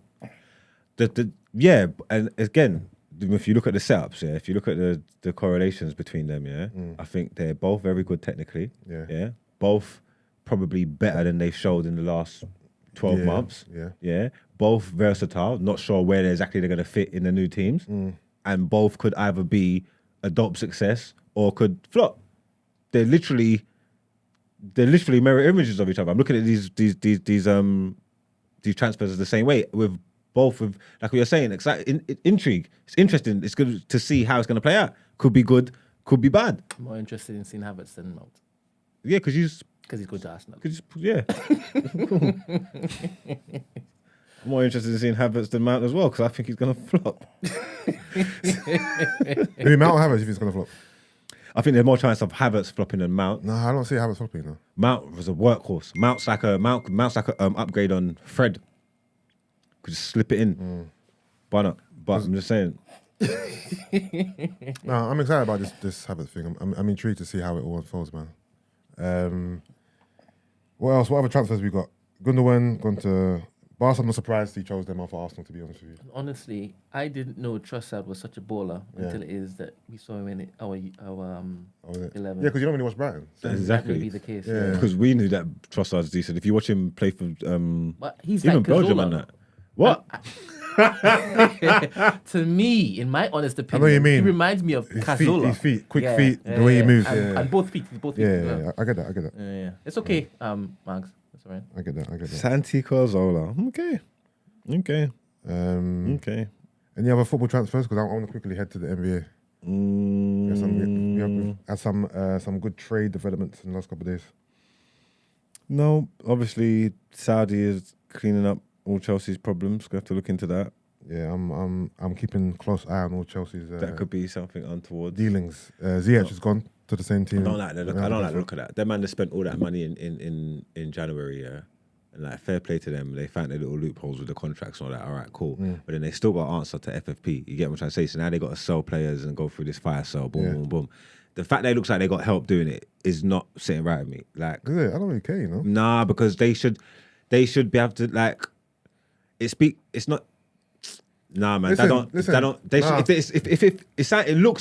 And again, if you look at the setups, if you look at the correlations between them, I think they're both very good technically. Yeah. Both probably better than they've showed in the last 12 months. Yeah. Both versatile. Not sure where exactly they're going to fit in the new teams, and both could either be a dope success or could flop. They're literally mirror images of each other. I'm looking at these transfers the same way with like what you're saying, intrigue. It's interesting. It's good to see how it's going to play out. Could be good, could be bad. I'm more interested in seeing Havertz than Mount Yeah, because he's good to Arsenal. I'm more interested in seeing Havertz than Mount as well because I think he's going to flop. Maybe Mount or Havertz if he's going to flop. I think there's more chance of Havertz flopping than Mount. No, I don't see Havertz flopping. No. Mount was a workhorse. Mount's like a upgrade on Fred. Could just slip it in. But I'm just saying. No, I'm excited about this Havertz thing. I'm intrigued to see how it all unfolds, man. What else? What other transfers we got? Gundogan gone to Barca. I'm not surprised he chose them for Arsenal, to be honest with you. Honestly, I didn't know Trossard was such a baller until it is that we saw him in our 11. Yeah, because you don't really watch Brighton. So That Exactly. may be the case. Yeah. Because we knew that Trossard's decent. If you watch him play for But he's even like Belgium Cazorla. and that. What? To me, in my honest I opinion, know what you mean. he reminds me of Cazorla. His feet, quick feet, the way he moves. And both feet. Yeah, I get that. Yeah. It's okay, Mags. That's all right. I get that. Santi Cazorla. Okay. Okay. Any other football transfers? Because I want to quickly head to the NBA. We had some good trade developments in the last couple of days. No, obviously Saudi is cleaning up all Chelsea's problems. We have to look into that. Yeah, I'm keeping close eye on all Chelsea's That could be something untoward. dealings. Ziyech has gone to the same team. I don't like the look of that. That man that spent all that money in January, and like fair play to them. They found their little loopholes with the contracts and all that. All right, cool. But then they still got answer to FFP. You get what I'm trying to say? So now they got to sell players and go through this fire sale. Boom, boom, boom. The fact that it looks like they got help doing it is not sitting right with me. Like, Is it? I don't really care, you know. nah, because they should be able to like. It's not. Nah, man. It looks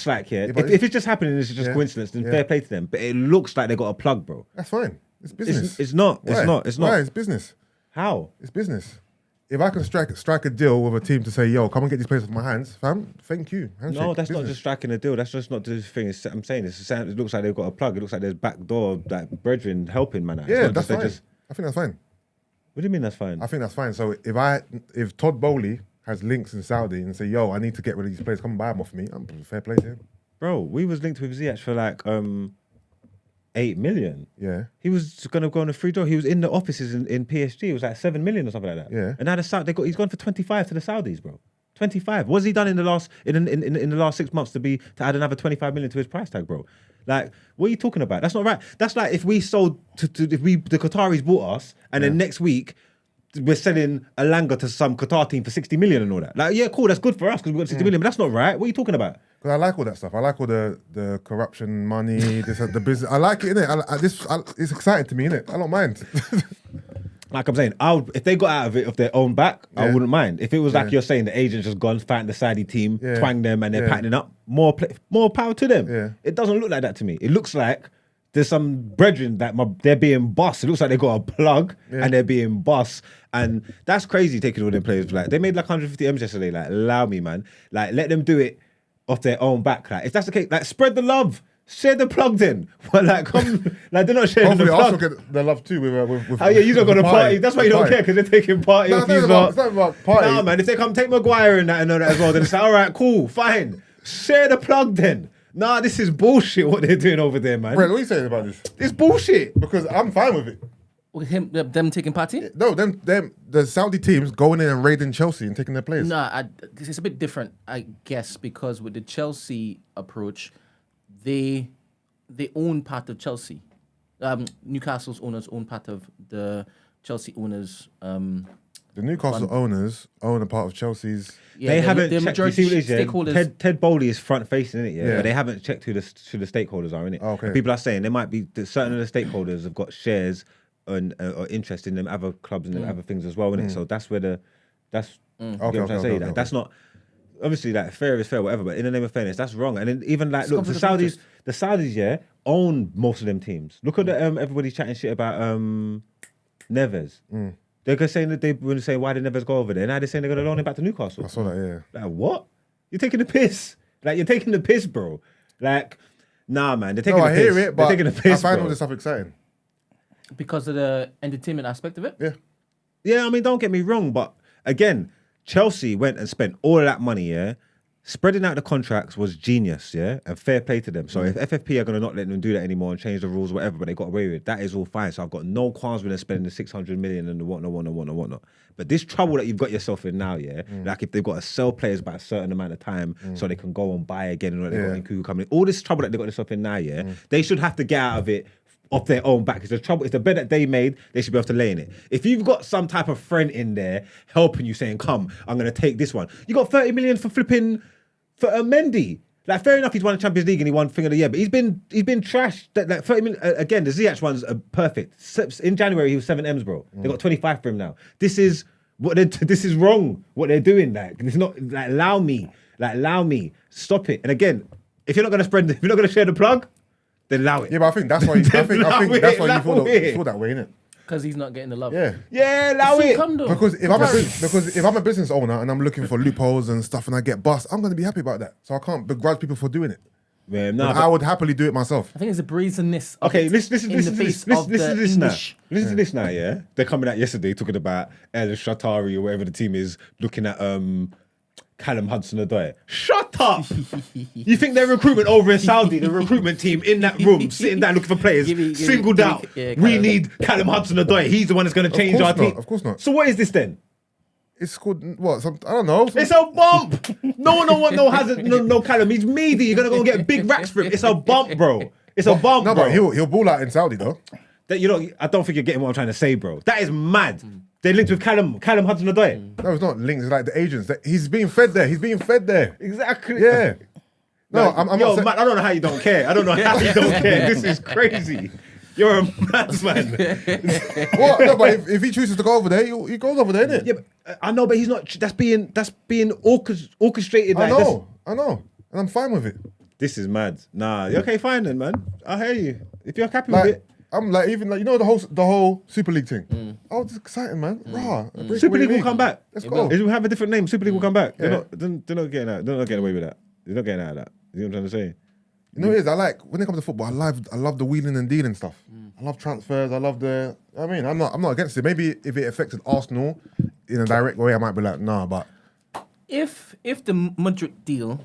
like if it's just happening, it's just coincidence. Then fair play to them. But it looks like they got a plug, bro. That's fine. It's business. It's not. Why? It's not. It's not. Why? It's business. How? It's business. If I can strike a deal with a team to say, yo, come and get these players off my hands, fam, thank you. Handshake. No, that's not Business. just striking a deal. That's just not the thing. I'm saying it looks like they've got a plug. It looks like there's backdoor, like brethren helping, man. It's Yeah, not that's just- fine. they I think that's fine. What do you mean that's fine? I think that's fine. So if Todd Bowley has links in Saudi and say, yo, I need to get rid of these players, come and buy them off me, I'm fair play to him. Bro, we was linked with Ziyech for like 8 million. Yeah. He was going to go on a free door. He was in the offices in PSG. It was like 7 million or something like that. Yeah. And now he's gone for 25 to the Saudis, bro. 25. What's he done in the last in the last 6 months to add another 25 million to his price tag, bro? Like, what are you talking about? That's not right. That's like if we sold the Qataris bought us, and then next week we're selling Alanga to some Qatar team for 60 million and all that. Like, yeah, cool, that's good for us because we got 60 million, but that's not right. What are you talking about? Because I like all that stuff. I like all the corruption, money, the business. I like it, innit? It's exciting to me, innit? I don't mind. Like I'm saying, if they got out of it of their own back, I wouldn't mind. If it was like you're saying, the agent's just gone, fighting the Saudi team, twang them, and they're patting up, more power to them. Yeah. It doesn't look like that to me. It looks like there's some brethren that they're being bossed. It looks like they got a plug and they're being bossed. And that's crazy taking all them players. Like, they made like 150 M's yesterday. Like, allow me, man. Like, let them do it off their own back. Like, if that's the case, like, spread the love. Share the plug then. But like, come, like, they're not sharing the plug. Hopefully also get the love too with oh yeah, you don't got to party. That's why you don't care, because they're taking party. No, it's not about party. No, man, if they come take Maguire and that and all that as well, then it's like, all right, cool, fine. Share the plug then. Nah, this is bullshit what they're doing over there, man. Brett, what are you saying about this? It's bullshit. Because I'm fine with it. With them taking party? No, the Saudi teams going in and raiding Chelsea and taking their players. No, it's a bit different, I guess, because with the Chelsea approach, they own part of Chelsea. Newcastle's owners own part of the Chelsea owners. The Newcastle owners own a part of Chelsea's. Yeah, they haven't checked. Majority You see what it is, stakeholders. Ted Bowley is front facing, innit? Yeah. But they haven't checked who the stakeholders are, innit? Oh, okay. And people are saying there might be certain of the stakeholders have got shares and or interest in them other clubs and them other things as well, innit? So that's where you get what I'm trying to say. That's not. Obviously, like, fair is fair, whatever. But in the name of fairness, that's wrong. And then even like, look, the Saudis, own most of them teams. Look at everybody chatting shit about Neves. They're saying that they were saying, why did Neves go over there? Now they're saying they're going to loan him back to Newcastle. I saw that, yeah. Like, what? You're taking the piss. Like, you're taking the piss, bro. Like, nah, man. They're taking the piss. I hear it, but they're taking the piss, I find bro. all this stuff exciting. Because of the entertainment aspect of it? Yeah. Yeah, I mean, don't get me wrong, but again, Chelsea went and spent all of that money, yeah? Spreading out the contracts was genius, yeah? And fair play to them. So if FFP are going to not let them do that anymore and change the rules, whatever, but they got away with it, that is all fine. So I've got no qualms with them spending the 600 million and the whatnot. But this trouble that you've got yourself in now, yeah? Like, if they've got to sell players by a certain amount of time so they can go and buy again and they've got Nkunku coming in, all this trouble that they've got themselves in now, yeah? They should have to get out of it off their own back. It's the trouble. It's the bed that they made. They should be able to lay in it. If you've got some type of friend in there helping you, saying, "Come, I'm going to take this one." You got 30 million for Mendy. Like, fair enough, he's won the Champions League and he won Thing of the Year, but he's been trashed. Like 30 million again. The Ziyech one's perfect. In January he was 7 M's, bro. They got 25 for him now. This is wrong. What they're doing. Like, it's not like allow me. Stop it. And again, if you're not going to share the plug, then allow it. Yeah, but I think that's why. I think that's why you feel that way, innit? Because he's not getting the love. Yeah, allow it. Because if I'm a business owner and I'm looking for loopholes and stuff and I get bust, I'm going to be happy about that. So I can't begrudge people for doing it. Yeah, I would happily do it myself. I think it's the brazenness. Okay, listen to this now. English. Listen to this now, yeah? They're coming out yesterday talking about El Shatari or whatever the team is, looking at Callum Hudson-Odoi. Shut up! You think their recruitment over in Saudi, the recruitment team in that room, sitting down looking for players, singled out, we need Callum Hudson-Odoi. He's the one that's going to change our team. Of course not. So what is this then? It's called, what? I don't know. It's a bump! No one don't want no Callum. He's meaty. You're going to go and get big racks for him. It's a bump, bro. It's a bump, no, bro. but he'll ball out in Saudi, though. I don't think you're getting what I'm trying to say, bro. That is mad. They're linked with Callum Hudson-Odoi. No, it's not linked. It's like the agents. He's being fed there. Exactly. Yeah. No, I'm not saying... I don't know how you don't care. I don't know how you don't care. This is crazy. You're a madman. What? No, but if he chooses to go over there, he goes over there, innit? Yeah, but, I know, but he's not. That's being orchestrated. I know, and I'm fine with it. This is mad. Nah, okay, fine then, man. I hear you. If you're happy with it. I'm like, even like, you know, the whole Super League thing. Oh, it's exciting, man. Super League will come back. Let's go. It will have a different name. Super League will come back. Yeah. They're not getting out. They're not getting away with that. They're not getting out of that. You know what I'm trying to say? You know what it is? I like, when it comes to football, I love the wheeling and dealing stuff. I love transfers. I love I'm not against it. Maybe if it affected Arsenal in a direct way, I might be like, nah, but. If the Madrid deal,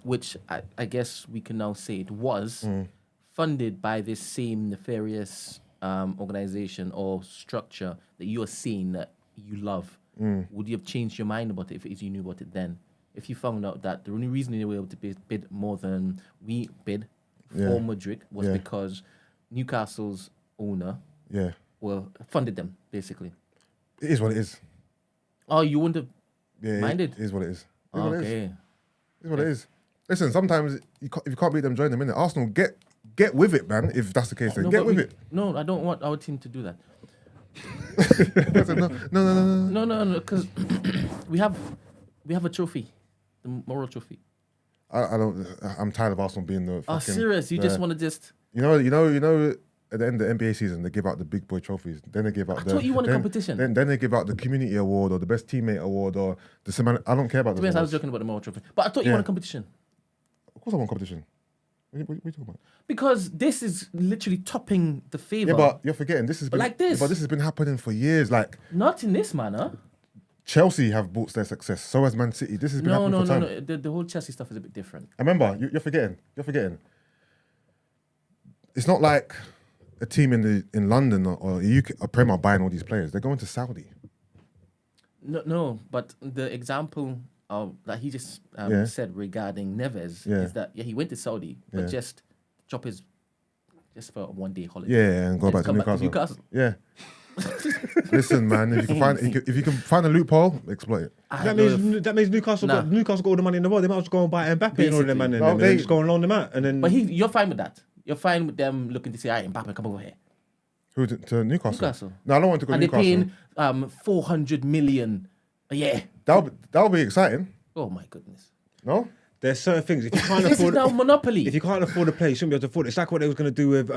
which I guess we can now say it was, funded by this same nefarious organization or structure that you are seeing that you love, would you have changed your mind about it if you knew about it then? If you found out that the only reason they were able to bid more than we bid for Madrid was because Newcastle's owner funded them, basically. It is what it is. Oh, you wouldn't have Yeah, minded? it is what it is. It is Okay. what it is. It is what it is. Listen, sometimes if you can't beat them, join them, innit? Arsenal, get with it, man. If that's the case, then get with it. No, I don't want our team to do that. No. No, because we have a trophy, the moral trophy. I don't. I'm tired of Arsenal being the. Oh, serious? You just want to just. You know. At the end of the NBA season, they give out the big boy trophies. Then they give out. I thought you won a competition. Then they give out the community award or the best teammate award or the semi. I don't care about I those. was joking about the moral trophy, but I thought you won a competition. Of course, I won competition. What are you talking about? Because this is literally topping the favor. Yeah, but you're forgetting this has been like this. But this has been happening for years. Like not in this manner. Chelsea have bought their success. So has Man City. This has been happening for time. No. The whole Chelsea stuff is a bit different. I remember, you're forgetting. It's not like a team in London or UK or Premier buying all these players. They're going to Saudi. No, but the example that he just said regarding Neves is that he went to Saudi, but just drop his just for a 1-day holiday. Yeah, and go back to Newcastle. Yeah. Listen, man, if you can find a loophole, exploit it. That means Newcastle got all the money in the world. They might as well go and buy Mbappe and all them man, and then just go and loan them out. And then, but you're fine with that. You're fine with them looking to say, "All right, Mbappe, come over here." Who to Newcastle? No, I don't want to go to Newcastle. And they're paying 400 million a year. That'll be exciting. Oh my goodness. No. There's certain things if you can't this afford. This is now monopoly. If you can't afford a play, you shouldn't be able to afford it. It's like what they was going to do with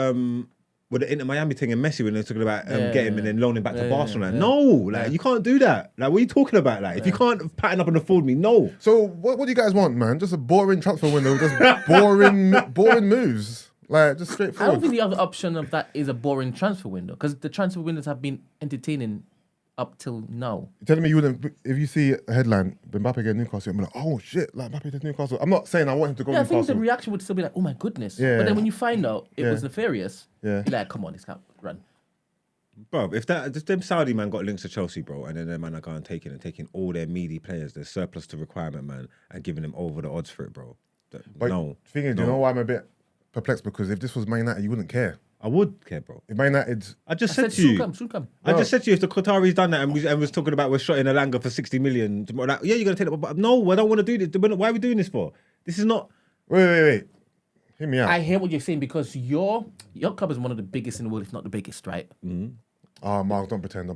the Inter Miami thing and Messi when they're talking about getting him and then loaning back to Barcelona. No, you can't do that. Like, what are you talking about? Like, if you can't pattern up and afford me, no. So what do you guys want, man? Just a boring transfer window, just boring moves. Like, just straightforward. I don't think the other option of that is a boring transfer window because the transfer windows have been entertaining up till now. You're telling me you wouldn't, if you see a headline, Mbappe against Newcastle, you'll be like, oh shit, like Mbappe against Newcastle. I'm not saying I want him to go to Newcastle. I think the reaction would still be like, oh my goodness. Yeah. But then when you find out it was nefarious, you're like, come on, this can't run. Bro, if them Saudi man got links to Chelsea, bro, and then them man are going taking all their meaty players, their surplus to requirement, man, and giving them over the odds for it, bro. But the thing is, do you know why I'm a bit perplexed? Because if this was Man United, you wouldn't care. I would care, bro. If Man United... I just said to you... Soon come. I just said to you, if the Qataris done that and was talking about we're shot in Alanga for 60 million, tomorrow, like, yeah, you're going to take it. But no, I don't want to do this. Why are we doing this for? This is not... Wait. Hear me out. I hear what you're saying because your club is one of the biggest in the world, if not the biggest, right? Mm-hmm. Oh, Mark, don't pretend.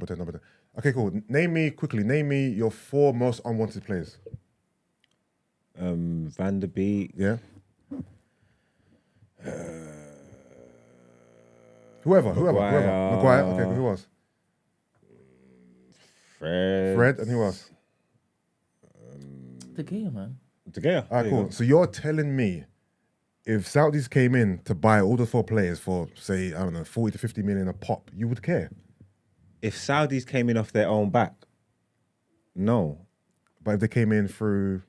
Okay, cool. Name me your 4 most unwanted players. Van der Beek. Yeah. Whoever. Maguire. Okay, who else? Fred, and who else? De Gea, man. De Gea. All right, cool. So you're telling me if Saudis came in to buy all the 4 players for, say, I don't know, 40 to 50 million a pop, you would care? If Saudis came in off their own back, no. But if they came in through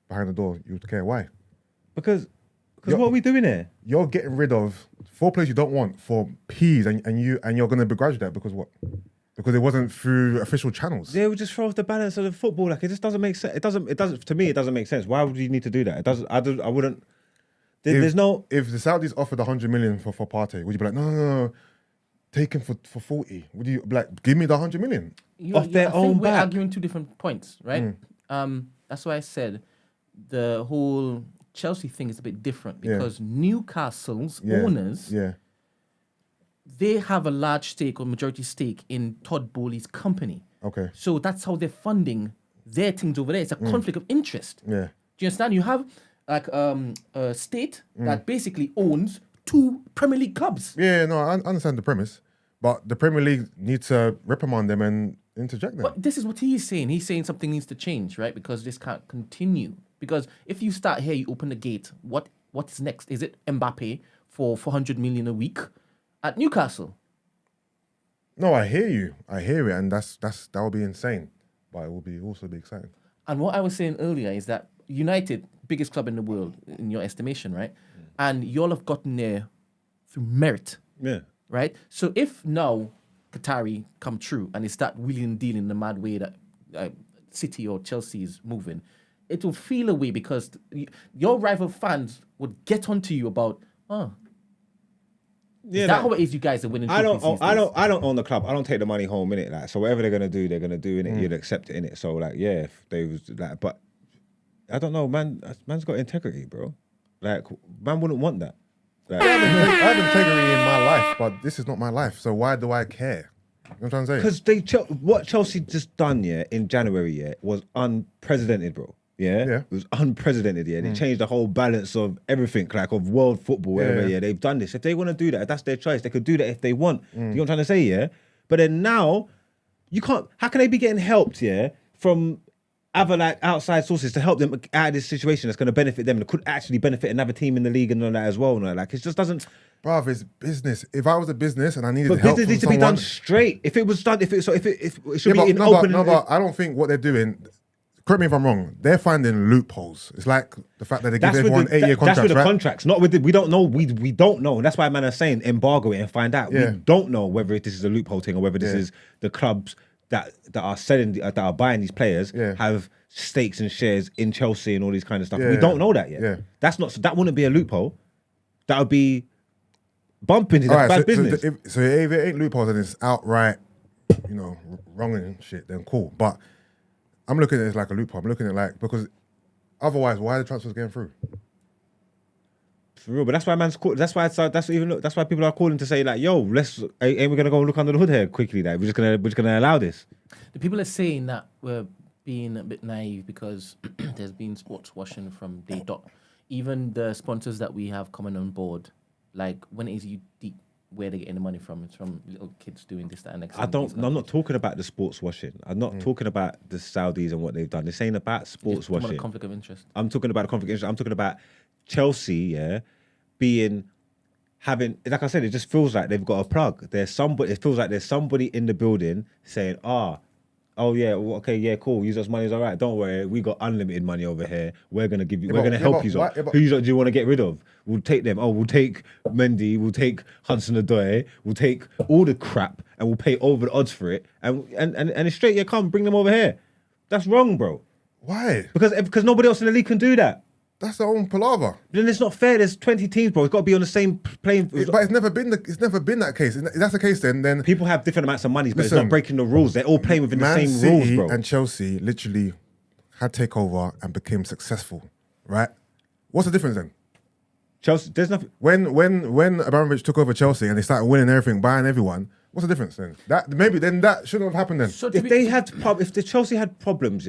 behind the door, you would care. Why? Because what are we doing here? You're getting rid of 4 players you don't want for peas, and you're going to begrudge that because what? Because it wasn't through official channels. They would just throw off the balance of the football. Like, it just doesn't make sense. It doesn't. To me, it doesn't make sense. Why would you need to do that? It doesn't. I wouldn't. There's no. If the Saudis offered 100 million for Partey, would you be like, no, take him for 40? Would you be like, give me the 100 million off their own we're back? arguing 2 different points, right? That's why I said the whole Chelsea thing is a bit different because Newcastle's owners, they have a large stake or majority stake in Todd Bowley's company. Okay. So that's how they're funding their things over there. It's a conflict of interest. Yeah. Do you understand? You have like a state that basically owns 2 Premier League clubs. Yeah, no, I understand the premise, but the Premier League needs to reprimand them and interject them. But this is what he's saying. He's saying something needs to change, right? Because this can't continue. Because if you start here, you open the gate. What's next? Is it Mbappe for 400 million a week at Newcastle? No, I hear you. I hear it, and that would be insane, but it will also be exciting. And what I was saying earlier is that United, biggest club in the world in your estimation, right? And y'all have gotten there through merit. Yeah. Right? So if now Qatari come true and they start wheeling and dealing in the mad way that City or Chelsea is moving, it will feel a way because your rival fans would get onto you about, is that how it is you guys are winning trophies these days? I don't own the club. I don't take the money home, innit? Like, so whatever they're gonna do innit? You'd accept it, innit? So like, yeah, if they was like, but I don't know, man's got integrity, bro. Like, man wouldn't want that. Like, I have integrity in my life, but this is not my life. So why do I care? You know what I'm trying to say? Because what Chelsea just done, in January, was unprecedented, bro. Yeah? It was unprecedented, They changed the whole balance of everything, like of world football, whatever, They've done this. If they want to do that, if that's their choice, they could do that if they want. You know what I'm trying to say, But then now, you can't, how can they be getting helped, from other like outside sources to help them out of this situation that's going to benefit them and could actually benefit another team in the league and all that as well? Like, it just doesn't... Bruv, it's business. If I was a business and I needed but help business from needs to be done straight. If it was done, if it should be in open... But I don't think what they're doing... Correct me if I'm wrong. They're finding loopholes. It's like the fact that they give everyone 8-year contracts. That's with the right? contracts, not with the, we don't know. We don't know, and that's why man are saying embargo it and find out. Yeah. We don't know whether this is a loophole thing or whether this is the clubs that are selling that are buying these players have stakes and shares in Chelsea and all these kind of stuff. We don't know that yet. Yeah. That's not. That wouldn't be a loophole. That would be bumping into bad business. So if it ain't loopholes and it's outright, wrong and shit, then cool. But I'm looking at it like a loophole. I'm looking at it like, because otherwise, why are the transfers getting through? For real, but that's why man's call, that's why people are calling to say like, yo, ain't we gonna go look under the hood here quickly? Like, we're just gonna allow this. The people are saying that we're being a bit naive because there's been sports washing from day dot. Even the sponsors that we have coming on board, like when it is you deep where they're getting the money from, it's from little kids doing this, that, and next. I'm not talking about the sports washing. I'm not talking about the Saudis and what they've done. This ain't about sports washing. About conflict of interest. I'm talking about a conflict of interest. I'm talking about Chelsea, having, like I said, it just feels like they've got a plug. It feels like there's somebody in the building saying, oh yeah, okay, yeah, cool. Use us money is all right. Don't worry, we got unlimited money over here. We're gonna give you. We're gonna help you. Who do you want to get rid of? We'll take them. Oh, we'll take Mendy. We'll take Hudson-Odoi. We'll take all the crap and we'll pay over the odds for it. And it's straight. Yeah, come bring them over here. That's wrong, bro. Why? Because nobody else in the league can do that. That's their own palaver. Then it's not fair. There's 20 teams, bro. It's got to be on the same plane. But it's never been that case. If that's the case, then people have different amounts of money, but it's not breaking the rules. They're all playing within the same rules, bro. And Chelsea literally had takeover and became successful, right? What's the difference then? Chelsea, there's nothing. When Abramovich took over Chelsea and they started winning everything, buying everyone, what's the difference then? That shouldn't have happened then. So if the Chelsea had problems,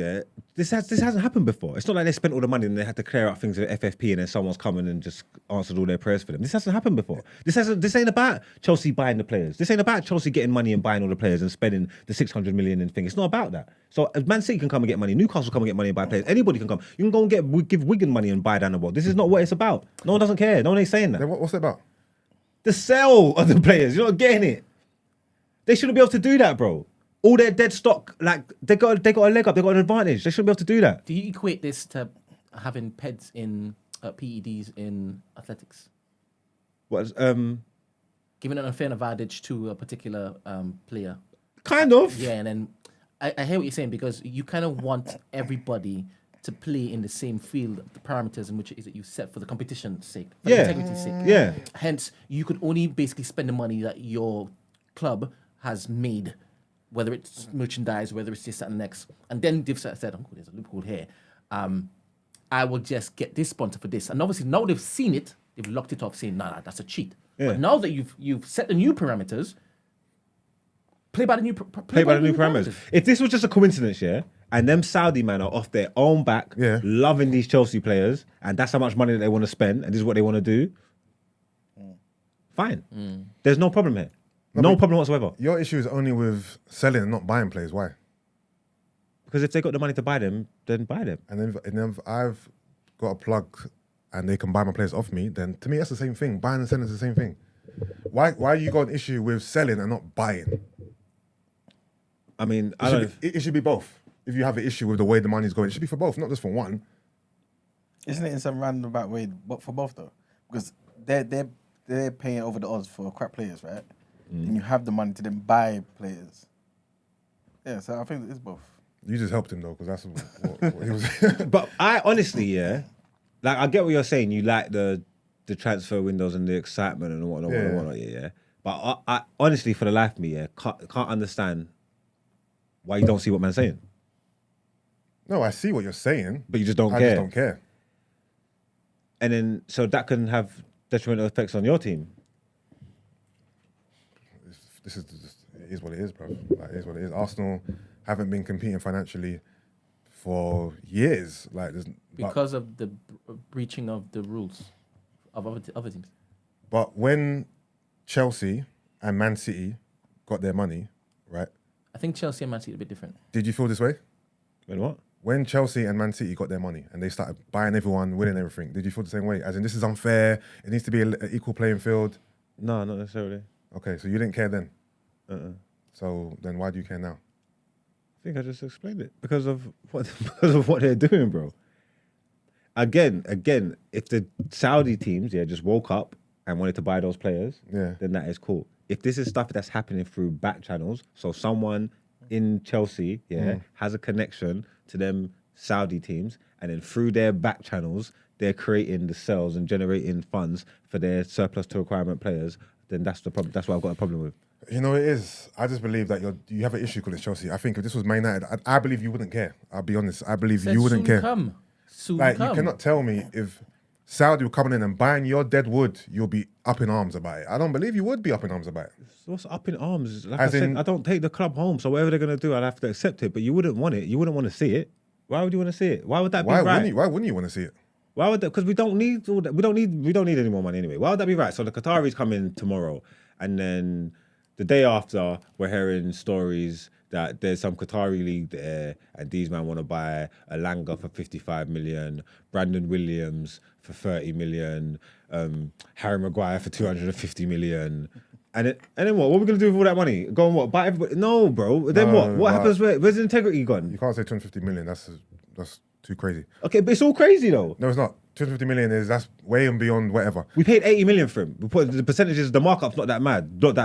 this hasn't happened before. It's not like they spent all the money and they had to clear out things with FFP and then someone's coming and just answered all their prayers for them. This hasn't happened before. This ain't about Chelsea buying the players. This ain't about Chelsea getting money and buying all the players and spending the 600 million and thing. It's not about that. So Man City can come and get money. Newcastle come and get money and buy players. Anybody can come. You can go and give Wigan money and buy down the world. This is not what it's about. No one doesn't care. No one ain't saying that. Then what's it about? The sale of the players. You're not getting it. They shouldn't be able to do that, bro. All their dead stock, like they got a leg up, they got an advantage. They shouldn't be able to do that. Do you equate this to having PEDs in PEDs in athletics? What? Giving an unfair advantage to a particular player. Kind of. Yeah, and then I hear what you're saying because you kind of want everybody to play in the same field, the parameters in which it is that you set for the competition's sake, for the integrity's sake. Yeah. Hence, you could only basically spend the money that your club has made, whether it's merchandise, whether it's this, that, and next. And then they've said, oh, there's a loophole here. I will just get this sponsor for this. And obviously now they've seen it, they've locked it off saying, nah, that's a cheat. Yeah. But now that you've set the new parameters, play by the new parameters. If this was just a coincidence, and them Saudi men are off their own back, loving these Chelsea players, and that's how much money that they want to spend, and this is what they want to do, fine. There's no problem here. No problem whatsoever. Your issue is only with selling and not buying players. Why? Because if they got the money to buy them, then buy them. And then if I've got a plug and they can buy my players off me, then to me that's the same thing. Buying and selling is the same thing. Why you got an issue with selling and not buying? I mean, it should be both. If you have an issue with the way the money's going, it should be for both, not just for one. Isn't it in some roundabout way for both though? Because they're they're paying over the odds for crap players, right? And you have the money to then buy players. Yeah, so I think it's both. You just helped him though, because that's what he was. But I honestly, yeah, like I get what you're saying. You like the transfer windows and the excitement and whatnot, yeah. But I honestly, for the life of me, yeah, can't understand why you don't see what man's saying. No, I see what you're saying, but you just don't care. I just don't care. And then, so that can have detrimental effects on your team. It is what it is, bro. Like, it is what it is. Arsenal haven't been competing financially for years. Like, because of the breaching of the rules of other teams. But when Chelsea and Man City got their money, right? I think Chelsea and Man City are a bit different. Did you feel this way? When what? When Chelsea and Man City got their money and they started buying everyone, winning everything, did you feel the same way? As in, this is unfair, it needs to be an equal playing field? No, not necessarily. Okay, so you didn't care then? So then why do you care now? I think I just explained it. Because of what they're doing, bro. Again, if the Saudi teams, just woke up and wanted to buy those players, then that is cool. If this is stuff that's happening through back channels, so someone in Chelsea, has a connection to them Saudi teams, and then through their back channels, they're creating the sales and generating funds for their surplus to requirement players, then that's the problem. That's what I've got a problem with. You know, it is. I just believe that you have an issue because it's Chelsea. I think if this was Man United, I believe you wouldn't care. I'll be honest. I believe you wouldn't care. Soon come. You cannot tell me if Saudi were coming in and buying your dead wood, you'll be up in arms about it. I don't believe you would be up in arms about it. So what's up in arms? Like I said, I don't take the club home, so whatever they're going to do, I'll have to accept it. But you wouldn't want it. You wouldn't want to see it. Why would you want to see it? Why would that be right? Why wouldn't you want to see it? Why would that? Because we don't need all that. We don't need any more money anyway. Why would that be right? So the Qataris come in tomorrow, and then the day after, we're hearing stories that there's some Qatari league there, and these men want to buy Alanga for 55 million, Brandon Williams for 30 million, Harry Maguire for 250 million. And then what? What are we going to do with all that money? Go and what? Buy everybody? No, bro. Then what? What happens? Where's the integrity gone? You can't say 250 million. That's too crazy. Okay, but it's all crazy though. No, it's not. 250 million that's way and beyond whatever. We paid 80 million for him. We put the percentages, the markup's not that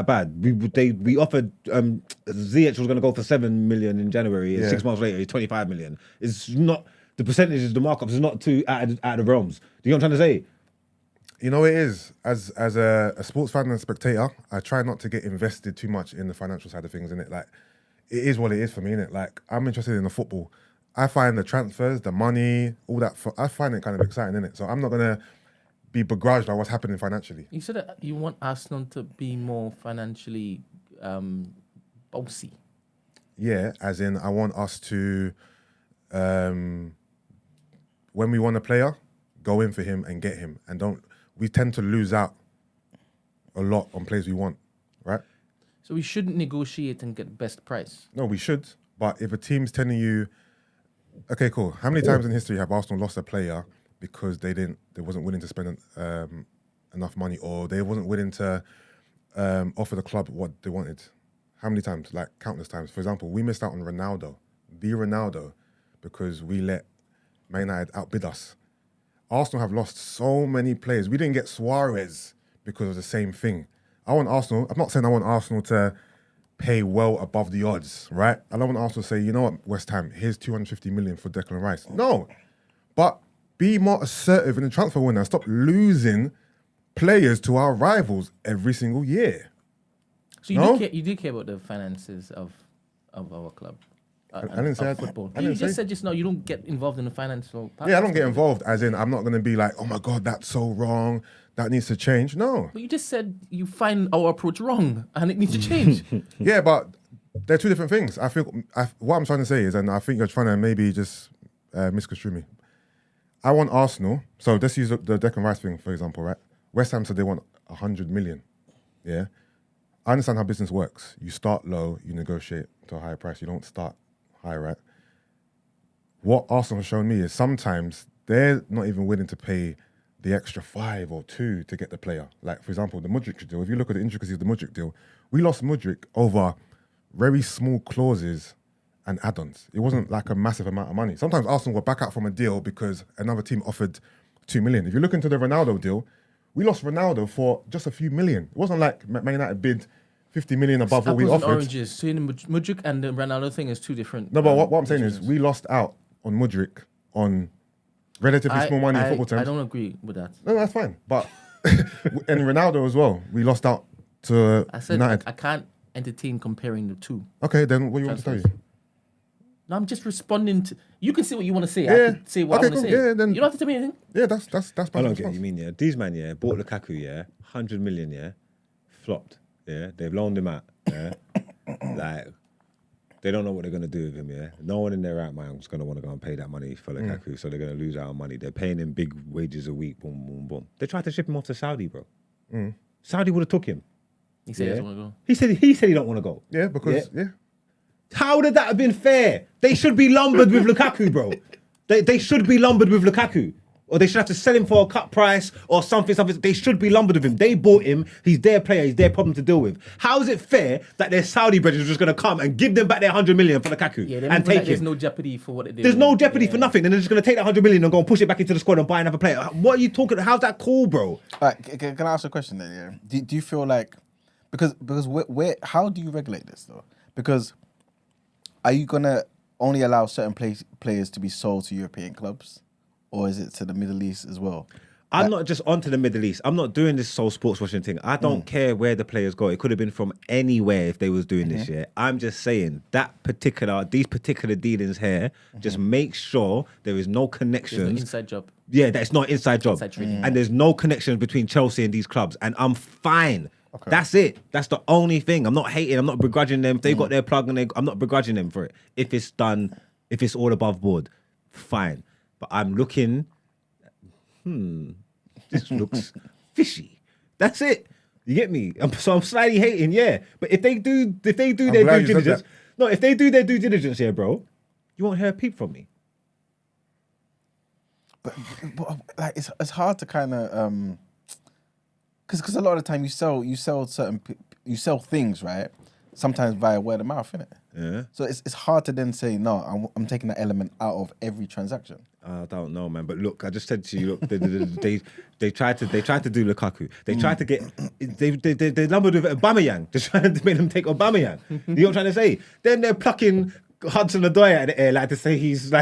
bad. We offered Ziyech was going to go for 7 million in January, and 6 months later he's 25 million. It's not the percentages, the markups is not too out of the realms. Do you know what I'm trying to say? You know it is. As a sports fan and a spectator, I try not to get invested too much in the financial side of things. In it, like it is what it is for me. In it, like I'm interested in the football. I find the transfers, the money, all that. I find it kind of exciting, innit? So I'm not gonna be begrudged by what's happening financially. You said that you want Arsenal to be more financially bossy. Yeah, as in I want us to, when we want a player, go in for him and get him, and don't. We tend to lose out a lot on players we want, right? So we shouldn't negotiate and get best price. No, we should. But if a team's telling you, okay, cool. How many times in history have Arsenal lost a player because they wasn't willing to spend enough money, or they wasn't willing to offer the club what they wanted? How many times? Like countless times. For example, we missed out on Ronaldo, because we let Man United outbid us. Arsenal have lost so many players. We didn't get Suarez because of the same thing. I'm not saying I want Arsenal to pay well above the odds, right? I don't want Arsenal to say, you know what, West Ham, here's 250 million for Declan Rice. No, but be more assertive in the transfer window. Stop losing players to our rivals every single year. So you do care about the finances of our club? I didn't say football. You just said just now you don't get involved in the financial part. Yeah, I don't get involved, as in I'm not going to be like, oh my God, that's so wrong. That needs to change. No. But you just said you find our approach wrong and it needs to change. Yeah, but they're two different things. I think what I'm trying to say is, and I think you're trying to maybe just misconstrue me. I want Arsenal. So let's use the Declan Rice thing, for example, right? West Ham said they want 100 million. Yeah. I understand how business works. You start low, you negotiate to a higher price. You don't start high, right? What Arsenal has shown me is sometimes they're not even willing to pay the extra 5 or 2 to get the player. Like, for example, the Mudryk deal. If you look at the intricacies of the Mudryk deal, we lost Mudryk over very small clauses and add-ons. It wasn't like a massive amount of money. Sometimes Arsenal will back out from a deal because another team offered 2 million. If you look into the Ronaldo deal, We lost Ronaldo for just a few million. It wasn't like Man United bid 50 million above what we Apples and offered. oranges. So the Mudryk and the Ronaldo thing is two different. No, but what I'm saying is we lost out on Mudryk on relatively small money in football terms. I don't agree with that. No, that's fine. But and Ronaldo as well, we lost out to I said United. I can't entertain comparing the two. Okay, then what do you want to tell you? No, I'm just responding to. You can say what you want to say. Yeah. I can say what Okay, I want to cool. say. Yeah, then- you don't have to tell me anything. Yeah, that's I perfect don't get response. what you mean, yeah. These man, yeah, bought Lukaku, yeah, 100 million, yeah, flopped, yeah. They've loaned him out, yeah. Like, they don't know what they're going to do with him, yeah. No one in their right mind is going to want to go and pay that money for Lukaku, so they're going to lose out on money. They're paying him big wages a week, boom, boom, boom. They tried to ship him off to Saudi, bro. Saudi would have took him. He said he doesn't want to go. He said he don't want to go. Yeah, because How did that have been fair? They should be lumbered with Lukaku, bro. They should be lumbered with Lukaku. Or they should have to sell him for a cut price or something. They should be lumbered with him. They bought him. He's their player. He's their problem to deal with. How is it fair that their Saudi brethren are just going to come and give them back their 100 million for Lukaku and take There's him? no jeopardy for what they did. There's no jeopardy for nothing. Then they're just going to take that 100 million and go and push it back into the squad and buy another player. What are you talking? How's that cool, bro? Can I ask a question then? Yeah. Do you feel like because how do you regulate this though? Because are you gonna only allow certain players to be sold to European clubs, or is it to the Middle East as well? I'm not just onto the Middle East. I'm not doing this sole sports washing thing. I don't care where the players go. It could have been from anywhere if they was doing this, yeah. I'm just saying these particular dealings here, just make sure there is no connections. There's no inside job. Yeah, that's not inside job. Inside trading. And there's no connections between Chelsea and these clubs. And I'm fine. Okay. That's it. That's the only thing. I'm not hating. I'm not begrudging them. If they got their plug and I'm not begrudging them for it. If it's done, if it's all above board, fine. But I'm looking, this looks fishy. That's it. You get me? So I'm slightly hating, yeah. But if they do their due diligence, if they do their due diligence here, bro, you won't hear a peep from me. But like it's hard to kind of because a lot of the time you sell things, right? Sometimes via word of mouth, innit? Yeah. So it's hard to then say no. I'm taking that element out of every transaction. I don't know, man. But look, I just said to you, look, they tried to do Lukaku. They tried to get they lumbered with Aubameyang. They're trying to make them take Aubameyang. You know what I'm trying to say? Then they're plucking Hudson-Odoi out of the air, like to say he's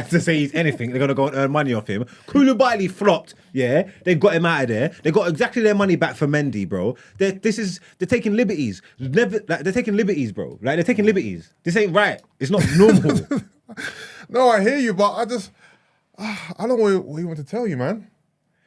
anything. They're gonna go and earn money off him. Koulibaly flopped. Yeah, they got him out of there. They got exactly their money back for Mendy, bro. They're taking liberties. They're taking liberties, bro. Like they're taking liberties. This ain't right. It's not normal. No, I hear you, but I don't know what you want to tell you, man.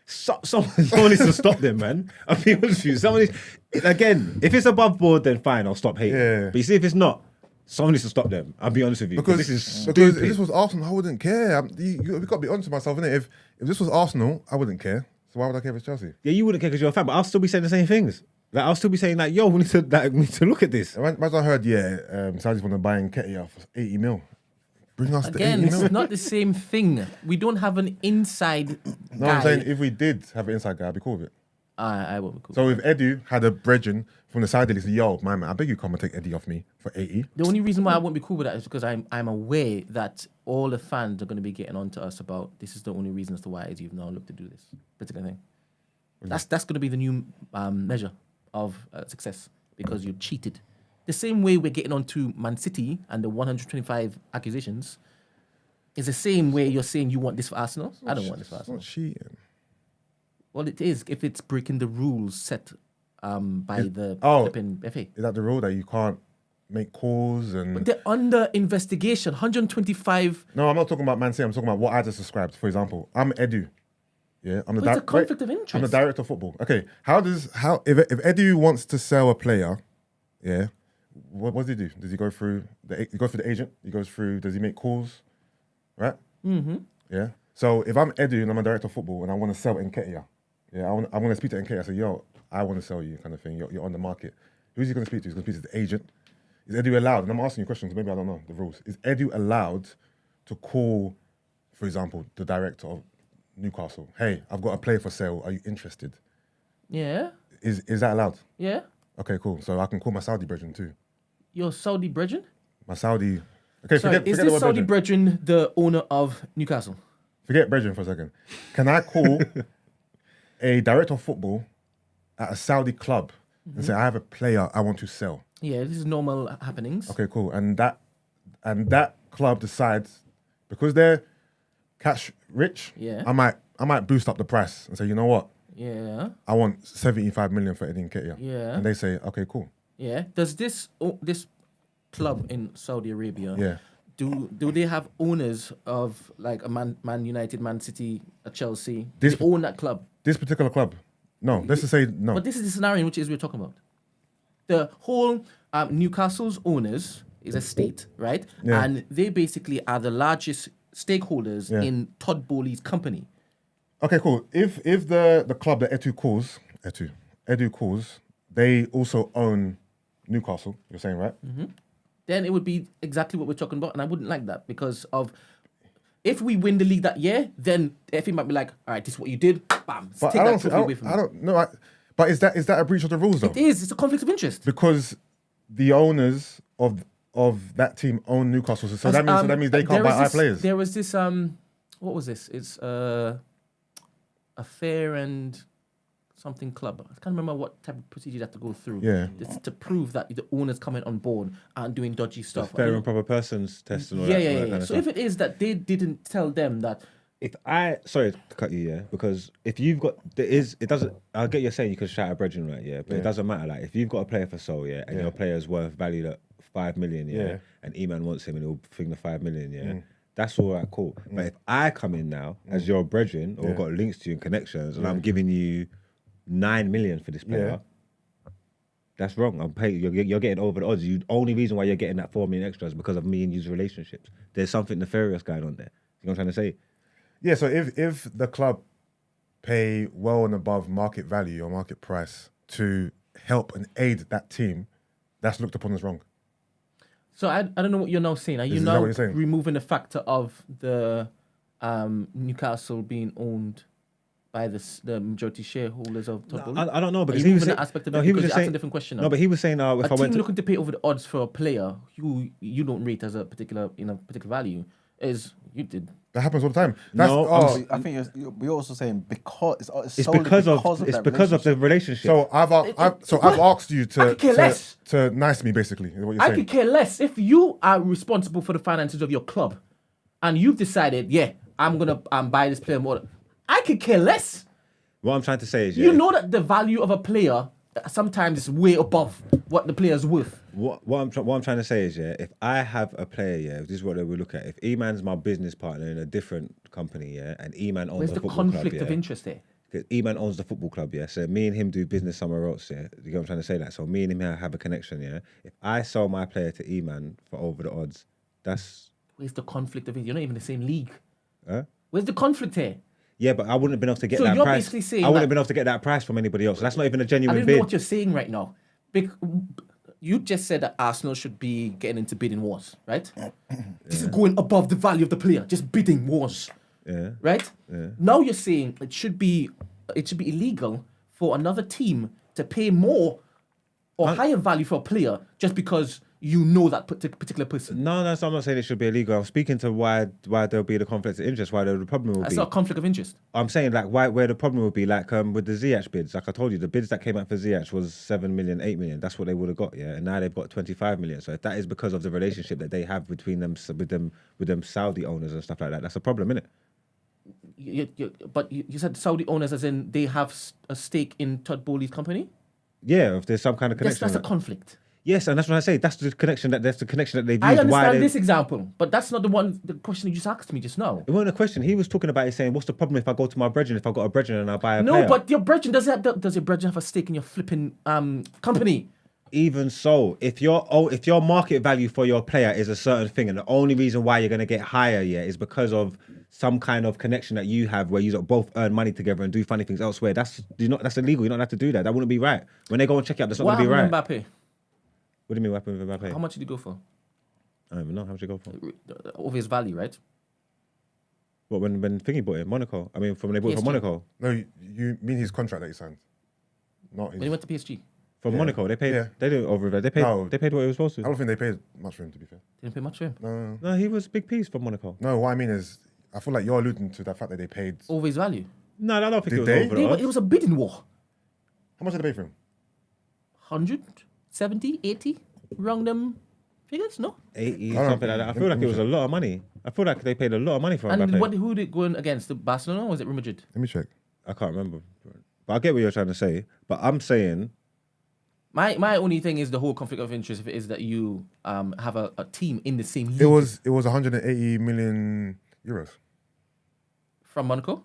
Someone needs to stop them, man. I'll be honest with you. Again, if it's above board, then fine, I'll stop hating. Yeah. But you see, if it's not, someone needs to stop them. I'll be honest with you. Because this is stupid. if this was Arsenal, I wouldn't care. We got to be honest with myself, innit? If this was Arsenal, I wouldn't care. So why would I care if it's Chelsea? Yeah, you wouldn't care because you're a fan, but I'll still be saying the same things. Like I'll still be saying like, yo, we need to look at this. As I heard, Saudis want to buy Nketiah for 80 mil. Bring us Again, the 80 mil. it's not the same thing. We don't have an inside No, guy. I'm saying if we did have an inside guy, I'd be cool with it. I will be cool. So if Edu had a brethren from the side, he's yo, my man, I beg you come and take Eddie off me for 80. The only reason why I won't be cool with that is because I'm aware that all the fans are going to be getting on to us about this is the only reason as to why you've now looked to do this particular thing. That's going to be the new measure of success because you cheated. The same way we're getting on to Man City and the 125 accusations is the same way you're saying you want this for Arsenal. I don't want this for Arsenal. It's not cheating. Well, it is if it's breaking the rules set by the flipping FA. Is that the rule that you can't make calls and... But they're under investigation. 125... No, I'm not talking about Man City. I'm talking about what I just described. For example, I'm Edu. Yeah, I'm But it's a conflict of interest. I'm the director of football. Okay, if Edu wants to sell a player, yeah, what does he do? Does he go through the agent? Does he make calls? Right? Mm-hmm. Yeah. So if I'm Edu and I'm a director of football and I want to sell Nketiah, yeah, I'm going to speak to Nketiah and say, yo, I want to sell you, kind of thing. You're on the market. Who's he going to speak to? He's going to speak to the agent. Is Edu allowed? And I'm asking you questions. Maybe I don't know the rules. Is Edu allowed to call, for example, the director of Newcastle? Hey, I've got a player for sale. Are you interested? Yeah. Is that allowed? Yeah. Okay, cool. So I can call my Saudi brethren too. Your Saudi brethren? My Saudi. Okay, Sorry, forget is the this word Saudi brethren. brethren the owner of Newcastle? Forget brethren for a second. Can I call a director of football at a Saudi club and say, I have a player I want to sell. Yeah, this is normal happenings. Okay, cool. And that club decides, because they're cash rich, Yeah. I might boost up the price and say, you know what? Yeah. I want 75 million for Eddie Nketiah. Yeah. And they say, okay, cool. Yeah. Does this club in Saudi Arabia? Yeah. Do they have owners of like a Man United, Man City, a Chelsea? This- They own that club. This particular club, no. Let's just say no. But this is the scenario in which we're talking about. The whole Newcastle's owners is a state, right? Yeah. And they basically are the largest stakeholders in Todd Bowley's company. Okay, cool. If the club that Edu calls, they also own Newcastle, you're saying, right? Then it would be exactly what we're talking about. And I wouldn't like that because of if we win the league that year, then the FA might be like, all right, this is what you did. Bam. But Take that trophy away from me. I don't know. But is that a breach of the rules though? It is. It's a conflict of interest. Because the owners of that team own Newcastle, so that means they can't buy our players. There was this what was this? It's a fair and something club. I can't remember what type of procedure you have to go through. Yeah. It's to prove that the owners coming on board aren't doing dodgy stuff. Fair and proper persons test and all Yeah, that. yeah, all that yeah. kind of So stuff. if it is that they didn't tell them that. Sorry to cut you, because if you've got, it doesn't, I get you're saying you can shout a brethren, right, but it doesn't matter, like, if you've got a player for sale, and your player's worth valued at 5 million, and E-Man wants him and he'll fling the 5 million, that's all right, cool. But if I come in now as your brethren, or got links to you and connections, and I'm giving you 9 million for this player, that's wrong. I'm paying. You're getting over the odds. The only reason why you're getting that 4 million extra is because of me and you's relationships. There's something nefarious going on there. You know what I'm trying to say? Yeah. So if the club pay well and above market value or market price to help and aid that team, that's looked upon as wrong. So I don't know what you're now saying. Are you Is that now what you're saying? removing the factor of the Newcastle being owned by the majority shareholders of Todd Bowley? I don't know, because Are you he was moving saying, that aspect of no, it? he was Because just that's saying a different question. No, but he was saying if a I team went to, looking to pay over the odds for a player who you don't rate as a particular value is you did. That happens all the time. I think you're also saying because it's because of the relationship. So I've asked you I could care less. to nice me, basically. Is what you're I saying. could care less if you are responsible for the finances of your club, and you've decided, I'm gonna buy this player more. I could care less. What I'm trying to say is, You know that the value of a player sometimes is way above what the player's worth. What I'm trying to say is, if I have a player, this is what they will look at. If E-Man's my business partner in a different company, and E-Man owns Where's the the football club, conflict of interest there? Because E-Man owns the football club, so me and him do business somewhere else, You get what I'm trying to say? That. So me and him have a connection, If I sell my player to E-Man for over the odds, that's... Where's the conflict of interest? You're not even in the same league. Huh? Where's the conflict here? Yeah, but I wouldn't have been able to get So that you're price. basically saying I wouldn't that- have been able to get that price from anybody else. That's not even a I genuine don't bid. know what you're saying right now. You just said that Arsenal should be getting into bidding wars, right? This is going above the value of the player, just bidding wars. Yeah. Right? Yeah. Now you're saying it should be illegal for another team to pay more or higher value for a player just because you know that particular person. No, I'm not saying it should be illegal. I'm speaking to why there'll be the conflict of interest, why the problem will That's be. not a conflict of interest. I'm saying where the problem will be, with the Ziyech bids. Like I told you, the bids that came out for Ziyech was 7 million, 8 million. That's what they would have got, and now they've got 25 million. So if that is because of the relationship that they have between them with them Saudi owners and stuff like that, that's a problem, isn't it? But you said Saudi owners, as in they have a stake in Todd Bowley's company. Yeah, if there's some kind of connection. That's a conflict. Yes, and that's what I say. That's the connection that they've used. I understand this example, but that's not the question you just asked me just now. It wasn't a question. He was talking about it, saying, "What's the problem if I go to my brethren? If I got a brethren and I buy a player?" No, but your brethren does your brethren have a stake in your flipping company? Even so, if your market value for your player is a certain thing, and the only reason why you're going to get higher, is because of some kind of connection that you have where you both earn money together and do funny things elsewhere. That's illegal. You don't have to do that. That wouldn't be right. When they go and check it out, that's not going to be right. What happened with Mbappe? What do you mean, what happened with Mbappe? How much did he go for? I don't even know. How much did he go for? Over his value, right? What, when Thingy bought it? Monaco? I mean, when they bought it from Monaco? No, you mean his contract that he signed? Not his... When he went to PSG? From Monaco, they paid. They didn't over. They paid. No. They paid what he was supposed to. I don't think they paid much for him, to be fair. Didn't pay much for him? No, he was a big piece from Monaco. No, what I mean is, I feel like you're alluding to the fact that they paid... Over his value? No, I don't think Did it was they? over the odds. It was a bidding war. How much did they pay for him? 170, 80, around them figures, no? 80, something like that. I feel like it was a lot of money. I feel like they paid a lot of money for him. And who did it going against? The Barcelona or was it Real Madrid? Let me check. I can't remember. But I get what you're trying to say. But I'm saying... My only thing is the whole conflict of interest if it is that you have a team in the same league. It was 180 million euros. From Monaco?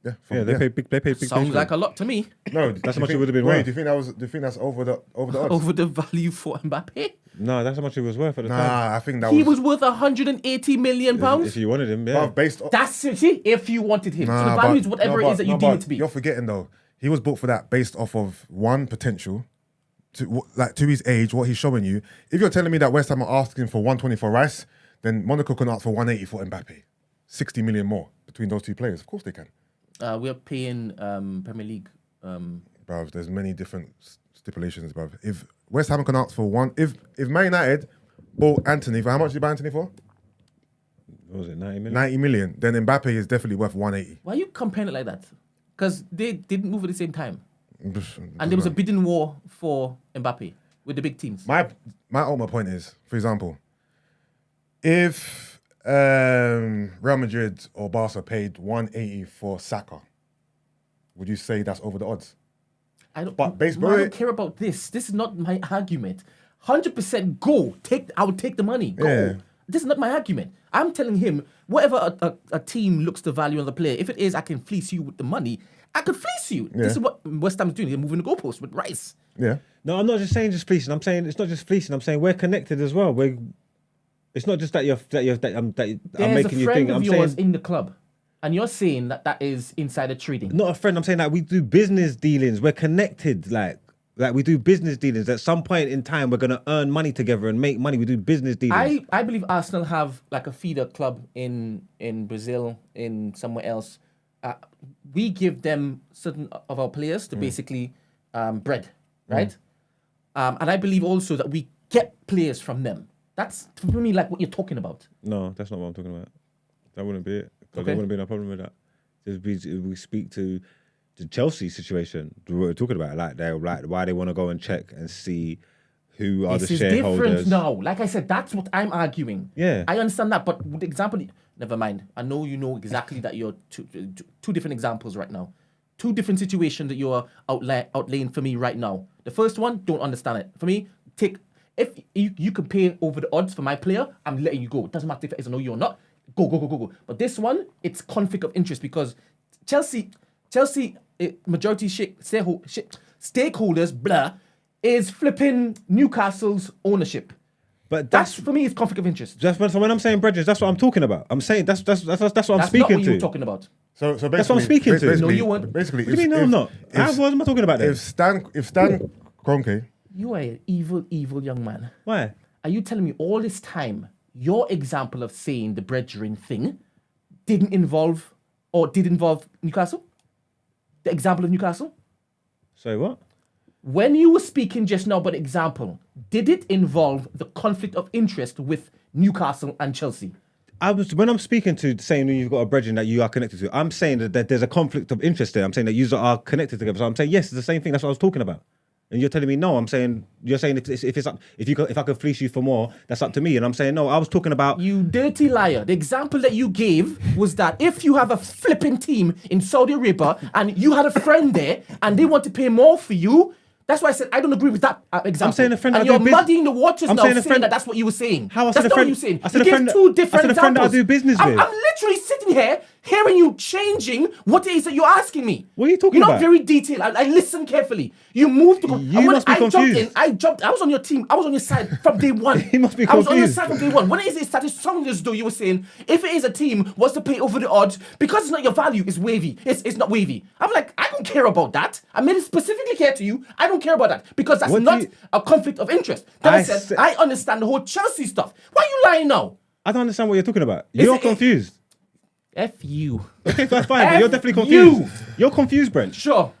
Yeah, they paid big. Sounds like a lot to me. No, that's how much it would have been worth. worth. Do you think that's over the odds? Over the value for Mbappe? No, that's how much it was worth at the time. Nah, I think that he was worth 180 million pounds. If you wanted him, yeah. Based on, that's see, if you wanted him. So the value is whatever it is that you deem it to be. You're forgetting though. He was bought for that based off of one potential, to his age, what he's showing you. If you're telling me that West Ham are asking for 120 for Rice, then Monaco can ask for 180 for Mbappe. 60 million more between those two players. Of course they can. We're paying Premier League. Bruv, there's many different stipulations, bruv. If West Ham can ask for one, if Man United bought Anthony for how much did you buy Anthony for? What was it, 90 million? 90 million. Then Mbappe is definitely worth 180. Why are you comparing it like that? Because they didn't move at the same time. And there was a bidding war for Mbappe with the big teams. My ultimate point is, for example, if Real Madrid or Barca paid 180 for Saka, would you say that's over the odds? I don't care about this. This is not my argument. 100% go. I would take the money. Go. Yeah. This is not my argument. I'm telling him, whatever a team looks to value on the player, if it is I can fleece you with the money, I could fleece you. Yeah. This is what West Ham is doing. They're moving the goalpost with Rice. Yeah. No, I'm not just saying just fleecing. I'm saying it's not just fleecing. I'm saying we're connected as well. It's not just that I'm making you think. There's a friend of yours in the club, and you're saying that is insider trading. Not a friend. I'm saying that we do business dealings. We're connected. Like we do business dealings. At some point in time, we're gonna earn money together and make money. We do business dealings. I believe Arsenal have like a feeder club in Brazil, in somewhere else. We give them certain of our players to basically bread, right? And I believe also that we get players from them. That's for me like what you're talking about. No, that's not what I'm talking about. That wouldn't be it. Because there wouldn't be no problem with that. We speak to the Chelsea situation. We're talking about why they want to go and check and see who are the shareholders. This is different now. Like I said, that's what I'm arguing. Yeah, I understand that, but with the example, never mind. I know you know exactly that you're two different examples right now. Two different situations that you're outlaying for me right now. The first one, don't understand it. For me, if you can pay over the odds for my player, I'm letting you go. It doesn't matter if it is a no you or not. Go. But this one, it's conflict of interest because Chelsea, majority stakeholders, blah, is flipping Newcastle's ownership. But that's for me, it's conflict of interest. So when I'm saying Bridges, that's what I'm talking about. I'm saying that's what I'm speaking to. That's not what you're talking about. So basically, that's what I'm speaking to. No, you weren't. Basically, what do you mean? No, I'm not. What am I talking about then? If Stan Kroenke, you are an evil young man. Why? Are you telling me all this time your example of saying the brethren thing did involve Newcastle? The example of Newcastle? Say what? When you were speaking just now about example, did it involve the conflict of interest with Newcastle and Chelsea? When I'm speaking to saying you've got a brethren that you are connected to, I'm saying that there's a conflict of interest there. I'm saying that you are connected together. So I'm saying yes, it's the same thing. That's what I was talking about. And you're telling me no. I'm saying you're saying if I could fleece you for more, that's up to me. And I'm saying no. I was talking about you dirty liar. The example that you gave was that if you have a flipping team in Saudi Arabia and you had a friend there and they want to pay more for you. That's why I said I don't agree with that example. I'm saying a friend. And you're muddying the waters now, saying that that's what you were saying. How I said that's not what you were saying. You gave two different examples. I said a friend that I do business with. I'm literally sitting here hearing you changing what it is that you're asking me. What are you talking about? You're not very detailed. I listen carefully. You moved to. You must be confused. I was on your team. I was on your side from day one. You must be confused. I was on your side from day one. When it started sounding as though you were saying if it is a team wants to pay over the odds because it's not your value, it's wavy. It's not wavy. I'm like, I don't care about that. I made it specifically clear to you. I don't care about that because that's not a conflict of interest. Then I said I understand the whole Chelsea stuff. Why are you lying now? I don't understand what you're talking about. You're confused. F you. Okay, that's fine. But you're definitely confused. You're confused, Brent. Sure.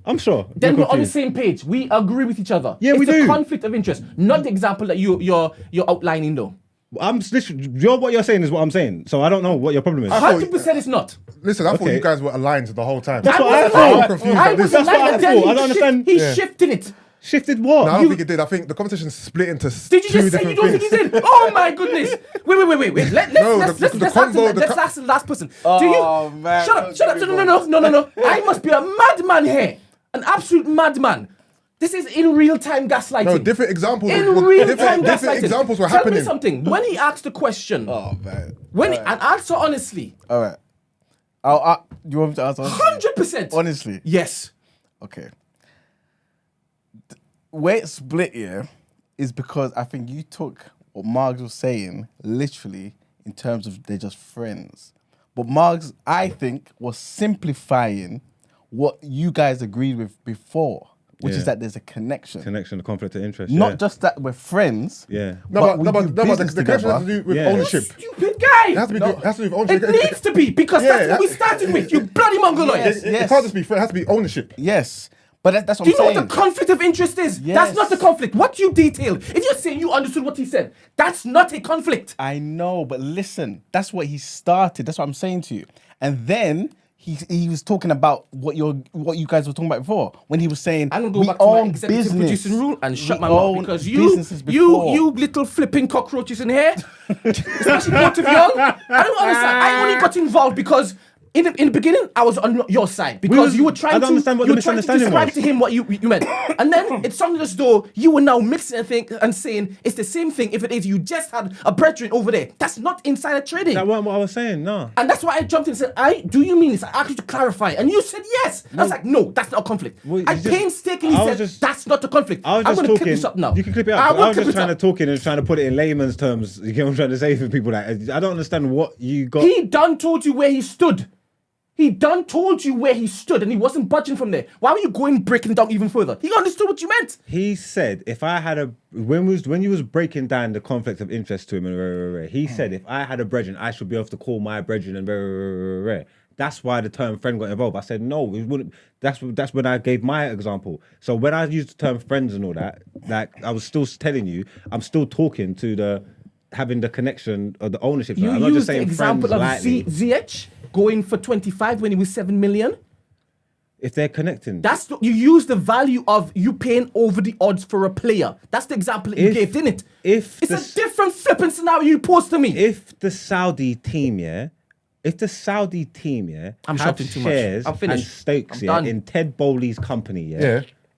I'm sure. Then we're on the same page. We agree with each other. Yeah, we do. It's a conflict of interest, not the example that you're outlining though. I'm literally, what you're saying is what I'm saying. So I don't know what your problem is. 100% it's not. Listen, I thought you guys were aligned the whole time. That's what I I'm thought. confused. I at was this. aligned, and then I don't understand. He shifted it. Shifted what? No, I don't think it did. I think the competition split into Did you two just say you different don't things. think he did? Oh my goodness! Wait. Let's ask the last person. Do you? Man. Shut up! No! I must be a madman here, an absolute madman. This is in real time gaslighting. No, different examples. In real time different gaslighting. examples were Tell happening. me something. When he asked the question, Man. and answer honestly. All right. You want me to answer? 100%. Honestly. Yes. Okay. Where it split is because I think you took what Margs was saying literally in terms of they're just friends. But Margs, I think, was simplifying what you guys agreed with before, which is that there's a connection. Connection, a conflict of interest. Not just that we're friends. Yeah. But the connection has to do with ownership. Stupid guy. It has to be. It has to do with ownership. It needs to be because that's what we started with. You bloody mongoloid. Yes. It can't just be friend. It has to be ownership. Yes. But that's what Do you I'm know saying. what the conflict of interest is? Yes. That's not the conflict. What you detail, if you're saying you understood what he said, that's not a conflict. I know, but listen, that's what he started. That's what I'm saying to you. And then he was talking about what you guys were talking about before when he was saying I'm gonna go we back to my own executive business. producing rule and shut We my mouth own because businesses before. you little flipping cockroaches in here, especially both of y'all. I don't understand. I only got involved because in the beginning I was on your side because you were trying I don't understand what the misunderstanding describe was. to him what you meant, and then it sounded as though you were now mixing and saying it's the same thing. If it is, you just had a brethren over there. That's not insider trading. That wasn't what I was saying, no. And that's why I jumped in and said, do you mean this? I asked you to clarify. And you said yes. I was like, no, that's not a conflict. Well, I you just- painstakingly I was said, just- that's not a conflict. I was I'm just going to talking. clip this up now. You can clip it up. I was just trying to talk in and trying to put it in layman's terms. You get what I'm trying to say for people? Like, I don't understand what you got. He done told you where he stood. He done told you where he stood and he wasn't budging from there. Why were you breaking it down even further? He understood what you meant. He said if I had when you was breaking down the conflict of interest to him and he said if I had a brethren, I should be able to call my brethren and That's why the term friend got involved. I said no, it wouldn't. That's when I gave my example. So when I used the term friends and all that, like I was still telling you, I'm still talking to having the connection or the ownership. You I'm not just used the saying example of lightly. Ziyech going for 25 when he was 7 million. If they're connecting. You use the value of you paying over the odds for a player. That's the example that you gave, didn't it? It's a different flipping scenario you posed to me. If the Saudi team, have shouting too much. shares I'm and finished. stakes I'm done. in Ted Bowley's company,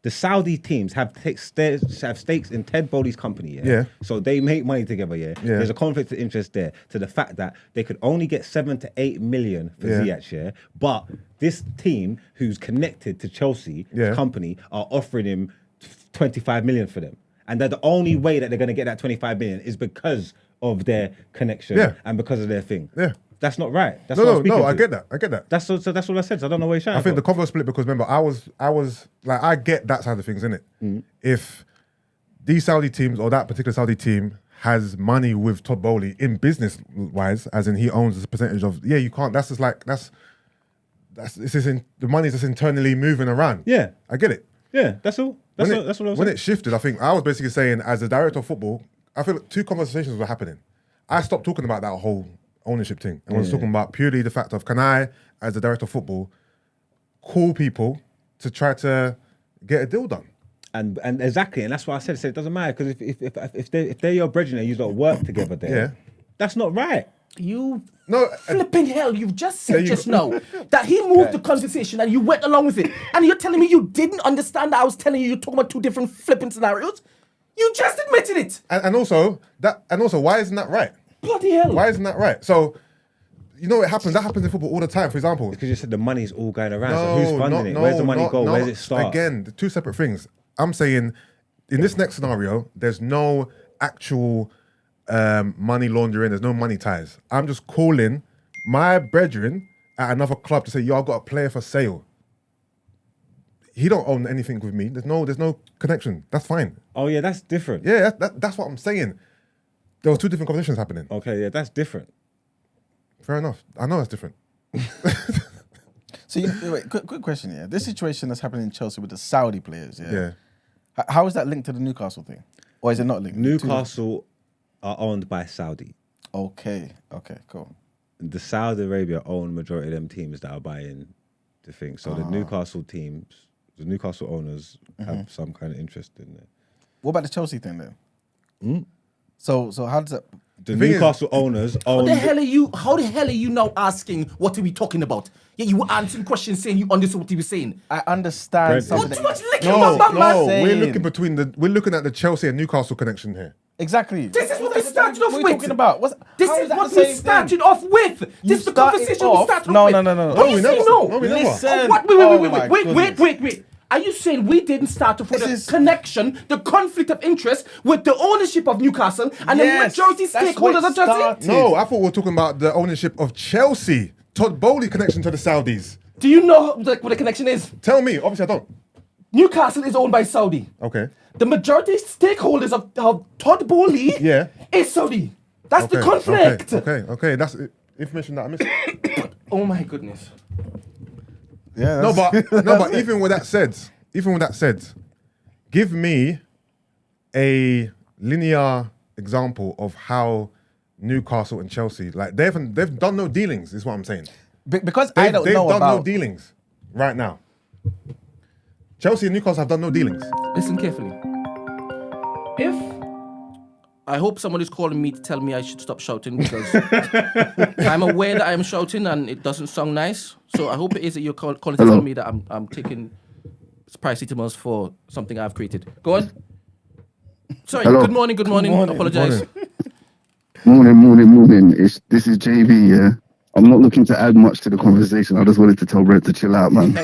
the Saudi teams have stakes in Ted Bowley's company, so they make money together, There's a conflict of interest there to the fact that they could only get 7 to 8 million for Ziyech, but this team who's connected to Chelsea's company are offering him 25 million for them, and that the only way that they're going to get that 25 million is because of their connection and because of their thing. That's not right. That's what I'm speaking to. I get that. That's what I said. So I don't know where you're shouting I think the from. conflict split because remember, I was like, I get that side of things, innit? If these Saudi teams or that particular Saudi team has money with Todd Bowley in business wise, as in he owns a percentage of, you can't. That's just like the money's just internally moving around. Yeah, I get it. Yeah, that's all. That's what I was When saying. it shifted, I think I was basically saying, as a director of football, I feel like two conversations were happening. I stopped talking about that whole ownership thing. And I was talking about purely the fact of, can I, as the director of football, call people to try to get a deal done? And exactly, and that's why I said it doesn't matter because if they're your brethren and you got to work together there, that's not right. Flipping hell, you've just said now that he moved the conversation and you went along with it. And you're telling me you didn't understand that I was telling you you're talking about two different flipping scenarios? You just admitted it. And also, why isn't that right? Bloody hell. Why isn't that right? So, you know what happens? That happens in football all the time. For example, because you said the money's all going around. So who's funding it? Where's the money go? Where does it start? Again, the two separate things. I'm saying, in this next scenario, there's no actual money laundering. There's no money ties. I'm just calling my brethren at another club to say, yo, I've got a player for sale. He don't own anything with me. There's no connection. That's fine. Oh yeah, that's different. Yeah, that's what I'm saying. There were two different conversations happening. Okay, yeah, that's different. Fair enough. I know that's different. So, wait, quick question here. This situation that's happening in Chelsea with the Saudi players, how is that linked to the Newcastle thing? Or is it not linked? Newcastle are owned by Saudi. Okay, cool. The Saudi Arabia own majority of them teams that are buying the thing. So the Newcastle teams, the Newcastle owners have some kind of interest in it. What about the Chelsea thing then? So how does that? The Newcastle owners own. How the hell are you now asking what are we talking about? Yeah, you were answering questions saying you understood what he was saying. I understand. Brent, Some of What the, licking No, bang, bang, no, man? we're looking at the Chelsea and Newcastle connection here. exactly. This is what we started off What are you with. talking about? This how is that what the we same started thing? off with. You This is the started conversation off- we started No, off no, with. no, no, no. What No, are we you never- saying no? no, we never. Listen. Oh, what? Oh my Wait. Are you saying we didn't start off with This the is- connection, the conflict of interest with the ownership of Newcastle and Yes, the majority that's where stakeholders it of Chelsea? started. No, I thought we were talking about the ownership of Chelsea. Todd Bowley connection to the Saudis. Do you know what the connection is? Tell me. Obviously, I don't. Newcastle is owned by Saudi. Okay. The majority stakeholders of Todd Bowley Yeah. is Saudi. That's the Okay, conflict. Okay. That's information that I missed. Oh my goodness. Yeah. No, that's- but even with that said, give me a linear example of how Newcastle and Chelsea, like they've done no dealings, is what I'm saying. because I don't They've know done no about. dealings right now. Chelsea and Newcastle have done no dealings. Listen carefully. If I hope someone is calling me to tell me I should stop shouting because I'm aware that I am shouting and it doesn't sound nice. So I hope it is that you're calling to tell me that I'm taking paracetamols for something I've created. Go on. Sorry. Hello. Good morning. Apologize. Morning. This is JB, yeah? I'm not looking to add much to the conversation. I just wanted to tell Brett to chill out, man. I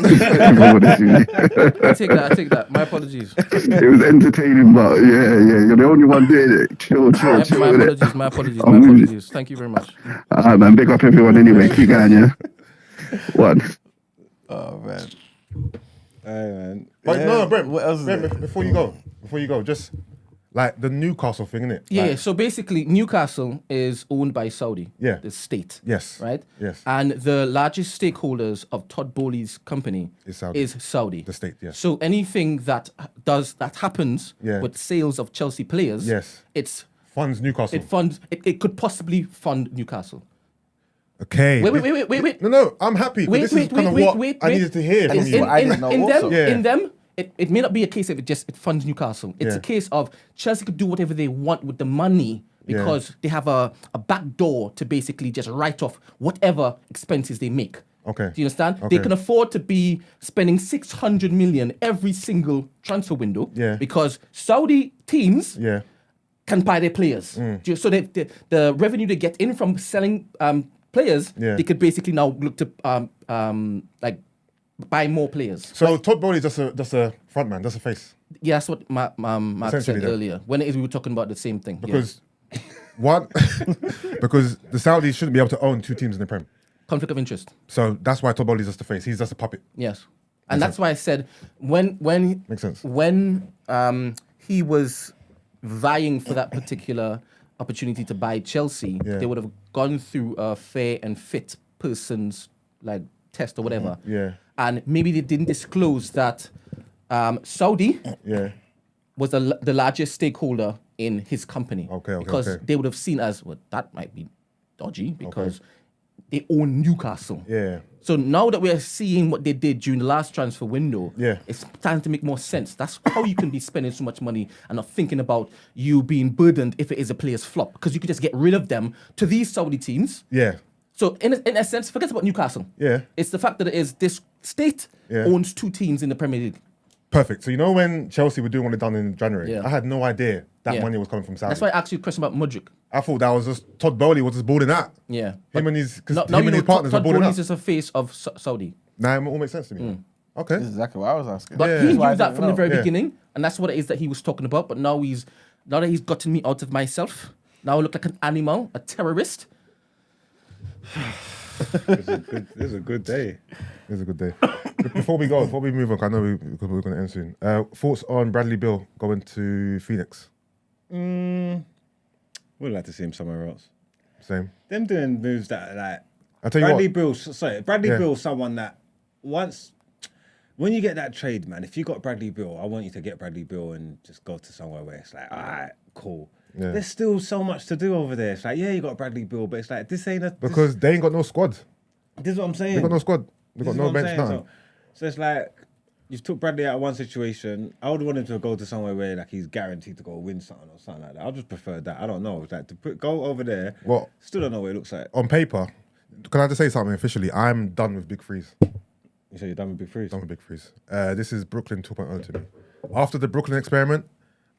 take that. My apologies. It was entertaining, but yeah, you're the only one doing it. Chill with it. My apologies. Thank you very much. All right, man. Big up everyone anyway. Keep going, yeah? One. Oh man. Hey, man. But Yeah, no, Brent, what else is Brent, there? before you go, just like the Newcastle thing, innit? Yeah, Like, so basically Newcastle is owned by Saudi. Yeah. The state. Yes. Right? Yes. And the largest stakeholders of Todd Bowley's company Is Saudi. The state, yes. So anything that happens Yeah. with sales of Chelsea players, Yes. it's Funds Newcastle. it could possibly fund Newcastle. Okay. Wait. No, I'm happy. 'cause this is kind of what I needed to hear from this is you. what I didn't know also. In them, it may not be a case of it funds Newcastle. It's Yeah. a case of Chelsea could do whatever they want with the money because they have a back door to basically just write off whatever expenses they make. Okay. Do you understand? Okay. They can afford to be spending 600 million every single transfer window Yeah. because Saudi teams Yeah. can buy their players. So the revenue they get in from selling players, Yeah. they could basically now look to like buy more players. So Todd Bowley just a front man, just a face. Yeah, that's what Mark Essentially, said though. earlier. When it is we were talking about the same thing. Because one, because the Saudis shouldn't be able to own two teams in the Prem. Conflict of interest. So that's why Todd Bowley's just a face. He's just a puppet. Yes. And that's why I said when Makes sense. when he was vying for that particular opportunity to buy Chelsea, Yeah. they would have gone through a fair and fit person's like test or whatever. Yeah. And maybe they didn't disclose that Saudi Yeah. was the largest stakeholder in his company. Okay, Because okay. they would have seen as, well, that might be dodgy because they own Newcastle. Yeah. So now that we're seeing what they did during the last transfer window, Yeah. it's starting to make more sense. That's how you can be spending so much money and not thinking about you being burdened if it is a player's flop, because you could just get rid of them to these Saudi teams. Yeah. So in a sense, forget about Newcastle. Yeah. It's the fact that it is this state Yeah. owns two teams in the Premier League. Perfect. So you know when Chelsea were doing what they done in January, Yeah. I had no idea that Yeah. money was coming from Saudi. That's why I asked you a question about Mudryk. I thought that was just Todd Bowley was just balling out. Yeah. Him and his, Now him you and know his partners were Todd balling Bowley out. is a face of Saudi. Now it all makes sense to me. Okay. This is exactly what I was asking. But Yeah. he That's why I knew that didn't from the know. very Yeah. beginning, and that's what it is that he was talking about. But now that he's gotten me out of myself. Now I look like an animal, a terrorist. It's a good day. It's a good day. Before we move on, I know we're going to end soon. Thoughts on Bradley Bill going to Phoenix? Would like to see him somewhere else. Same. Them doing moves that like I'll tell you Bradley what. Bill's Yeah. someone that once when you get that trade, man, if you got Bradley Bill, I want you to get Bradley Bill and just go to somewhere where it's like, all right, cool. Yeah. There's still so much to do over there. It's like, yeah, you got Bradley Bill, but it's like, this ain't a... Because they ain't got no squad. This is what I'm saying. They got no squad. They got no bench, nothing. So it's like, you took Bradley out of one situation. I would want him to go to somewhere where like he's guaranteed to go win something or something like that. I just prefer that. I don't know. It's like go over there. Well, still don't know what it looks like. On paper, can I just say something officially? I'm done with Big Freeze. You say you're done with Big Freeze? Done with Big Freeze. This is Brooklyn 2.0 to me. After the Brooklyn experiment,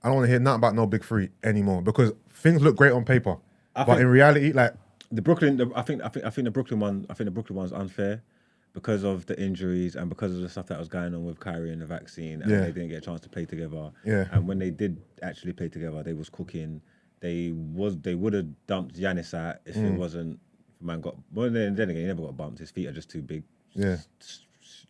I don't want to hear nothing about no Big Three anymore because things look great on paper, but in reality, like the Brooklyn, I think the Brooklyn one, one's unfair because of the injuries and because of the stuff that was going on with Kyrie and the vaccine, and they didn't get a chance to play together. Yeah. And when they did actually play together, they was cooking. They would have dumped Giannis out if it wasn't man got. Well, then again, he never got bumped. His feet are just too big. Yeah.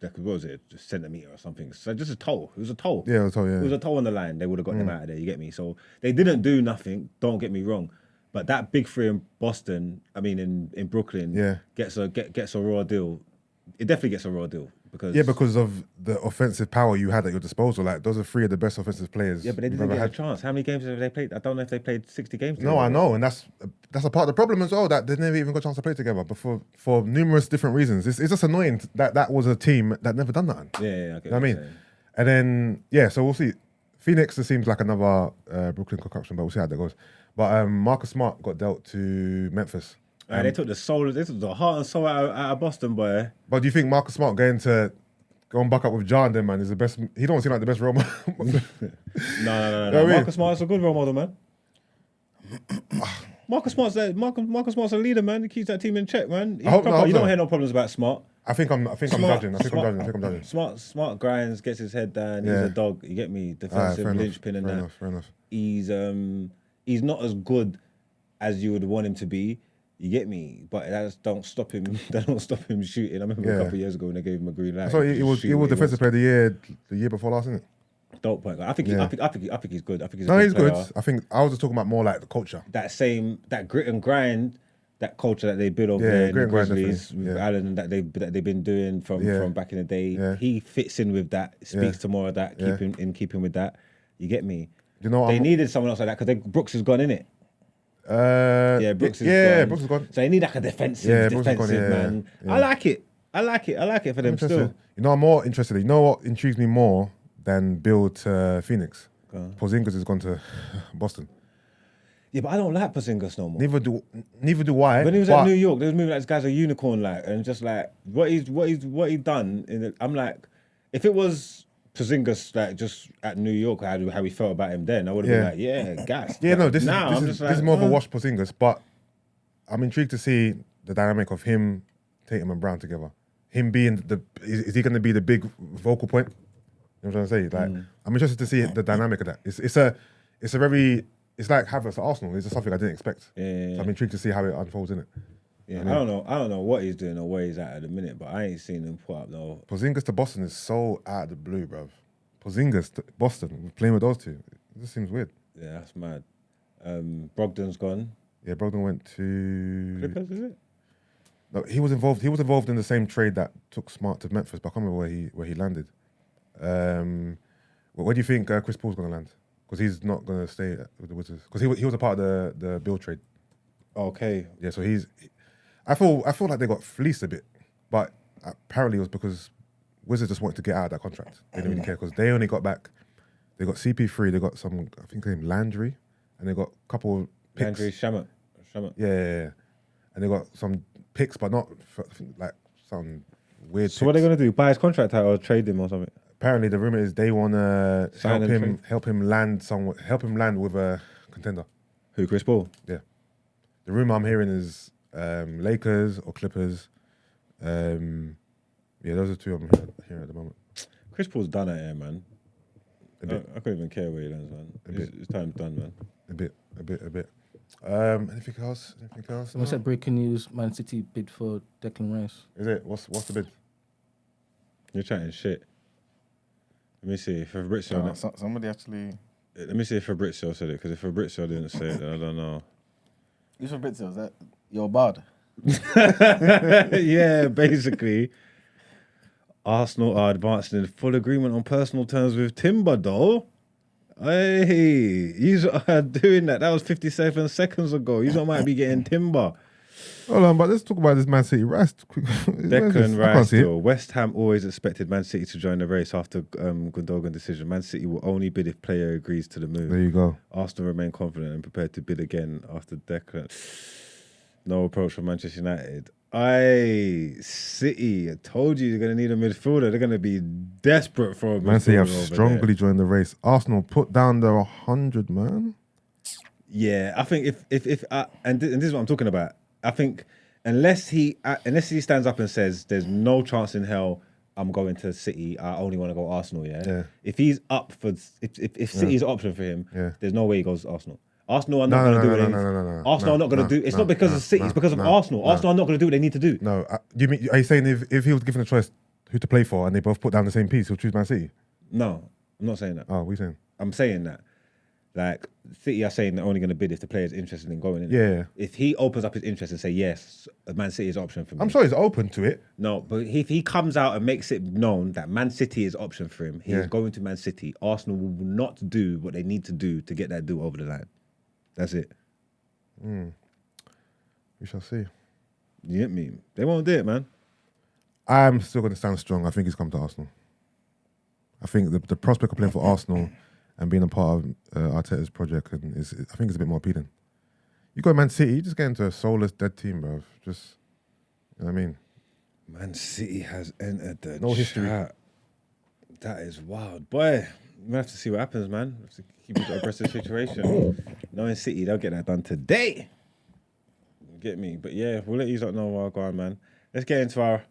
Like, what was it? Just centimeter or something. So just a toe. It was a toe. Yeah, it was a toe. Yeah. It was a toe on the line. They would have got them out of there. You get me? So they didn't do nothing. Don't get me wrong. But that Big Three in Boston, I mean in Brooklyn, gets a raw deal. It definitely gets a raw deal because of the offensive power you had at your disposal. Like those are three of the best offensive players. Yeah, but they didn't get a chance. How many games have they played? I don't know if they played 60 games. No, I know, and that's a part of the problem as well. That they never even got a chance to play together, but for numerous different reasons. It's just annoying that was a team that never done that. Yeah, I get you know what what I mean. And then so we'll see. Phoenix, it seems like another Brooklyn concoction, but we'll see how that goes. But Marcus Smart got dealt to Memphis. They took the heart and soul out of Boston, boy. But do you think Marcus Smart going back up with John then, man, is the best? He don't seem like the best role model. No. Marcus Smart's a good role model, man. Marcus Smart's a leader, man. He keeps that team in check, man. You don't hear no problems about Smart. I think I'm judging. Smart grinds, gets his head down. He's a dog. You get me? Defensive linchpin and that. Fair enough. He's not as good as you would want him to be. You get me? But that don't stop him. That don't stop him shooting. I remember a couple of years ago when they gave him a green light. So he was defensive player of the year before last, isn't it? Dope point. I think he's good. I think he's he's good. I think I was just talking about more like the culture. That grit and grind, that culture that they built over there in the Grizzlies with Allen that they've been doing from back in the day. Yeah. He fits in with that. Speaks to more of that. Keeping with that. You get me? You know, they needed someone else like that because Brooks has gone in it. Brooks is gone. So they need like a defensive man. Yeah. I like it for them still. You know, I'm more interested. You know what intrigues me more than Bill to Phoenix? Porzingis has gone to Boston. Yeah, but I don't like Porzingis no more. Neither do I. When he was at New York, they was moving like this guy's a unicorn, like, and just like what he done. I'm like, if it was Porzingis like just at New York, how we felt about him then, I would have been like, gas. Yeah, no, this is more of a wash Porzingis, but I'm intrigued to see the dynamic of him, Tatum and Brown together. Him being is he going to be the big vocal point? You know what I'm trying to say? Like, I'm interested to see the dynamic of that. It's like Havertz at Arsenal. It's just something I didn't expect. Yeah. So I'm intrigued to see how it unfolds in it. Yeah, I don't know what he's doing or where he's at the minute, but I ain't seen him put up no. Porzingis to Boston is so out of the blue, bruv. Porzingis to Boston, playing with those two. It just seems weird. Yeah, that's mad. Brogdon's gone. Yeah, Brogdon went to Clippers, is it? No, he was involved. He was involved in the same trade that took Smart to Memphis, but I can't remember where he landed. Where do you think Chris Paul's going to land? Because he's not going to stay with the Wizards. Because he was a part of the Bill trade. Okay. Yeah, so I feel like they got fleeced a bit, but apparently it was because Wizards just wanted to get out of that contract. They didn't really care because they only got back. They got CP3. They got some, I think named Landry, and they got a couple of picks. Landry Shamet. Yeah. And they got some picks, but not like some weird. So what are they going to do? Buy his contract out or trade him or something? Apparently, the rumor is they want to help him land with a contender. Who, Chris Paul? Yeah. The rumor I'm hearing is Lakers or Clippers. Yeah, those are two I'm hearing at the moment. Chris Paul's done at Air, man. I couldn't even care where he lands, man. His time's done, man. A bit. Anything else? What's that breaking news? Man City bid for Declan Rice. Is it? What's the bid? You're chatting shit. Let me see if Fabrizio. Somebody actually. Let me see if Fabrizio said it, because if Fabrizio didn't say it, then I don't know. Who's Fabrizio? Is that your bard? Yeah, basically. Arsenal are advancing in full agreement on personal terms with Timber, though. Hey, you are doing that. That was 57 seconds ago. You might be getting timber. Hold on, but let's talk about this Man City Rice. Declan Rice still. West Ham always expected Man City to join the race after Gundogan decision. Man City will only bid if player agrees to the move. There you go. Arsenal remain confident and prepared to bid again after Declan. No approach from Manchester United. City, I told you they're going to need a midfielder. They're going to be desperate for a midfielder. Man City have strongly joined the race. Arsenal put down their 100, man. Yeah, I think if and this is what I'm talking about. I think unless he stands up and says there's no chance in hell I'm going to City, I only want to go Arsenal. Yeah. If he's up for if City's an option for him, there's no way he goes to Arsenal. Arsenal are not going to do anything. No. Arsenal are not going to do. It's not because of City. It's because of Arsenal. Arsenal are not going to do what they need to do. No, are you saying if he was given a choice who to play for and they both put down the same piece, he'll choose Man City? No, I'm not saying that. Oh, what are you saying? I'm saying that. Like, City are saying they're only going to bid if the player's interested in going in. Yeah. If he opens up his interest and say, yes, Man City is an option for me. I'm sure he's open to it. No, but if he comes out and makes it known that Man City is an option for him, he's going to Man City. Arsenal will not do what they need to do to get that deal over the line. That's it. We shall see. You get me? They won't do it, man. I'm still going to stand strong. I think he's come to Arsenal. I think the prospect of playing for Arsenal and being a part of Arteta's project I think it's a bit more appealing. You go Man City, you just get into a soulless, dead team, bro. Just, you know what I mean? Man City has entered the no history. Chat. That is wild. Boy, we have to see what happens, man. We have to keep it an aggressive situation. Knowing City, they'll get that done today. You get me? But yeah, we'll let you lot know where I go on, man. Let's get into our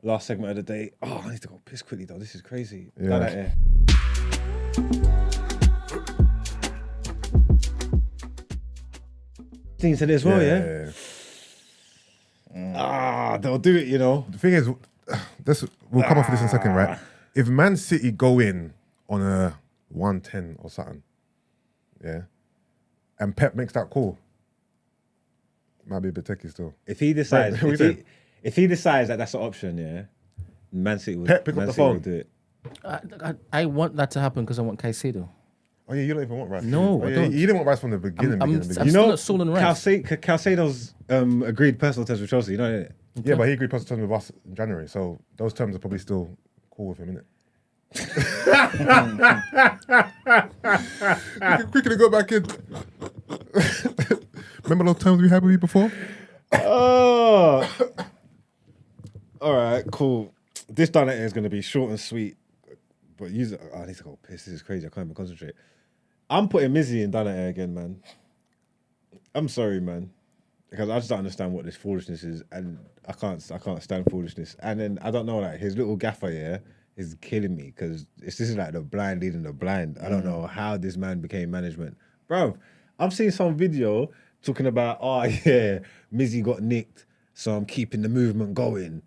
last segment of the day. Oh, I need to go piss quickly, though. This is crazy. Yeah. Out Ere. Things to this as well, yeah? They'll do it, you know. The thing is, we'll come off this in a second, right? If Man City go in on a 110 or something, and Pep makes that call, might be a bit techie still. If he decides, if he decides that that's an option, Man City will, Pep, pick up the phone. Will do it. I want that to happen because I want Caicedo. Oh yeah, you don't even want Rice. No, I don't. You didn't want Rice from the beginning. I'm still at Saul and Rice. Caicedo's agreed personal terms with Chelsea, you know, innit? Yeah, but he agreed personal terms with us in January, so those terms are probably still cool with him, innit? We can quickly go back in. Remember those terms we had with you before? Oh, all right, cool. This done it is going to be short and sweet, but I need to go piss. This is crazy. I can't even concentrate. I'm putting Mizzy in done it again, man. I'm sorry, man, because I just don't understand what this foolishness is, and I can't stand foolishness. And then I don't know, like his little gaffer, is killing me because this is like the blind leading the blind. I don't know how this man became management, bro. I've seen some video talking about, Mizzy got nicked, so I'm keeping the movement going.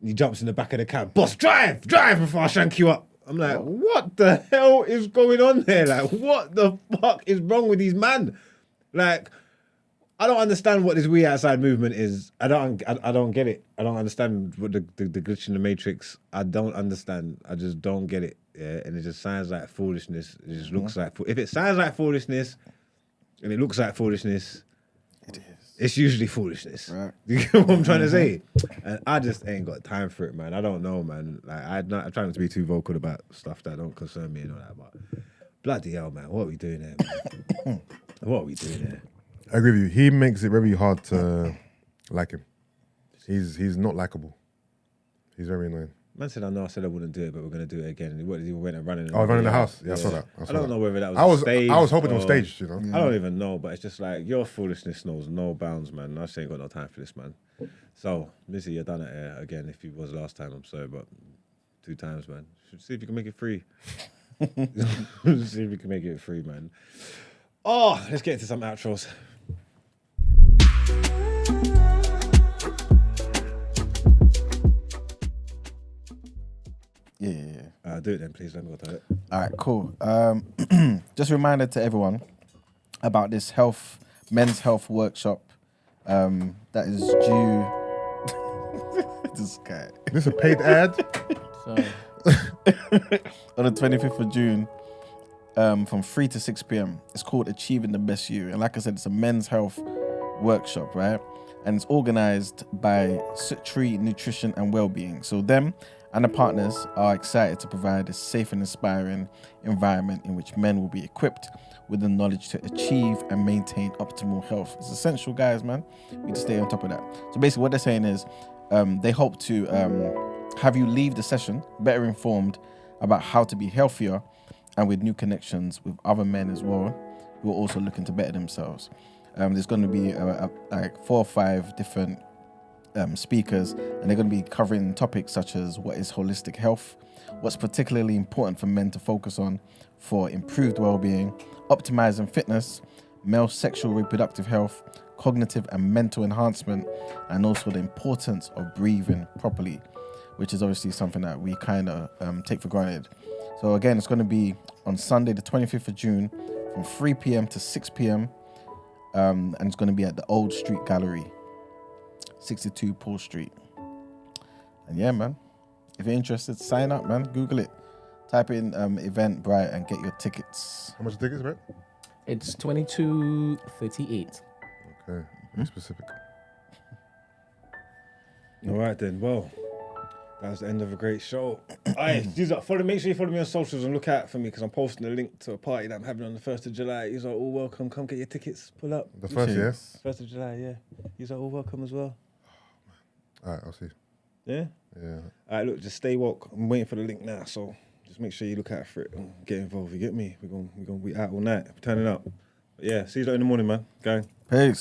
And he jumps in the back of the cab. Boss, drive before I shank you up. I'm like, what the hell is going on there? Like, what the fuck is wrong with these man? Like, I don't understand what this we outside movement is. I don't get it. I don't understand what the glitch in the matrix. I don't understand. I just don't get it. Yeah, and it just sounds like foolishness. It just looks like if it sounds like foolishnness and it looks like foolishness, it is. It's usually foolishness. Right. You get what I'm trying to say? And I just ain't got time for it, man. I don't know, man. Like I try not to be too vocal about stuff that don't concern me and all that. But bloody hell, man, what are we doing there, man? What are we doing there? I agree with you. He makes it very hard to like him. He's not likable. He's very annoying. Man said, I said I wouldn't do it, but we're going to do it again. He went and running. Running the house? Yeah, I saw that. I don't know whether that was staged. I was hoping it was staged, you know? I don't even know, but it's just like, your foolishness knows no bounds, man. I just ain't got no time for this, man. So, Mizzy, you're done it here again. If you was last time, I'm sorry, but 2 times, man. See if you can make it free. See if you can make it free, man. Oh, let's get into some outros. Yeah. Do it then, please. Let me go to it. All right, cool. Just a reminder to everyone about this men's health workshop that is due. This guy. This a paid ad? On the 25th of June from 3 to 6 p.m. It's called Achieving the Best You. And like I said, it's a men's health workshop, right? And it's organized by Tree Nutrition and Wellbeing. So them and the partners are excited to provide a safe and inspiring environment in which men will be equipped with the knowledge to achieve and maintain optimal health. It's essential, guys, man. We need to stay on top of that. So basically what they're saying is they hope to have you leave the session better informed about how to be healthier and with new connections with other men as well who are also looking to better themselves. There's going to be like 4 or 5 different speakers, and they're going to be covering topics such as what is holistic health, what's particularly important for men to focus on for improved well-being, optimizing fitness, male sexual reproductive health, cognitive and mental enhancement, and also the importance of breathing properly, which is obviously something that we kind of take for granted. So again, it's going to be on Sunday, the 25th of June, from 3 p.m. to 6 p.m. And it's going to be at the Old Street Gallery, 62 Paul Street. And yeah, man, if you're interested, sign up, man. Google it. Type in Eventbrite and get your tickets. How much are tickets, right? It's 22.38. Okay, very specific. All right then. Well, that was the end of a great show. Make sure you follow me on socials and look out for me because I'm posting a link to a party that I'm having on the 1st of July. You're all welcome. Come get your tickets. Pull up. The 1st, yes? 1st of July, yeah. You're all welcome as well. All right, I'll see. Yeah? Yeah. All right, look, just stay woke. I'm waiting for the link now, so just make sure you look out for it and get involved. You get me? We're gonna be out all night. We're turning up. But yeah, see you in the morning, man. Gang. Peace.